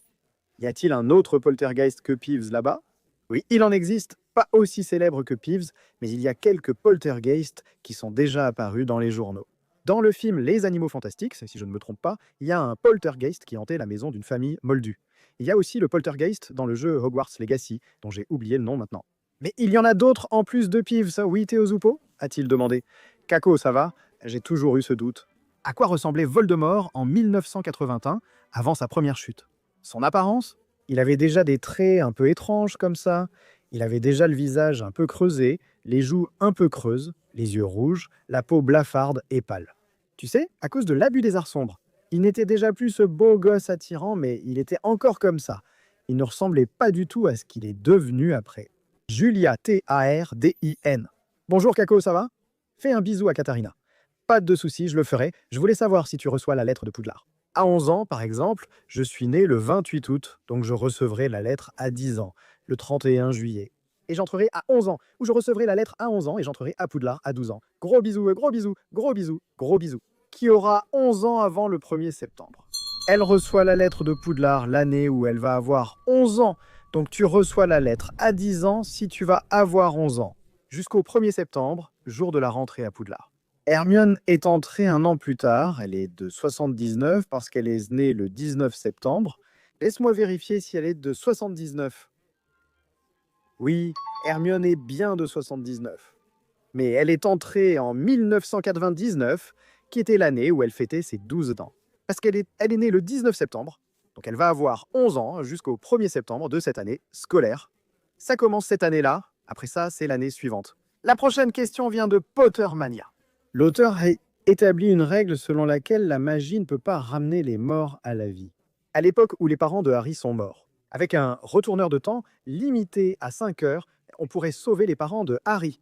Y a-t-il un autre poltergeist que Peeves là-bas? Oui, il en existe, pas aussi célèbre que Peeves, mais il y a quelques poltergeists qui sont déjà apparus dans les journaux. Dans le film Les Animaux Fantastiques, si je ne me trompe pas, il y a un poltergeist qui hantait la maison d'une famille moldue. Il y a aussi le poltergeist dans le jeu Hogwarts Legacy, dont j'ai oublié le nom maintenant. Mais il y en a d'autres en plus de Peeves, oui Théozupo? A-t-il demandé. Kako, ça va? J'ai toujours eu ce doute. À quoi ressemblait Voldemort en 1981, avant sa première chute? Son apparence? Il avait déjà des traits un peu étranges comme ça. Il avait déjà le visage un peu creusé, les joues un peu creuses, les yeux rouges, la peau blafarde et pâle. Tu sais, à cause de l'abus des arts sombres. Il n'était déjà plus ce beau gosse attirant, mais il était encore comme ça. Il ne ressemblait pas du tout à ce qu'il est devenu après. Julia Tardin. Bonjour Kako, ça va? Fais un bisou à Katharina. Pas de soucis, je le ferai. Je voulais savoir si tu reçois la lettre de Poudlard. À 11 ans, par exemple, je suis né le 28 août, donc je recevrai la lettre à 10 ans, le 31 juillet. Et j'entrerai à 11 ans, ou je recevrai la lettre à 11 ans et j'entrerai à Poudlard à 12 ans. Gros bisous, gros bisous, gros bisous, gros bisous. Qui aura 11 ans avant le 1er septembre. Elle reçoit la lettre de Poudlard l'année où elle va avoir 11 ans. Donc tu reçois la lettre à 10 ans si tu vas avoir 11 ans. Jusqu'au 1er septembre, jour de la rentrée à Poudlard. Hermione est entrée un an plus tard, elle est de 79 parce qu'elle est née le 19 septembre. Laisse-moi vérifier si elle est de 79. Oui, Hermione est bien de 79. Mais elle est entrée en 1999, qui était l'année où elle fêtait ses 12 ans. Parce qu'elle est née le 19 septembre, donc elle va avoir 11 ans jusqu'au 1er septembre de cette année scolaire. Ça commence cette année-là, après ça, c'est l'année suivante. La prochaine question vient de Pottermania. L'auteur a établi une règle selon laquelle la magie ne peut pas ramener les morts à la vie. À l'époque où les parents de Harry sont morts, avec un retourneur de temps limité à 5 heures, on pourrait sauver les parents de Harry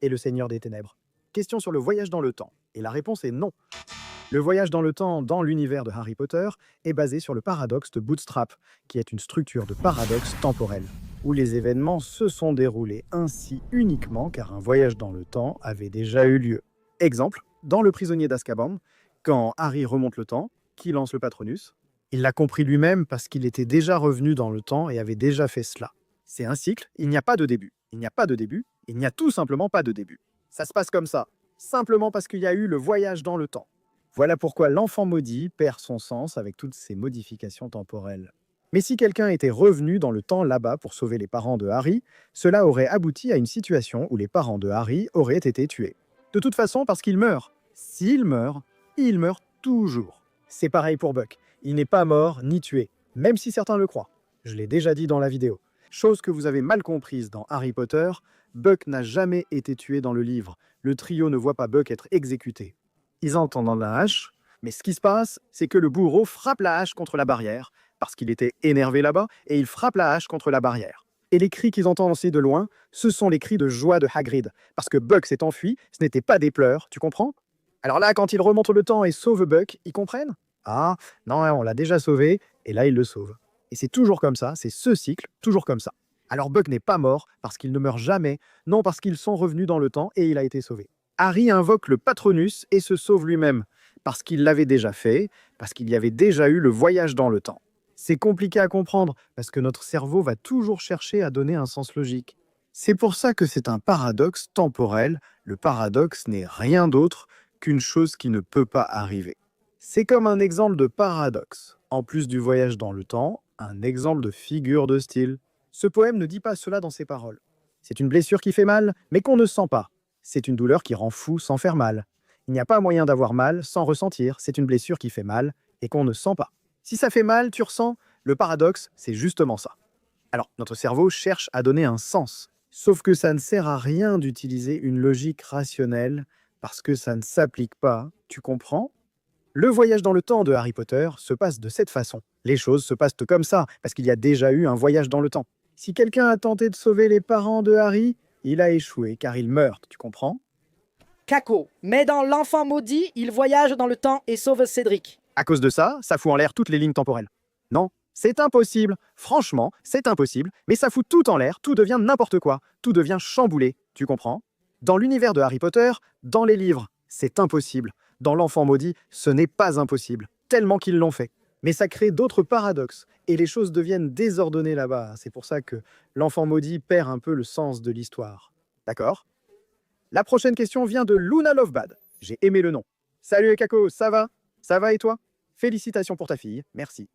et le Seigneur des Ténèbres. Question sur le voyage dans le temps. Et la réponse est non. Le voyage dans le temps dans l'univers de Harry Potter est basé sur le paradoxe de Bootstrap, qui est une structure de paradoxe temporel, où les événements se sont déroulés ainsi uniquement car un voyage dans le temps avait déjà eu lieu. Exemple, dans Le Prisonnier d'Azkaban, quand Harry remonte le temps, qui lance le Patronus, il l'a compris lui-même parce qu'il était déjà revenu dans le temps et avait déjà fait cela. C'est un cycle, il n'y a pas de début. Il n'y a pas de début, il n'y a tout simplement pas de début. Ça se passe comme ça, simplement parce qu'il y a eu le voyage dans le temps. Voilà pourquoi l'enfant maudit perd son sens avec toutes ces modifications temporelles. Mais si quelqu'un était revenu dans le temps là-bas pour sauver les parents de Harry, cela aurait abouti à une situation où les parents de Harry auraient été tués. De toute façon, parce qu'il meurt. S'il meurt, il meurt toujours. C'est pareil pour Buck. Il n'est pas mort ni tué, même si certains le croient. Je l'ai déjà dit dans la vidéo. Chose que vous avez mal comprise dans Harry Potter, Buck n'a jamais été tué dans le livre. Le trio ne voit pas Buck être exécuté. Ils entendent la hache, mais ce qui se passe, c'est que le bourreau frappe la hache contre la barrière, parce qu'il était énervé là-bas, et il frappe la hache contre la barrière. Et les cris qu'ils entendent aussi de loin, ce sont les cris de joie de Hagrid, parce que Buck s'est enfui, ce n'était pas des pleurs, tu comprends? Alors là, quand ils remontent le temps et sauvent Buck, ils comprennent? Ah, non, on l'a déjà sauvé, et là, ils le sauvent. Et c'est toujours comme ça, c'est ce cycle, toujours comme ça. Alors Buck n'est pas mort parce qu'il ne meurt jamais, non parce qu'ils sont revenus dans le temps et il a été sauvé. Harry invoque le Patronus et se sauve lui-même, parce qu'il l'avait déjà fait, parce qu'il y avait déjà eu le voyage dans le temps. C'est compliqué à comprendre, parce que notre cerveau va toujours chercher à donner un sens logique. C'est pour ça que c'est un paradoxe temporel. Le paradoxe n'est rien d'autre qu'une chose qui ne peut pas arriver. C'est comme un exemple de paradoxe. En plus du voyage dans le temps, un exemple de figure de style. Ce poème ne dit pas cela dans ses paroles. C'est une blessure qui fait mal, mais qu'on ne sent pas. C'est une douleur qui rend fou sans faire mal. Il n'y a pas moyen d'avoir mal sans ressentir. C'est une blessure qui fait mal et qu'on ne sent pas. Si ça fait mal, tu ressens. Le paradoxe, c'est justement ça. Alors, notre cerveau cherche à donner un sens. Sauf que ça ne sert à rien d'utiliser une logique rationnelle parce que ça ne s'applique pas. Tu comprends? Le voyage dans le temps de Harry Potter se passe de cette façon. Les choses se passent comme ça, parce qu'il y a déjà eu un voyage dans le temps. Si quelqu'un a tenté de sauver les parents de Harry, il a échoué car il meurt, tu comprends? Kako, mais dans l'enfant maudit, il voyage dans le temps et sauve Cédric. À cause de ça, ça fout en l'air toutes les lignes temporelles. Non, c'est impossible. Franchement, c'est impossible, mais ça fout tout en l'air, tout devient n'importe quoi, tout devient chamboulé, tu comprends? Dans l'univers de Harry Potter, dans les livres, c'est impossible. Dans l'enfant maudit, ce n'est pas impossible, tellement qu'ils l'ont fait. Mais ça crée d'autres paradoxes, et les choses deviennent désordonnées là-bas. C'est pour ça que l'enfant maudit perd un peu le sens de l'histoire. D'accord? La prochaine question vient de Luna Lovebad. J'ai aimé le nom. Salut Ekako, ça va? Ça va et toi? Félicitations pour ta fille, merci.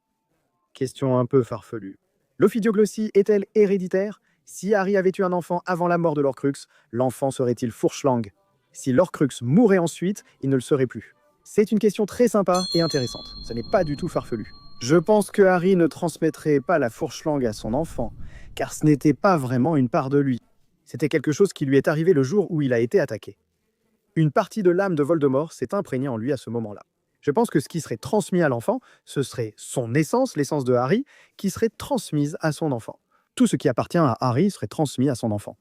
Question un peu farfelue. L'ophidioglossie est-elle héréditaire? Si Harry avait eu un enfant avant la mort de l'Horcrux, l'enfant serait-il fourche-langue? Si l'Horcrux mourait ensuite, il ne le serait plus. C'est une question très sympa et intéressante. Ce n'est pas du tout farfelu. Je pense que Harry ne transmettrait pas la fourche-langue à son enfant, car ce n'était pas vraiment une part de lui. C'était quelque chose qui lui est arrivé le jour où il a été attaqué. Une partie de l'âme de Voldemort s'est imprégnée en lui à ce moment-là. Je pense que ce qui serait transmis à l'enfant, ce serait son essence, l'essence de Harry, qui serait transmise à son enfant. Tout ce qui appartient à Harry serait transmis à son enfant.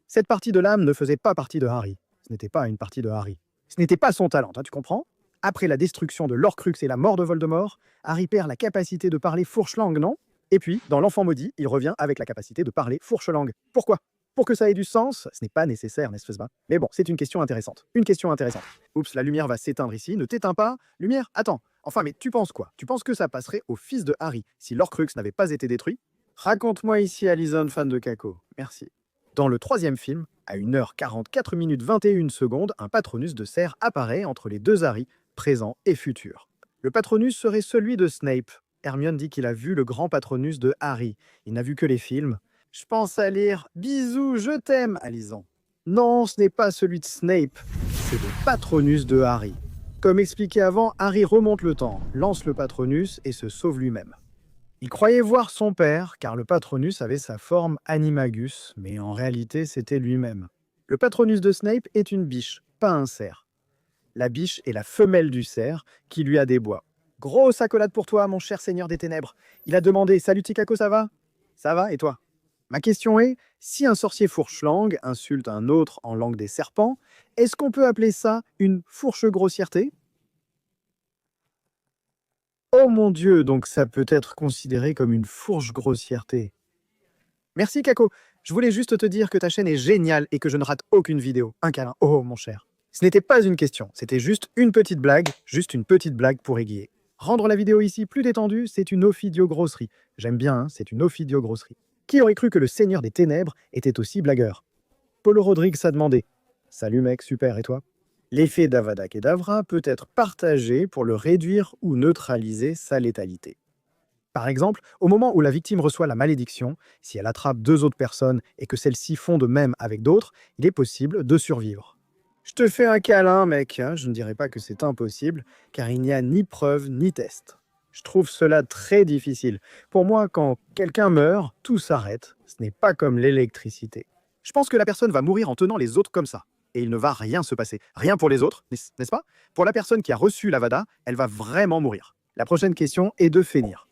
Cette partie de l'âme ne faisait pas partie de Harry. Ce n'était pas une partie de Harry. Ce n'était pas son talent, tu comprends? Après la destruction de l'Horcrux et la mort de Voldemort, Harry perd la capacité de parler fourche-langue, non? Et puis, dans l'enfant maudit, il revient avec la capacité de parler fourche-langue. Pourquoi? Pour que ça ait du sens, ce n'est pas nécessaire, n'est-ce pas? Mais bon, c'est une question intéressante. Une question intéressante. Oups, la lumière va s'éteindre ici. Ne t'éteins pas. Lumière, attends. Enfin, mais tu penses quoi? Tu penses que ça passerait au fils de Harry si l'Horcrux n'avait pas été détruit? Raconte-moi ici, Alison, fan de Kako. Merci. Dans le troisième film, à 1h44 minutes 21 secondes, un Patronus de cerf apparaît entre les deux Harry, présent et futur. Le Patronus serait celui de Snape. Hermione dit qu'il a vu le grand Patronus de Harry. Il n'a vu que les films. Je pense à lire « Bisous, je t'aime », Alison. Non, ce n'est pas celui de Snape, c'est le Patronus de Harry. Comme expliqué avant, Harry remonte le temps, lance le Patronus et se sauve lui-même. Il croyait voir son père, car le Patronus avait sa forme animagus, mais en réalité c'était lui-même. Le Patronus de Snape est une biche, pas un cerf. La biche est la femelle du cerf, qui lui a des bois. Grosse accolade pour toi, mon cher seigneur des ténèbres. Il a demandé « Salut Tikako, ça va ?» Ça va, et toi? Ma question est, si un sorcier fourche-langue insulte un autre en langue des serpents, est-ce qu'on peut appeler ça une fourche-grossièreté? Oh mon Dieu, donc ça peut être considéré comme une fourche-grossièreté. Merci Kako, je voulais juste te dire que ta chaîne est géniale et que je ne rate aucune vidéo. Un câlin, oh mon cher. Ce n'était pas une question, c'était juste une petite blague pour aiguiller. Rendre la vidéo ici plus détendue, c'est une ophidiogrosserie. J'aime bien, hein, c'est une ophidiogrosserie. Qui aurait cru que le Seigneur des Ténèbres était aussi blagueur? Polo Rodrigues a demandé. Salut mec, super, et toi? L'effet d'Avada Kedavra peut être partagé pour le réduire ou neutraliser sa létalité. Par exemple, au moment où la victime reçoit la malédiction, si elle attrape 2 autres personnes et que celles-ci font de même avec d'autres, il est possible de survivre. Je te fais un câlin, mec, hein, je ne dirais pas que c'est impossible, car il n'y a ni preuve ni test. Je trouve cela très difficile. Pour moi, quand quelqu'un meurt, tout s'arrête. Ce n'est pas comme l'électricité. Je pense que la personne va mourir en tenant les autres comme ça. Et il ne va rien se passer. Rien pour les autres, n'est-ce pas? Pour la personne qui a reçu l'Avada, elle va vraiment mourir. La prochaine question est de Fénir.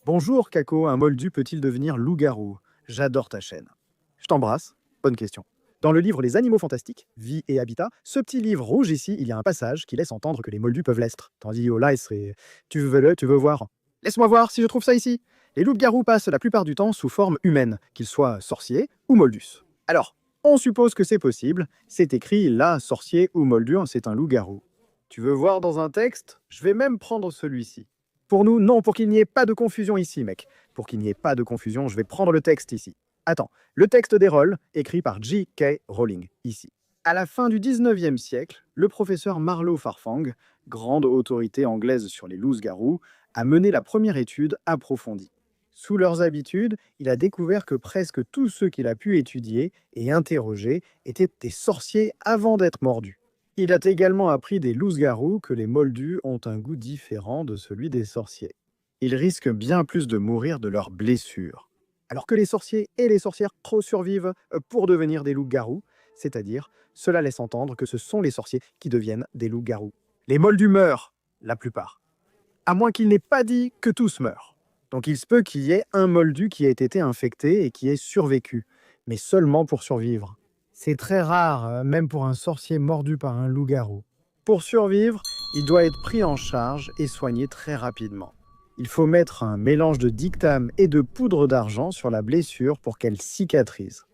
Bonjour, Kako, un moldu peut-il devenir loup-garou? J'adore ta chaîne. Je t'embrasse. Bonne question. Dans le livre Les Animaux Fantastiques, Vie et Habitat, ce petit livre rouge ici, il y a un passage qui laisse entendre que les moldus peuvent l'être. Tandis là, il serait tu veux voir? Laisse-moi voir si je trouve ça ici. Les loups-garous passent la plupart du temps sous forme humaine, qu'ils soient sorciers ou moldus. Alors, on suppose que c'est possible. C'est écrit là, sorcier ou moldu, c'est un loup-garou. Tu veux voir dans un texte? Je vais même prendre celui-ci. Pour nous, non, pour qu'il n'y ait pas de confusion ici, mec. Pour qu'il n'y ait pas de confusion, je vais prendre le texte ici. Attends, le texte des rôles, écrit par J.K. Rowling, ici. À la fin du 19e siècle, le professeur Marlowe Farfang, grande autorité anglaise sur les loups-garous, a mené la première étude approfondie. Sous leurs habitudes, il a découvert que presque tous ceux qu'il a pu étudier et interroger étaient des sorciers avant d'être mordus. Il a également appris des loups-garous que les moldus ont un goût différent de celui des sorciers. Ils risquent bien plus de mourir de leurs blessures. Alors que les sorciers et les sorcières survivent pour devenir des loups-garous, c'est-à-dire cela laisse entendre que ce sont les sorciers qui deviennent des loups-garous. Les moldus meurent, la plupart. À moins qu'il n'ait pas dit que tous meurent. Donc il se peut qu'il y ait un moldu qui ait été infecté et qui ait survécu, mais seulement pour survivre. C'est très rare, même pour un sorcier mordu par un loup-garou. Pour survivre, il doit être pris en charge et soigné très rapidement. Il faut mettre un mélange de dictame et de poudre d'argent sur la blessure pour qu'elle cicatrise.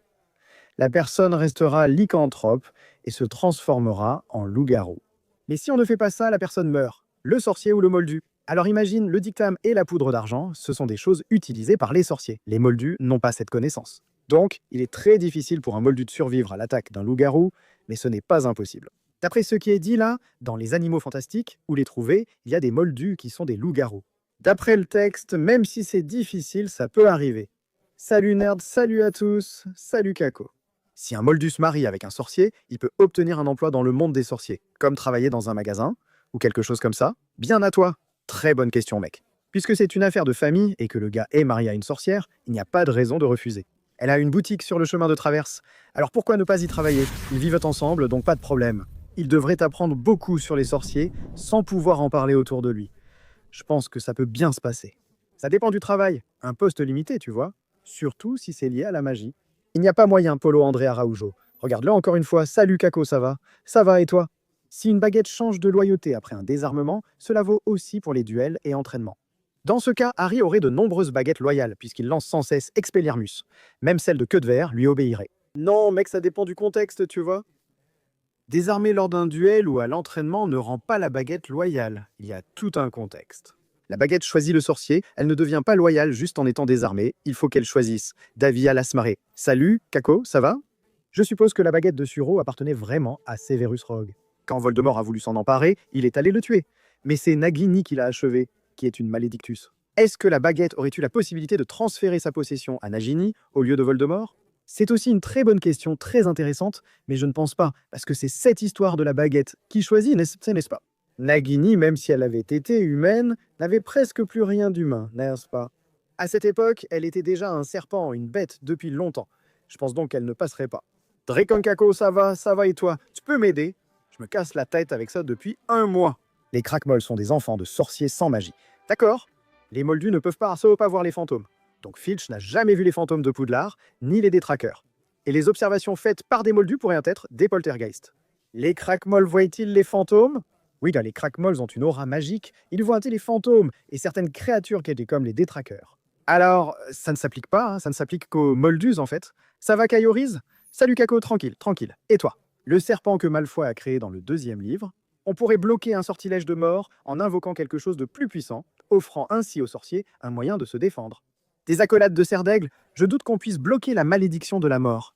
La personne restera lycanthrope et se transformera en loup-garou. Mais si on ne fait pas ça, la personne meurt, le sorcier ou le moldu. Alors imagine, le dictame et la poudre d'argent, ce sont des choses utilisées par les sorciers. Les moldus n'ont pas cette connaissance. Donc, il est très difficile pour un moldu de survivre à l'attaque d'un loup-garou, mais ce n'est pas impossible. D'après ce qui est dit là, dans les animaux fantastiques, où les trouver, il y a des moldus qui sont des loups-garous. D'après le texte, même si c'est difficile, ça peut arriver. Salut nerd, salut à tous, salut Kako. Si un moldu se marie avec un sorcier, il peut obtenir un emploi dans le monde des sorciers, comme travailler dans un magasin, ou quelque chose comme ça. Bien à toi. Très bonne question, mec. Puisque c'est une affaire de famille et que le gars est marié à une sorcière, il n'y a pas de raison de refuser. Elle a une boutique sur le chemin de traverse. Alors pourquoi ne pas y travailler? Ils vivent ensemble, donc pas de problème. Il devrait apprendre beaucoup sur les sorciers sans pouvoir en parler autour de lui. Je pense que ça peut bien se passer. Ça dépend du travail. Un poste limité, tu vois. Surtout si c'est lié à la magie. Il n'y a pas moyen, Polo André Araujo. Regarde-le encore une fois. Salut Kako, ça va? Ça va et toi? Si une baguette change de loyauté après un désarmement, cela vaut aussi pour les duels et entraînements. Dans ce cas, Harry aurait de nombreuses baguettes loyales, puisqu'il lance sans cesse Expelliarmus. Même celle de Queue de Verre lui obéirait. Non, mec, ça dépend du contexte, tu vois. Désarmer lors d'un duel ou à l'entraînement ne rend pas la baguette loyale. Il y a tout un contexte. La baguette choisit le sorcier, elle ne devient pas loyale juste en étant désarmée, il faut qu'elle choisisse. Davia Lasmaré. Salut, Kako, ça va? Je suppose que la baguette de Suro appartenait vraiment à Severus Rogue. Quand Voldemort a voulu s'en emparer, il est allé le tuer. Mais c'est Nagini qui l'a achevé, qui est une malédictus. Est-ce que la baguette aurait eu la possibilité de transférer sa possession à Nagini au lieu de Voldemort? C'est aussi une très bonne question, très intéressante, mais je ne pense pas, parce que c'est cette histoire de la baguette qui choisit, n'est-ce pas? Nagini, même si elle avait été humaine, n'avait presque plus rien d'humain, n'est-ce pas? À cette époque, elle était déjà un serpent, une bête, depuis longtemps. Je pense donc qu'elle ne passerait pas. Draconkako, ça va et toi? Tu peux m'aider? Je me casse la tête avec ça depuis 1 mois. Les Crackmolls sont des enfants de sorciers sans magie. D'accord? Les moldus ne peuvent pas voir les fantômes. Donc Filch n'a jamais vu les fantômes de Poudlard, ni les détraqueurs. Et les observations faites par des moldus pourraient être des poltergeists. Les Crackmolls voient-ils les fantômes? Oui, les Crackmolls ont une aura magique, ils voient les fantômes et certaines créatures qui étaient comme les détraqueurs. Alors, ça ne s'applique pas, ça ne s'applique qu'aux moldus en fait. Ça va, Kaiorise? Salut Kako, tranquille. Et toi? Le serpent que Malfoy a créé dans le 2e livre, on pourrait bloquer un sortilège de mort en invoquant quelque chose de plus puissant, offrant ainsi aux sorciers un moyen de se défendre. Des accolades de cerf d'aigle, je doute qu'on puisse bloquer la malédiction de la mort.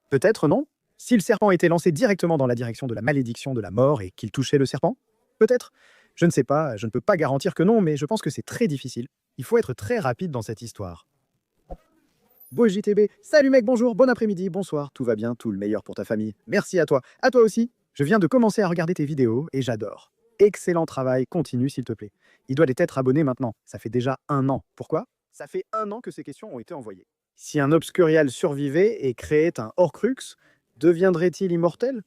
Peut-être non? Si le serpent était lancé directement dans la direction de la malédiction de la mort et qu'il touchait le serpent? Peut-être? Je ne sais pas, je ne peux pas garantir que non, mais je pense que c'est très difficile. Il faut être très rapide dans cette histoire. Beau JTB, salut mec, bonjour, bon après-midi, bonsoir, tout va bien, tout le meilleur pour ta famille. Merci à toi aussi. Je viens de commencer à regarder tes vidéos et j'adore. Excellent travail, continue s'il te plaît. Il doit être abonné maintenant, ça fait déjà 1 an. Pourquoi? Ça fait 1 an que ces questions ont été envoyées. Si un Obscurial survivait et créait un Horcrux, deviendrait-il immortel?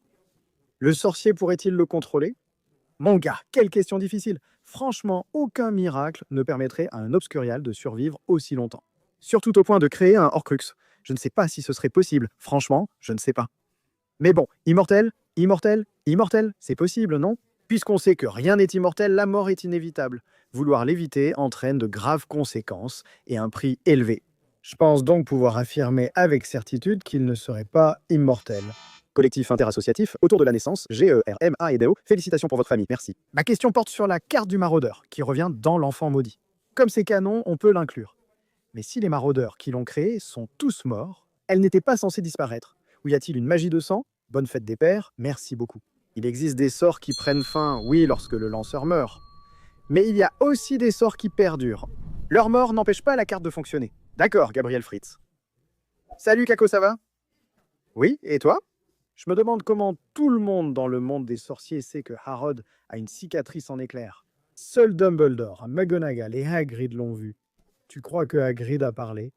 Le sorcier pourrait-il le contrôler? Mon gars, quelle question difficile! Franchement, aucun miracle ne permettrait à un Obscurial de survivre aussi longtemps. Surtout au point de créer un Horcrux. Je ne sais pas si ce serait possible. Franchement, je ne sais pas. Mais bon, immortel, c'est possible, non? Puisqu'on sait que rien n'est immortel, la mort est inévitable. Vouloir l'éviter entraîne de graves conséquences et un prix élevé. Je pense donc pouvoir affirmer avec certitude qu'il ne serait pas immortel. Collectif interassociatif autour de la naissance, GERMA et DO, félicitations pour votre famille, merci. Ma question porte sur la carte du maraudeur, qui revient dans l'enfant maudit. Comme c'est canon, on peut l'inclure. Mais si les maraudeurs qui l'ont créée sont tous morts, elle n'était pas censée disparaître. Ou y a-t-il une magie de sang? Bonne fête des pères, merci beaucoup. Il existe des sorts qui prennent fin, oui, lorsque le lanceur meurt. Mais il y a aussi des sorts qui perdurent. Leur mort n'empêche pas la carte de fonctionner. D'accord, Gabriel Fritz. Salut Kako, ça va? Oui, et toi? Je me demande comment tout le monde dans le monde des sorciers sait que Harrod a une cicatrice en éclair. Seul Dumbledore, McGonagall et Hagrid l'ont vu. Tu crois que Hagrid a parlé?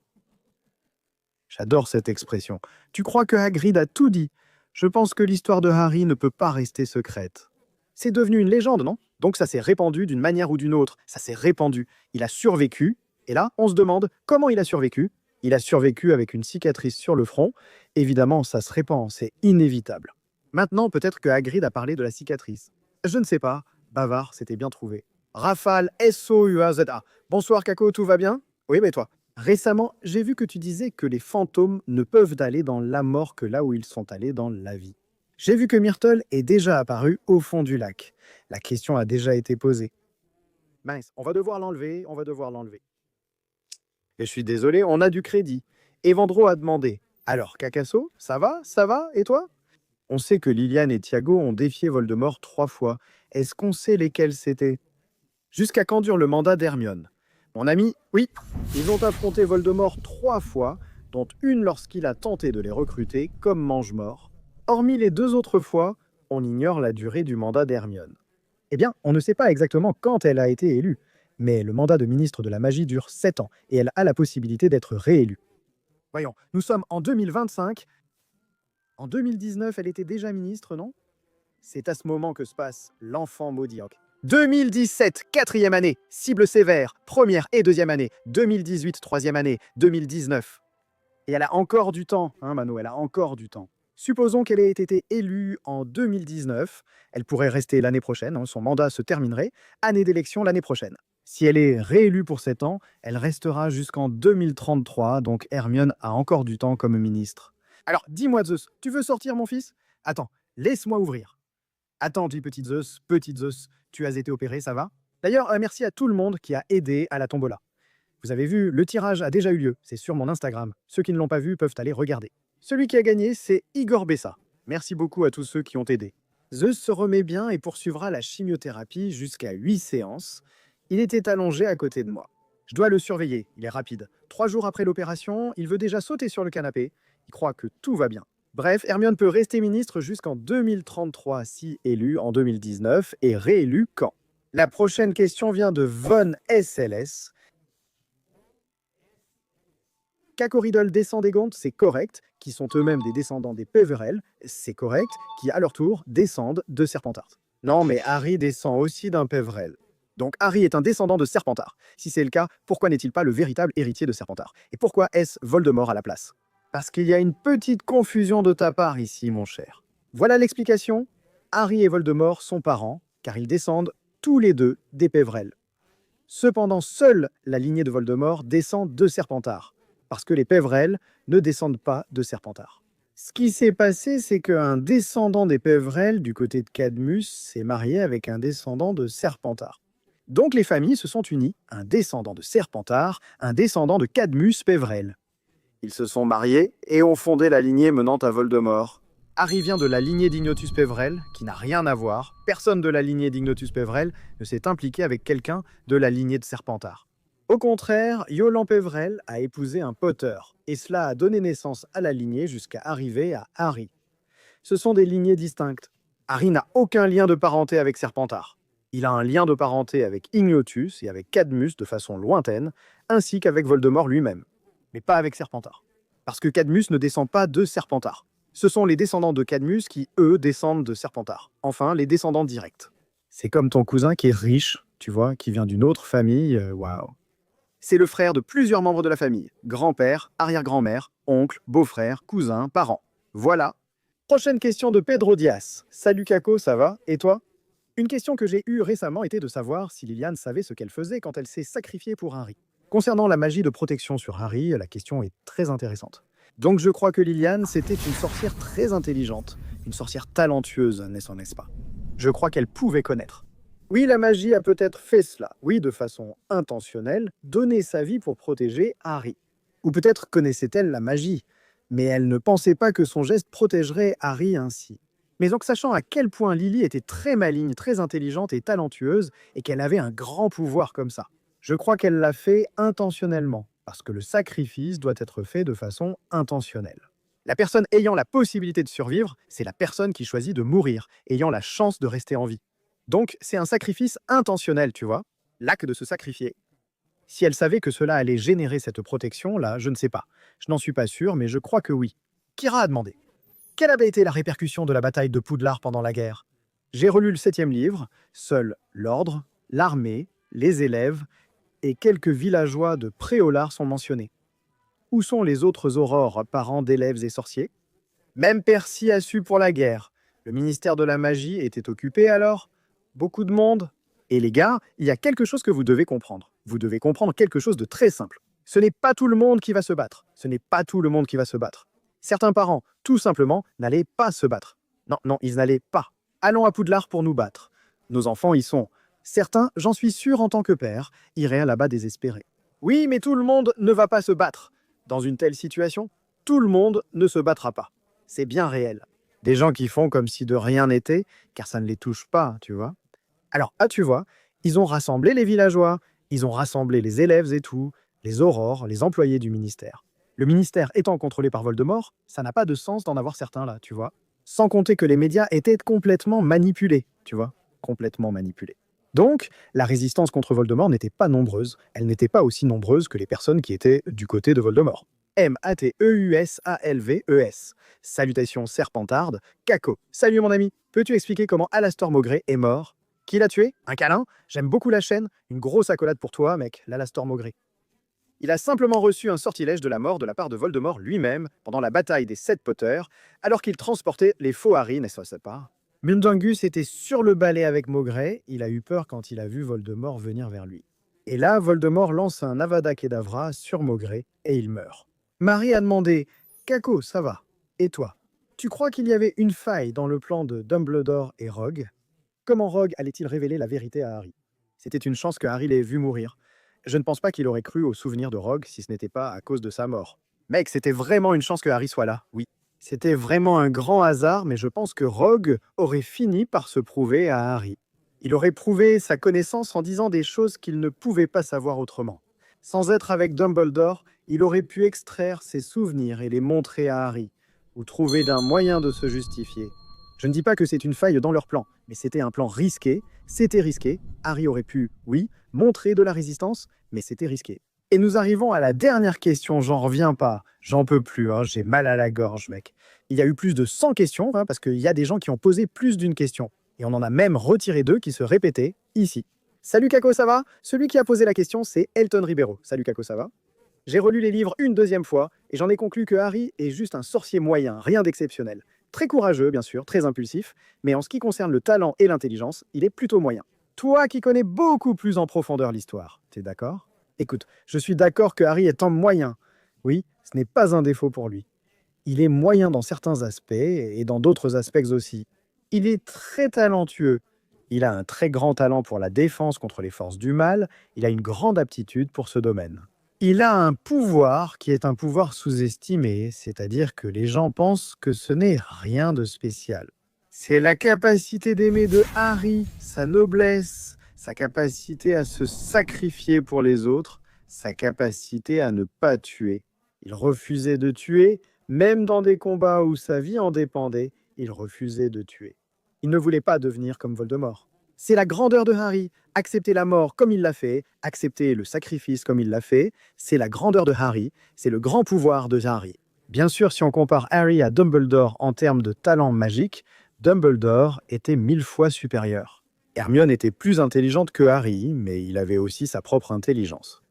J'adore cette expression. Tu crois que Hagrid a tout dit? Je pense que l'histoire de Harry ne peut pas rester secrète. C'est devenu une légende, non? Donc ça s'est répandu d'une manière ou d'une autre. Ça s'est répandu. Il a survécu. Et là, on se demande comment il a survécu. Il a survécu avec une cicatrice sur le front. Évidemment, ça se répand. C'est inévitable. Maintenant, peut-être que Hagrid a parlé de la cicatrice. Je ne sais pas. Bavard, c'était bien trouvé. Rafale, S-O-U-A-Z-A. Bonsoir Kako, tout va bien? Oui, mais toi? Récemment, j'ai vu que tu disais que les fantômes ne peuvent aller dans la mort que là où ils sont allés dans la vie. J'ai vu que Myrtle est déjà apparu au fond du lac. La question a déjà été posée. Mince, on va devoir l'enlever. Et je suis désolé, on a du crédit. Evandro a demandé. Alors, Cacasso, ça va? Et toi? On sait que Liliane et Thiago ont défié Voldemort 3 fois. Est-ce qu'on sait lesquels c'était? Jusqu'à quand dure le mandat d'Hermione? Mon ami, oui, ils ont affronté Voldemort 3 fois, dont une lorsqu'il a tenté de les recruter comme mange-mort. Hormis les 2 autres fois, on ignore la durée du mandat d'Hermione. Eh bien, on ne sait pas exactement quand elle a été élue, mais le mandat de ministre de la magie dure 7 ans et elle a la possibilité d'être réélue. Voyons, nous sommes en 2025. En 2019, elle était déjà ministre, non? C'est à ce moment que se passe l'enfant maudit. 2017, 4e année, cible sévère, 1re et 2e année, 2018, 3e année, 2019. Et elle a encore du temps, hein Mano, elle a encore du temps. Supposons qu'elle ait été élue en 2019, elle pourrait rester l'année prochaine, son mandat se terminerait, année d'élection l'année prochaine. Si elle est réélue pour 7 ans, elle restera jusqu'en 2033, donc Hermione a encore du temps comme ministre. Alors, dis-moi Zeus, tu veux sortir mon fils? Attends, laisse-moi ouvrir. Attends, dis petit Zeus, tu as été opéré, ça va? D'ailleurs, merci à tout le monde qui a aidé à la tombola. Vous avez vu, le tirage a déjà eu lieu, c'est sur mon Instagram. Ceux qui ne l'ont pas vu peuvent aller regarder. Celui qui a gagné, c'est Igor Bessa. Merci beaucoup à tous ceux qui ont aidé. Zeus se remet bien et poursuivra la chimiothérapie jusqu'à 8 séances. Il était allongé à côté de moi. Je dois le surveiller, il est rapide. 3 jours après l'opération, il veut déjà sauter sur le canapé. Il croit que tout va bien. Bref, Hermione peut rester ministre jusqu'en 2033 si élue en 2019 et réélue quand? La prochaine question vient de Von SLS. Cacoridol descend des Gontes, c'est correct, qui sont eux-mêmes des descendants des Peverell, c'est correct, qui à leur tour descendent de Serpentard. Non, mais Harry descend aussi d'un Peverell. Donc Harry est un descendant de Serpentard. Si c'est le cas, pourquoi n'est-il pas le véritable héritier de Serpentard? Et pourquoi est-ce Voldemort à la place? Parce qu'il y a une petite confusion de ta part ici, mon cher. Voilà l'explication. Harry et Voldemort sont parents, car ils descendent tous les deux des Peverell. Cependant, seule la lignée de Voldemort descend de Serpentard, parce que les Peverell ne descendent pas de Serpentard. Ce qui s'est passé, c'est qu'un descendant des Peverell, du côté de Cadmus, s'est marié avec un descendant de Serpentard. Donc les familles se sont unies, un descendant de Serpentard, un descendant de Cadmus Peverell. Ils se sont mariés et ont fondé la lignée menant à Voldemort. Harry vient de la lignée d'Ignotus Peverell, qui n'a rien à voir. Personne de la lignée d'Ignotus Peverell ne s'est impliqué avec quelqu'un de la lignée de Serpentard. Au contraire, Yolan Peverell a épousé un Potter, et cela a donné naissance à la lignée jusqu'à arriver à Harry. Ce sont des lignées distinctes. Harry n'a aucun lien de parenté avec Serpentard. Il a un lien de parenté avec Ignotus et avec Cadmus de façon lointaine, ainsi qu'avec Voldemort lui-même. Mais pas avec Serpentard. Parce que Cadmus ne descend pas de Serpentard. Ce sont les descendants de Cadmus qui, eux, descendent de Serpentard. Enfin, les descendants directs. C'est comme ton cousin qui est riche, tu vois, qui vient d'une autre famille, waouh. C'est le frère de plusieurs membres de la famille. Grand-père, arrière-grand-mère, oncle, beau-frère, cousin, parent. Voilà. Prochaine question de Pedro Diaz. Salut Kako, ça va? Et toi? Une question que j'ai eue récemment était de savoir si Liliane savait ce qu'elle faisait quand elle s'est sacrifiée pour Harry. Concernant la magie de protection sur Harry, la question est très intéressante. Donc je crois que Liliane, c'était une sorcière très intelligente, une sorcière talentueuse, n'est-ce pas? Je crois qu'elle pouvait connaître. Oui, la magie a peut-être fait cela, oui, de façon intentionnelle, donner sa vie pour protéger Harry. Ou peut-être connaissait-elle la magie, mais elle ne pensait pas que son geste protégerait Harry ainsi. Mais donc sachant à quel point Lily était très maligne, très intelligente et talentueuse, et qu'elle avait un grand pouvoir comme ça, je crois qu'elle l'a fait intentionnellement, parce que le sacrifice doit être fait de façon intentionnelle. La personne ayant la possibilité de survivre, c'est la personne qui choisit de mourir, ayant la chance de rester en vie. Donc, c'est un sacrifice intentionnel, tu vois, l'acte de se sacrifier. Si elle savait que cela allait générer cette protection, là, je ne sais pas. Je n'en suis pas sûr, mais je crois que oui. Kira a demandé. Quelle avait été la répercussion de la bataille de Poudlard pendant la guerre? J'ai relu le 7e livre. Seul l'ordre, l'armée, les élèves et quelques villageois de Préolard sont mentionnés. Où sont les autres aurores, parents d'élèves et sorciers? Même Percy a su pour la guerre. Le ministère de la magie était occupé alors? Beaucoup de monde? Et les gars, il y a quelque chose que vous devez comprendre. Vous devez comprendre quelque chose de très simple. Ce n'est pas tout le monde qui va se battre. Ce n'est pas tout le monde qui va se battre. Certains parents, tout simplement, n'allaient pas se battre. Non, non, ils n'allaient pas. Allons à Poudlard pour nous battre. Nos enfants y sont. Certains, j'en suis sûr en tant que père, iraient là-bas désespérés. Oui, mais tout le monde ne va pas se battre. Dans une telle situation, tout le monde ne se battra pas. C'est bien réel. Des gens qui font comme si de rien n'était, car ça ne les touche pas, tu vois. Alors, tu vois, ils ont rassemblé les villageois, ils ont rassemblé les élèves et tout, les aurores, les employés du ministère. Le ministère étant contrôlé par Voldemort, ça n'a pas de sens d'en avoir certains là, tu vois. Sans compter que les médias étaient complètement manipulés, tu vois, complètement manipulés. Donc, la résistance contre Voldemort n'était pas nombreuse, elle n'était pas aussi nombreuse que les personnes qui étaient du côté de Voldemort. Mateusalves. Salutations serpentardes. Kako. Salut mon ami. Peux-tu expliquer comment Alastor Maugrey est mort? Qui l'a tué? Un câlin? J'aime beaucoup la chaîne. Une grosse accolade pour toi, mec, l'Alastor Maugrey. Il a simplement reçu un sortilège de la mort de la part de Voldemort lui-même pendant la bataille des 7 Potters, alors qu'il transportait les faux Harry, n'est-ce pas? Mundungus était sur le balai avec Maugrey. Il a eu peur quand il a vu Voldemort venir vers lui. Et là, Voldemort lance un Avada Kedavra sur Maugrey et il meurt. Marie a demandé « Kako, ça va? Et toi? Tu crois qu'il y avait une faille dans le plan de Dumbledore et Rogue? Comment Rogue allait-il révéler la vérité à Harry? C'était une chance que Harry l'ait vu mourir. Je ne pense pas qu'il aurait cru au souvenir de Rogue si ce n'était pas à cause de sa mort. Mec, c'était vraiment une chance que Harry soit là, oui. C'était vraiment un grand hasard, mais je pense que Rogue aurait fini par se prouver à Harry. Il aurait prouvé sa connaissance en disant des choses qu'il ne pouvait pas savoir autrement. Sans être avec Dumbledore, il aurait pu extraire ses souvenirs et les montrer à Harry, ou trouver d'un moyen de se justifier. Je ne dis pas que c'est une faille dans leur plan, mais c'était un plan risqué, c'était risqué. Harry aurait pu, oui, montrer de la résistance, mais c'était risqué. Et nous arrivons à la dernière question, j'en reviens pas, j'en peux plus, hein, j'ai mal à la gorge, mec. Il y a eu plus de 100 questions, hein, parce qu'il y a des gens qui ont posé plus d'une question. Et on en a même retiré 2 qui se répétaient ici. Salut Kako, ça va? Celui qui a posé la question, c'est Elton Ribeiro. Salut Kako, ça va? J'ai relu les livres une deuxième fois, et j'en ai conclu que Harry est juste un sorcier moyen, rien d'exceptionnel. Très courageux, bien sûr, très impulsif, mais en ce qui concerne le talent et l'intelligence, il est plutôt moyen. Toi qui connais beaucoup plus en profondeur l'histoire, t'es d'accord? Écoute, je suis d'accord que Harry est un moyen. Oui, ce n'est pas un défaut pour lui. Il est moyen dans certains aspects et dans d'autres aspects aussi. Il est très talentueux. Il a un très grand talent pour la défense contre les forces du mal. Il a une grande aptitude pour ce domaine. Il a un pouvoir qui est un pouvoir sous-estimé, c'est-à-dire que les gens pensent que ce n'est rien de spécial. C'est la capacité d'aimer de Harry, sa noblesse, sa capacité à se sacrifier pour les autres, sa capacité à ne pas tuer. Il refusait de tuer, même dans des combats où sa vie en dépendait, il refusait de tuer. Il ne voulait pas devenir comme Voldemort. C'est la grandeur de Harry. Accepter la mort comme il l'a fait, accepter le sacrifice comme il l'a fait, c'est la grandeur de Harry, c'est le grand pouvoir de Harry. Bien sûr, si on compare Harry à Dumbledore en termes de talent magique, Dumbledore était 1000 fois supérieur. Hermione était plus intelligente que Harry, mais il avait aussi sa propre intelligence.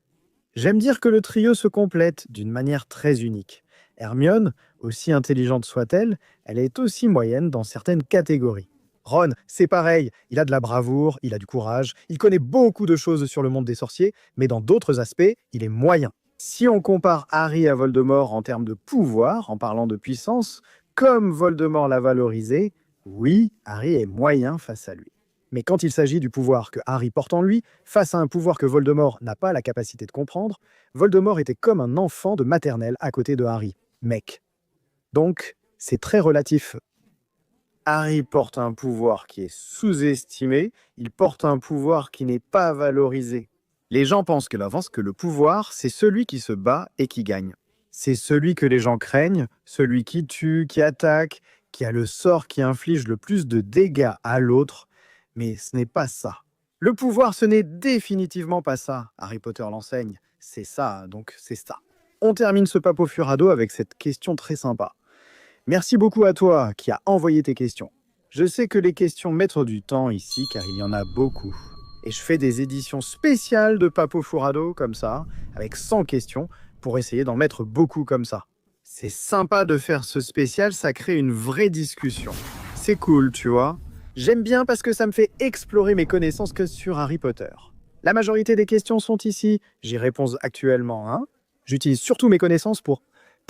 J'aime dire que le trio se complète d'une manière très unique. Hermione, aussi intelligente soit-elle, elle est aussi moyenne dans certaines catégories. Ron, c'est pareil, il a de la bravoure, il a du courage, il connaît beaucoup de choses sur le monde des sorciers, mais dans d'autres aspects, il est moyen. Si on compare Harry à Voldemort en termes de pouvoir, en parlant de puissance, comme Voldemort l'a valorisé, oui, Harry est moyen face à lui. Mais quand il s'agit du pouvoir que Harry porte en lui, face à un pouvoir que Voldemort n'a pas la capacité de comprendre, Voldemort était comme un enfant de maternelle à côté de Harry. Mec. Donc, c'est très relatif. Harry porte un pouvoir qui est sous-estimé, il porte un pouvoir qui n'est pas valorisé. Les gens pensent que le pouvoir, c'est celui qui se bat et qui gagne. C'est celui que les gens craignent, celui qui tue, qui attaque, qui a le sort qui inflige le plus de dégâts à l'autre. Mais ce n'est pas ça. Le pouvoir, ce n'est définitivement pas ça. Harry Potter l'enseigne. C'est ça, donc c'est ça. On termine ce Papo Furado avec cette question très sympa. Merci beaucoup à toi qui as envoyé tes questions. Je sais que les questions mettent du temps ici car il y en a beaucoup. Et je fais des éditions spéciales de Papo Furado comme ça, avec 100 questions, pour essayer d'en mettre beaucoup comme ça. C'est sympa de faire ce spécial, ça crée une vraie discussion. C'est cool, tu vois. J'aime bien parce que ça me fait explorer mes connaissances que sur Harry Potter. La majorité des questions sont ici, j'y réponds actuellement. J'utilise surtout mes connaissances pour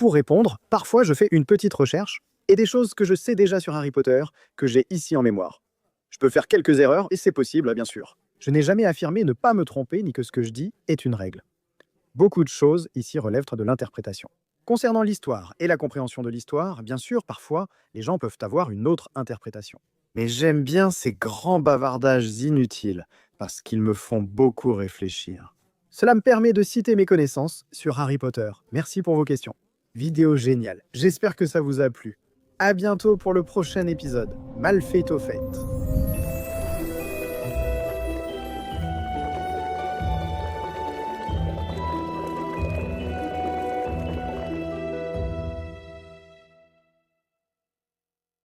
répondre. Parfois, je fais une petite recherche et des choses que je sais déjà sur Harry Potter que j'ai ici en mémoire. Je peux faire quelques erreurs et c'est possible, bien sûr. Je n'ai jamais affirmé ne pas me tromper ni que ce que je dis est une règle. Beaucoup de choses ici relèvent de l'interprétation. Concernant l'histoire et la compréhension de l'histoire, bien sûr, parfois, les gens peuvent avoir une autre interprétation. Mais j'aime bien ces grands bavardages inutiles parce qu'ils me font beaucoup réfléchir. Cela me permet de citer mes connaissances sur Harry Potter. Merci pour vos questions. Vidéo géniale. J'espère que ça vous a plu. À bientôt pour le prochain épisode. Mal fait au fait.